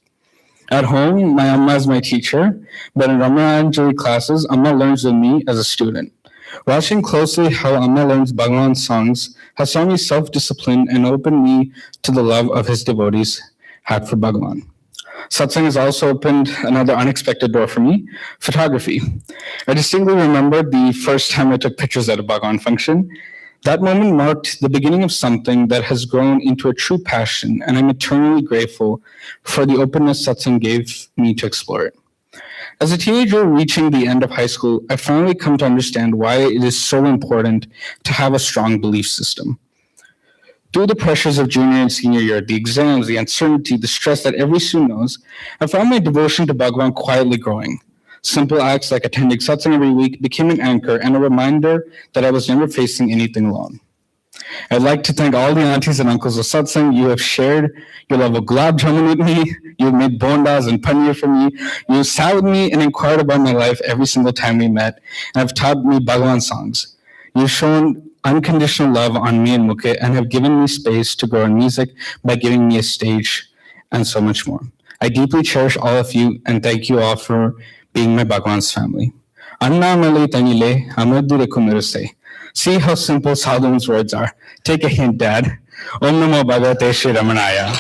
At home, my Amma is my teacher, but in Ramana Anjali classes, Amma learns with me as a student. Watching closely how Amma learns Bhagavan's songs has taught me self-discipline and opened me to the love of his devotees had for Bhagavan. Satsang has also opened another unexpected door for me, photography. I distinctly remember the first time I took pictures at a Bhagavan function. That moment marked the beginning of something that has grown into a true passion, and I'm eternally grateful for the openness Satsang gave me to explore it. As a teenager reaching the end of high school, I finally come to understand why it is so important to have a strong belief system. Through the pressures of junior and senior year, the exams, the uncertainty, the stress that every student knows, I found my devotion to Bhagavan quietly growing. Simple acts like attending satsang every week became an anchor and a reminder that I was never facing anything alone. I'd like to thank all the aunties and uncles of satsang. You have shared your love of gulab jamun with me. You've made bondas and paneer for me. You sat with me and inquired about my life every single time we met, and have taught me Bhagavan songs. You've shown unconditional love on me and Mukhe and have given me space to grow in music by giving me a stage and so much more. I deeply cherish all of you and thank you all for being my Bhagavan's family. Anna mele tanile amadure kumiruse. See how simple Sadhu's words are. Take a hint, Dad. Om Namo Bhagavate Sri Ramanaya.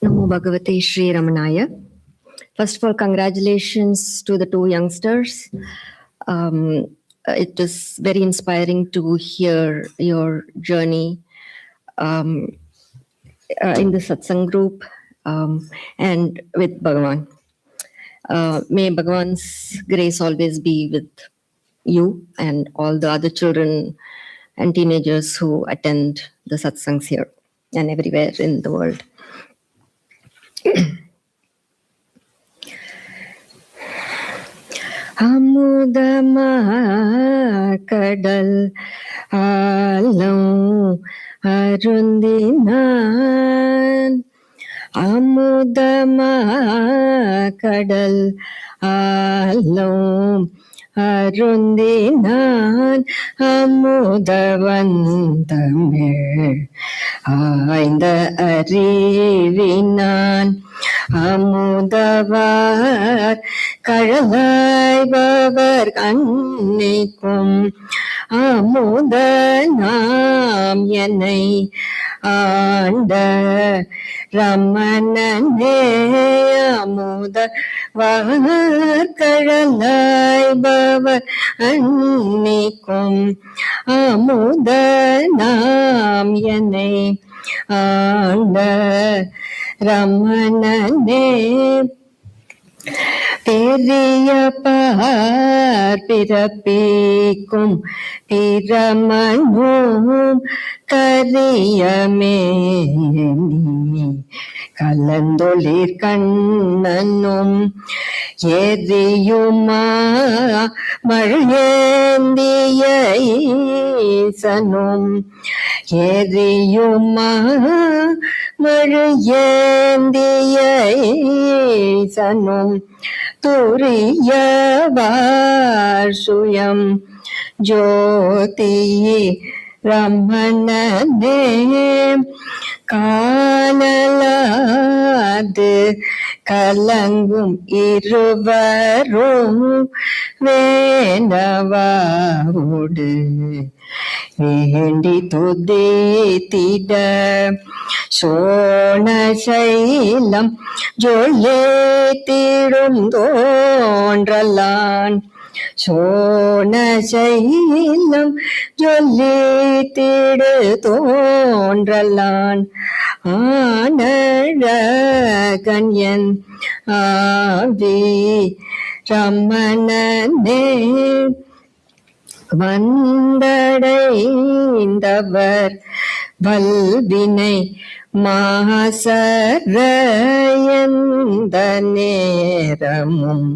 Namo Bhagavate Sri Ramanaya. First of all, congratulations to the two youngsters. It is very inspiring to hear your journey in the satsang group and with Bhagavan. May Bhagavan's grace always be with you and all the other children and teenagers who attend the satsangs here and everywhere in the world. அமுதமா கடல் ஆலம் அருந்தினான் அமுதமா கடல் ஆலம் அருந்தினான் அமுதவந்தமிழ் ஆய்ந்த அறிவினான் அமுதவார் கழலாய்பவர் கண்ணிக்கும் அமுத நாம் என்னை ஆண்ட ரமணனே அமுத வார்கழலாய்பவர் அன்னிக்கும் அமுத நாம் என்னை ஆண்ட ரமணனே பெரிய பிறப்பிக்கும் பிரமனும் கரியமேனி கலந்தொளிர் கண்ணனும் எரியுமா மழையேந்திய ஈசனும் எரியுமா மழையேந்திய ஈசனும் துரியவார் சுயம் ஜோதி ரமணனே காணலாது கலங்கும் இருவரும் வேண்டவாவோடு வேண்டி துதித்திட சோணசைலம் ஜொல்லேத்திடும் தோன்றலான் சோணசைலம் ஜொல்லேத்திடு தோன்றலான் ஆனழகன்யன் ஆவி ரமணனே வந்தடைந்தவர் வல்வினை மாசரையந்த நேரமும்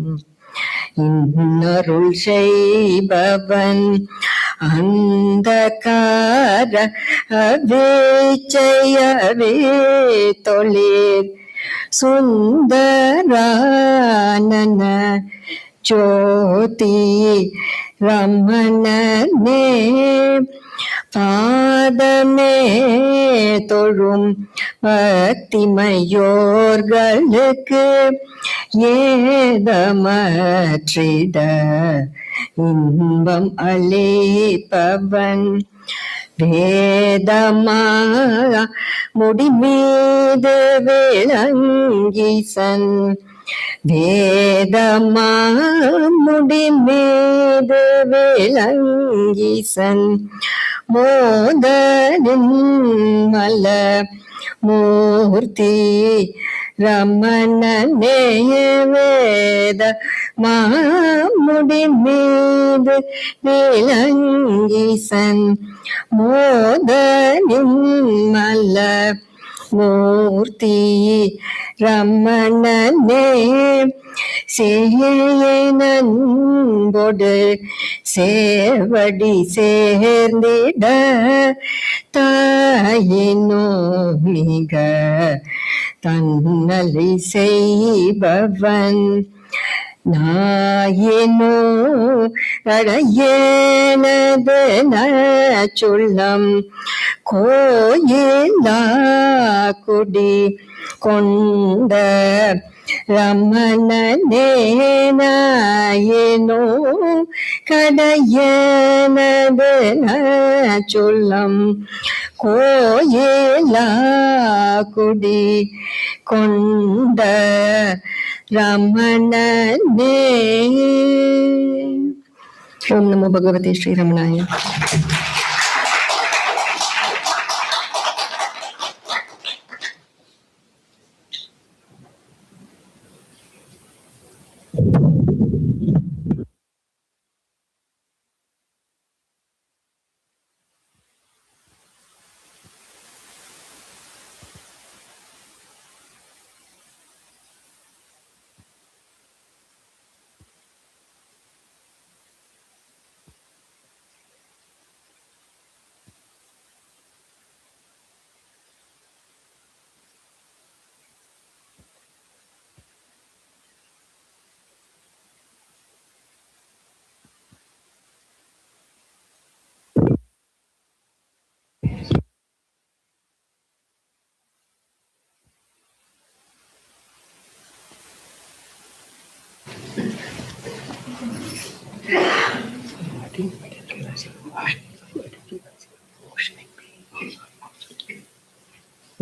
இன்னருள் செய்பவன் அந்தகார அவேச்சையவே தொழில் சுந்தரானன ஜோதி ரமணனே பாதமே தொழும் பக்திமையோர்களுக்கு ஏதமற்றிட இன்பம் அளிப்பவன் வேதமா முடிமீது விளங்கீசன் வேதமா முடிமீது விளங்கீசன் மோதனின் மல மூர்த்தி ரமணனே வேத மாமுடி மீது விளங்கீசன் மோதனின் மல மூர்த்தி ரமணனே சேயனன்பொடு சேவடி சேர்ந்திட தாயினோ மிக தன்னலை செய்பவன் நாயினோ அடையேனது நச்சுள்ளம் கோயிலா குடி கொண்ட ரமணனே நாயினோ கடையேனது நச்சுள்ளம் கோயிலா குடி konda Ramanane. Om Namo Bhagavate Sri Ramanaya.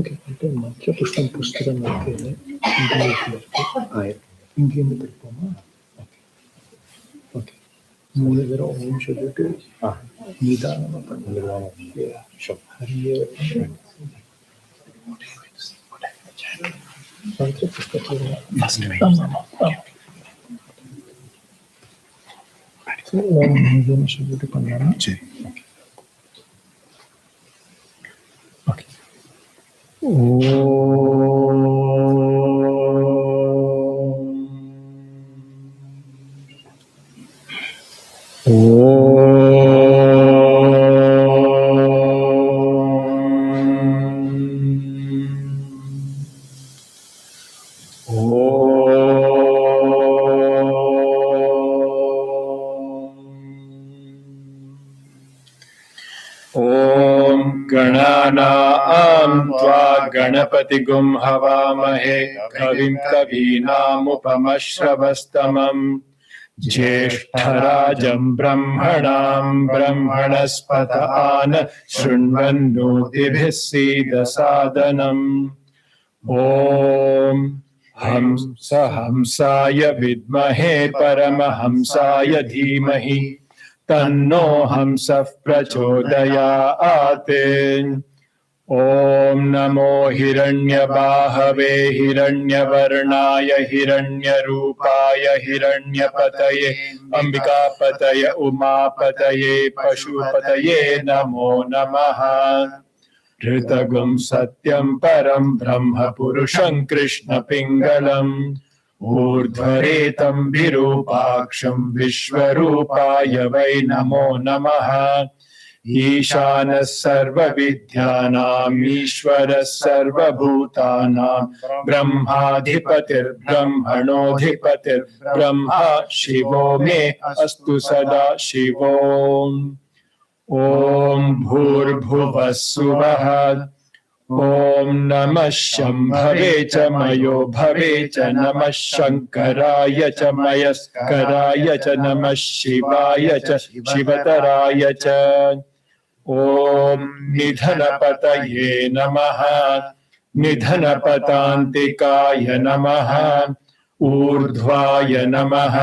Okay అంటే మధ్య పుష్పం పుస్తకం అయితే ఇంకేమి తెలుపమా ఓకే మూడు దగ్గర ఓం చదివితే నిదానం చదివితే పన్నారా गणपतिगुं हवामहे कविं कवीनामुपमश्रवस्तमम् ज्येष्ठराजं ब्रह्मणां ब्रह्मणस्पत आन शृण्वन्नोतिभिः सीदसादनम् ॐ हंसाय विद्महे परमहंसाय धीमहि तन्नो हंसः प्रचोदयात्। ॐ नमो हिरण्यबाहवे हिरण्यवर्णाय हिरण्यरूपाय हिरण्यपतये अम्बिकापतये उमापतये पशुपतये नमो नमः। ऋतगुं सत्यं परं ब्रह्म पुरुषं कृष्णपिङ्गलम् ऊर्ध्वरेतं विरूपाक्षं विश्वरूपाय वै नमो नमः। ईशानः सर्वविद्यानाम् ईश्वरः सर्वभूतानां ब्रह्माधिपतिर्ब्रह्मणोऽधिपतिर्ब्रह्मा शिवो मे अस्तु सदा शिवो। ॐ भूर्भुवः सुवः ॐ नमः शम्भवे च मयो भवे च नमः शङ्कराय च मयस्कराय च नमः शिवाय च शिवतराय च। ॐ निधनपतये नमः निधनपतान्तिकाय नमः ऊर्ध्वाय नमः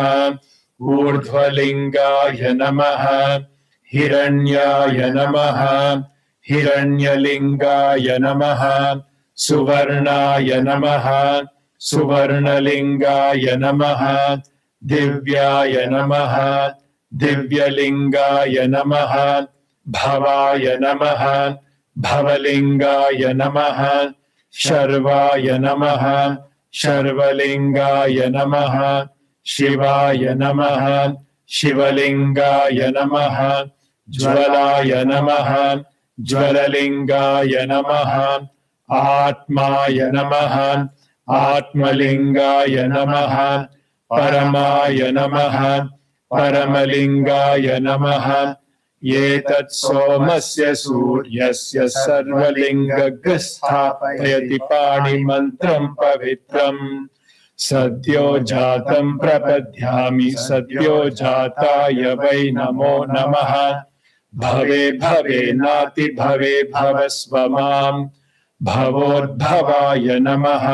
ऊर्ध्वलिङ्गाय नमः हिरण्याय नमः हिरण्यलिङ्गाय नमः सुवर्णाय नमः सुवर्णलिङ्गाय नमः दिव्याय नमः दिव्यलिङ्गाय नमः भवाय नमः भवलिङ्गाय नमः शर्वाय नमः शर्वलिङ्गाय नमः शिवाय नमः शिवलिङ्गाय नमः ज्वलाय नमः ज्वललिङ्गाय नमः आत्माय नमः आत्मलिङ्गाय नमः परमाय नमः परमलिङ्गाय नमः। एतत् सोमस्य सूर्यस्य सर्वलिङ्गं स्थापयति पाणिमन्त्रं पवित्रम् सद्यो जातं प्रपद्यामि सद्यो जाताय वै नमो नमः। भवे भवे नाति भवे भवस्व मां भवोद्भवाय नमः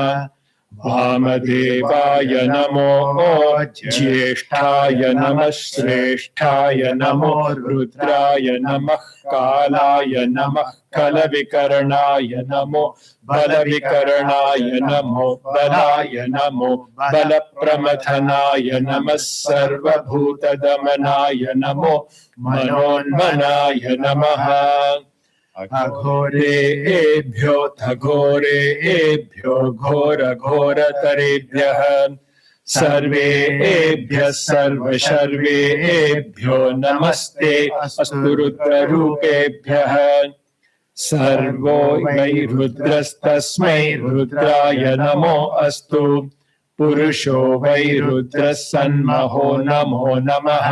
वामदेवाय नमो ज्येष्ठाय नमः श्रेष्ठाय नमो रुद्राय नमः कालाय नमः कलविकरणाय नमो बलविकरणाय नमो बलाय नमो बलप्रमथनाय नमः सर्वभूतदमनाय नमो मनोन्मनाय नमः अघोरेभ्यो घोरघोरतरेभ्यः सर्वेभ्यः सर्वशर्वेभ्यो नमस्ते अस्तु रुद्ररूपेभ्यः सर्वो वै रुद्रस्तस्मै रुद्राय नमो अस्तु पुरुषो वै रुद्रः सन्महो नमो नमः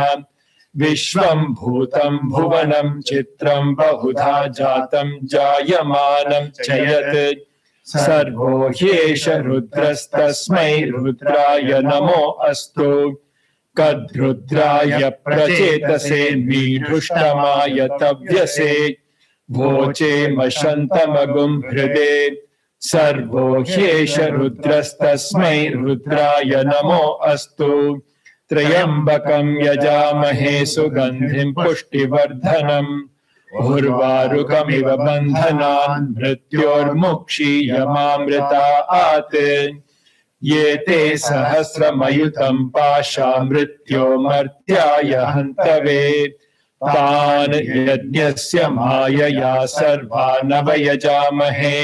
विश्वं भूतं भुवनं चित्रं बहुधा जातं जायमानं च यत् सर्वो ह्येष रुद्रस्तस्मै रुद्राय नमो अस्तु कद्रुद्राय प्रचेतसे मीढुष्टमाय तव्यसे भोचे मशन्तमगुं हृदे सर्वो ह्येष रुद्रस्तस्मै रुद्राय नमो अस्तु त्र्यम्बकं यजामहे सुगन्धिं पुष्टिवर्धनम् उर्वारुकमिव बन्धनान् मृत्योर्मुक्षीयमामृतात् ये ते सहस्रमयुतं पाशा मृत्योर्मर्त्याय हन्तवे तान् यज्ञस्य मायया सर्वानवयजामहे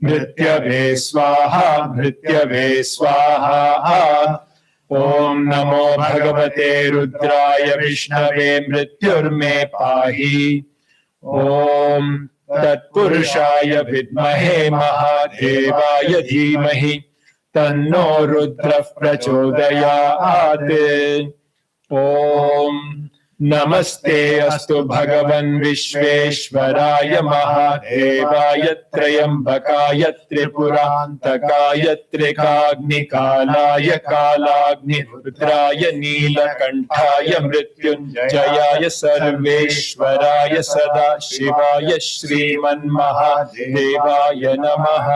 मृत्यवे स्वाहा मृत्यवे स्वाहा ॐ नमो भगवते रुद्राय विष्णवे मृत्युर्मे पाहि ॐ तत्पुरुषाय विद्महे महादेवाय धीमहि तन्नो रुद्रः प्रचोदयात् ॐ नमस्ते अस्तु भगवन् विश्वेश्वराय महादेवाय त्र्यम्बकाय त्रिपुरान्तकाय त्रिकाग्निकालाय कालाग्निरुद्राय नीलकण्ठाय मृत्युञ्जयाय सर्वेश्वराय सदाशिवाय श्रीमन्महादेवाय नमः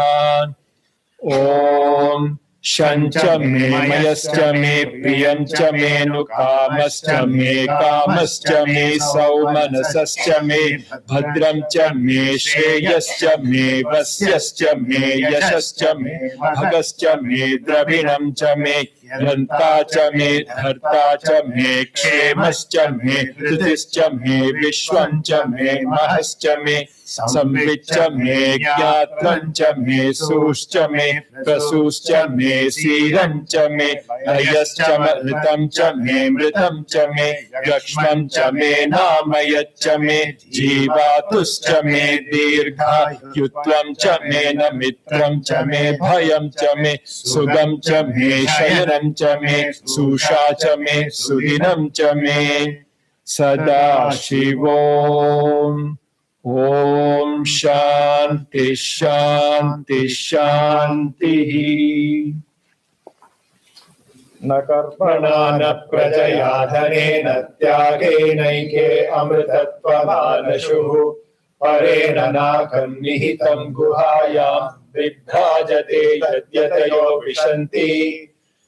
ॐ शञ्च मे मयश्च मे प्रियं च मेऽनुकामश्च मे कामश्च मे सौमनसश्च मे भद्रं च मे श्रेयश्च मे वस्यश्च मे यशश्च मे भगश्च मे द्रविणं च मे यन्ता च मे धर्ता च मे क्षेमश्च मे हृदिश्च मे विश्वं च मे महश्च मे संविच्च मे ज्ञात्रं च मे सूश्च मे प्रसूश्च मे सीरं च मे अयश्च मृतं च मे मृतं च मे यक्ष्मं च मे नामयच्च मे जीवातुश्च मे दीर्घायुत्वं च मे नमित्रं च मे भयं च मे सुगं च मे शयनं च मे सुषा च मे सुदिनं च मे सदा शिवोम् ॐ शान्ति शान्ति शान्तिः न कर्मणा न प्रजया धनेन त्यागेनैके अमृतत्वमानशुः परेण नाकं निहितं गुहायां विभ्राजते यद्यतयो विशन्ति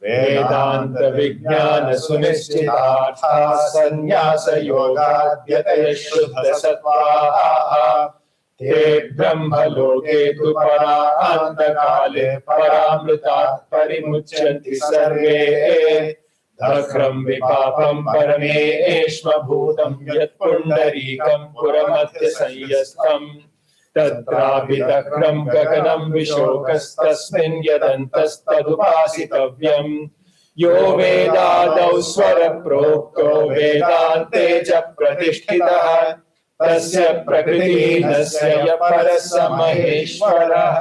वेदान्त विज्ञान सुनिश्चितार्थाः संन्यासयोगाद्यतयः शुद्धसत्त्वाः ते ब्रह्मलोके तु परान्तकाले परामृतात् परिमुच्यन्ति सर्वे दख्रं विपापं परमेश्वभूतं यत्पुण्डरीकं पुरमध्य संयस्तम् तत्रापि दख्रं गगनं विशोकस्तस्मिन् यदन्तस्तदुपासितव्यम् यो वेदादौ स्वरप्रोक्तो वेदान्ते च प्रतिष्ठितः तस्य प्रकृतिहीनस्य यः परः स महेश्वरः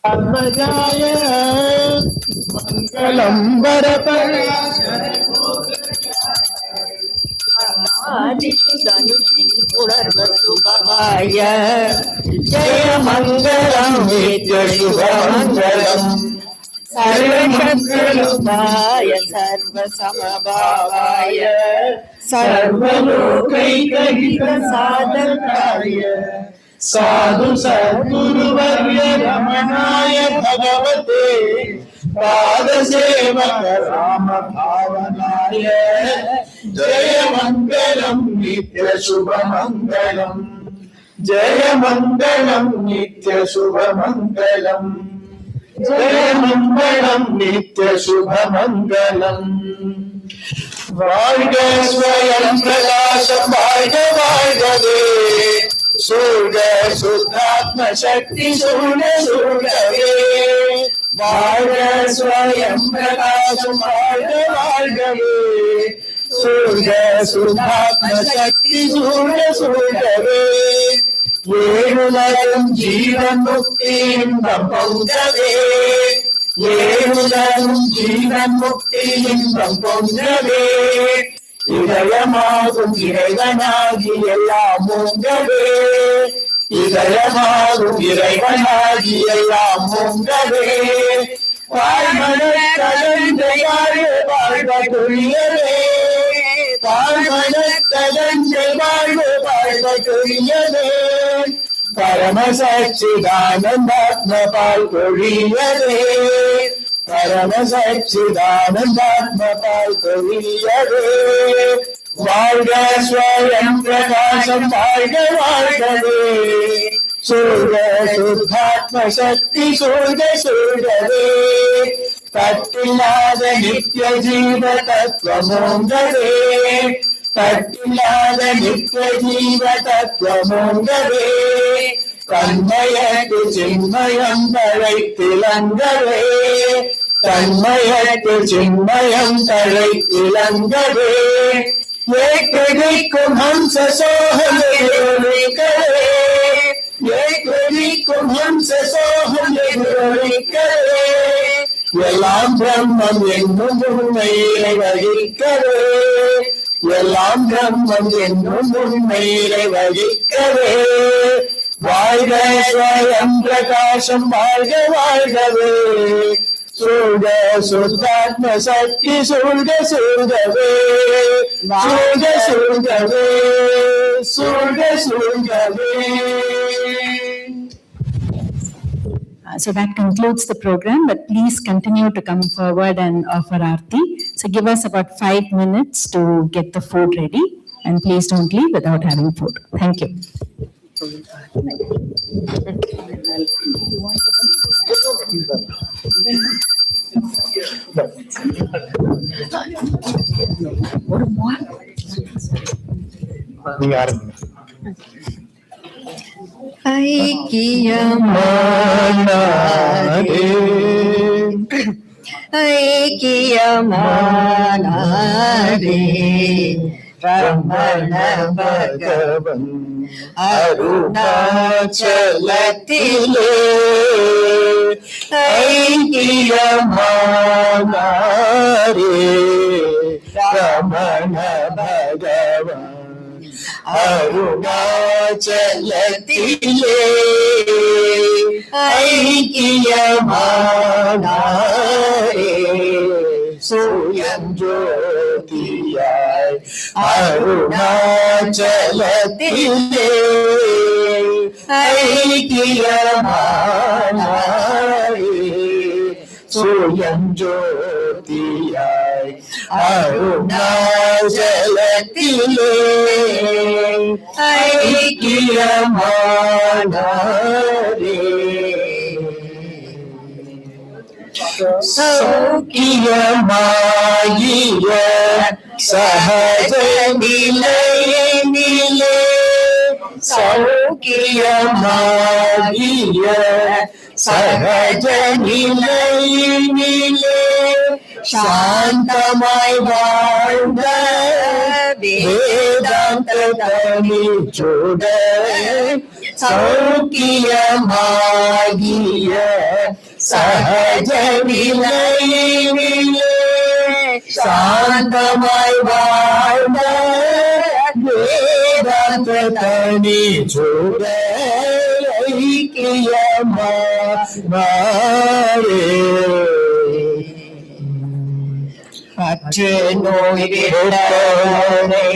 आत्मजाय मङ्गलं वरपराय जय मङ्गलं नित्य शुभमङ्गलम् सर्वशक्तिरूपाय सर्वसमभावाय सर्वलोकैकहितसाधकाय साधु सद्गुरुवर्य रमणाय भगवते पादसेवक राम भावनाय जय मङ्गलं नित्य शुभमङ्गलम् जय मङ्गलं नित्य शुभमङ्गलम् जय मङ्गलं नित्य शुभमङ्गलम् வாழ்க ஸ்வயம் பிரகாசம் வாழ்க வாழ்கவே சூழ்க சுத்தாத்ம சக்தி சூழ சூழவே வாழ்க ஸ்வயம் பிரகாசம் வாழ்க வாழ்கவே சூழ்க சுத்தாத்ம சக்தி சூழ சூழவே ஏழுலகம் ஜீவன் முக்தி இன்பம் பொங்கவே ஏழுலகம் ஜீவன் முக்தி இன்பம் பொங்கவே இதயமாகும் இறைவனாகி எல்லாம் மூங்கவே இதயமாகும் இறைவனாகி எல்லாம் மூங்கவே பாய்மனத்ததந்தை வாழ்க வாழ்க துரியவே பாய்மனத்ததந்தை வாழ்க வாழ்க துரியவே பரம சச்சிதானந்தாத்ம பால் பொழியவே பரம சச்சிதானந்தாத்ம பால் பொழியவே வாழ்க ஸ்வயம் பிரகாசம் வாழ்க வாழ்கவே சூழ்க சுத்தாத்ம சக்தி சூழ்க சூழ்கவே தட்டில்லாத நித்ய ஜீவ தத்துவமோங்கவே தட்டில்லாத நித்ய ஜீவ தத்துவமோங்கவே தன்மயத்து சின்மயம் தழைத்திலங்கவே தன்மயத்து சின்மயம் தழைத்திலங்கவே ஏகதிக்கும் ஹம்ச சோஹமிகவே ஏகதிக்கும் ஹம்ச சோஹமிகவே எல்லாம் பிரம்மம் என்னும் உண்மையை வகிக்கவே எல்லாம் பிரம்மம் என்னும் உண்மையை வகிக்கவே வாழ்க ஸ்வயம் பிரகாசம் வாழ்க வாழ்கவே சூழ்க சுத்தாத்ம சக்தி சூழ்க சூழ்கவே சூழ்க சூழ்கவே சூழ்க சூழ்கவே. So that concludes the program, but please continue to come forward and offer Aarti. So give us about 5 minutes to get the food ready, and please don't leave without having food. Thank you. ஐக்கியமானாரே Ramana பகவன் அருணாச்சலத்திலே ஐக்கியமானாரே ரமண பகவன் அருணாச்சலத்திலே ஐக்கியமானாரே சுயம் ஜோதியாய் அருணாச்சலத்திலே ஐக்கியமானாரே சுயம் ஜோதியாய் அருணாச்சலத்திலே ஐக்கியமானாரே சௌக்கியமாயிய சஹஜ நிலையினிலே சௌக்கியமாயிய சஹஜ நிலையினிலே சாந்தமாய் வாழ்ந்த வேதாந்த தனிச்சுட சௌக்கியமாகிய சகஜ நிலையிலே சாந்தமாய் வாழ்ந்த வேதாந்த தனி ஐக்கியமாரே அற்று நோய் விட்டவனை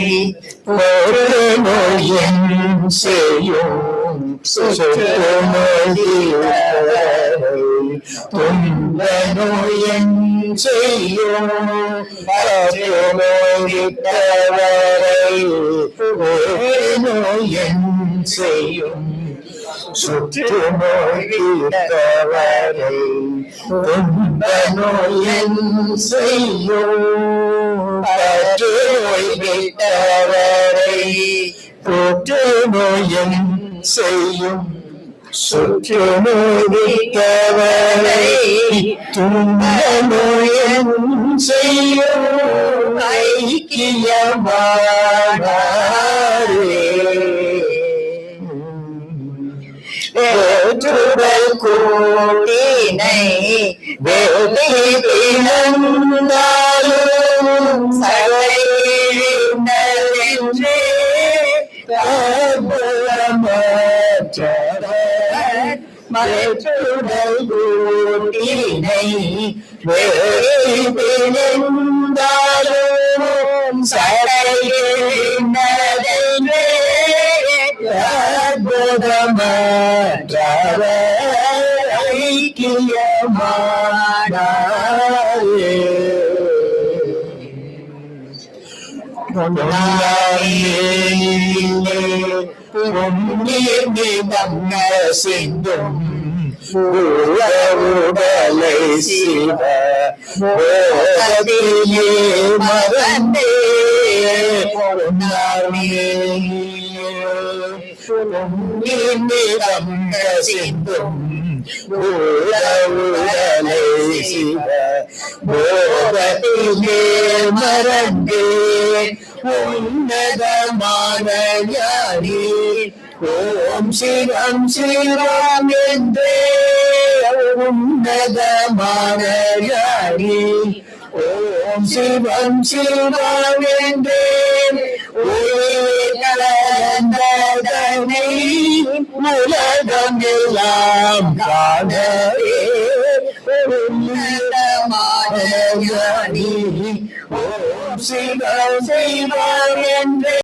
ஒரு நோயின் செய்யும் சுற்று துன்ப நோயின் செய்யும் அற்று நோய் விட்டவரை ஒரு நோயின் செய்யும் சுற்று நோய் விட்டவரை துன்ப நோயின் செய்யும் பற்று நோய் விட்டவரை தொற்று நோயின் செய்யும் சுற்று நோய் விட்டவரை துன்ப நோயின் செய்யும் ஐக்கியமானாரே வேற்றுடல் கூட்டினை வேலை பிளந்தாலும் சகையினரென்றே வேற்றுடல் கூட்டினை வேலை பிளந்தாலும் சகையினரென்றே ஐக்கியமானாரே பொன்னிடம் சிந்தும் உடலை சிவ போதிலே மறந்தே பொன்னிடம் சிந்தும் உடலை சிவ போதிலே மறந்தே உன்னதமான ஞானி ஓம் சிவம் சிவம் என்றே உன்னதமான ஞானி ஓம் சிவம் சிவம் என்றே கலந்ததனை உலகம் எல்லாம் காணவே உன்னதமான ஞானி ஓம் சிவம் சிவம் என்றே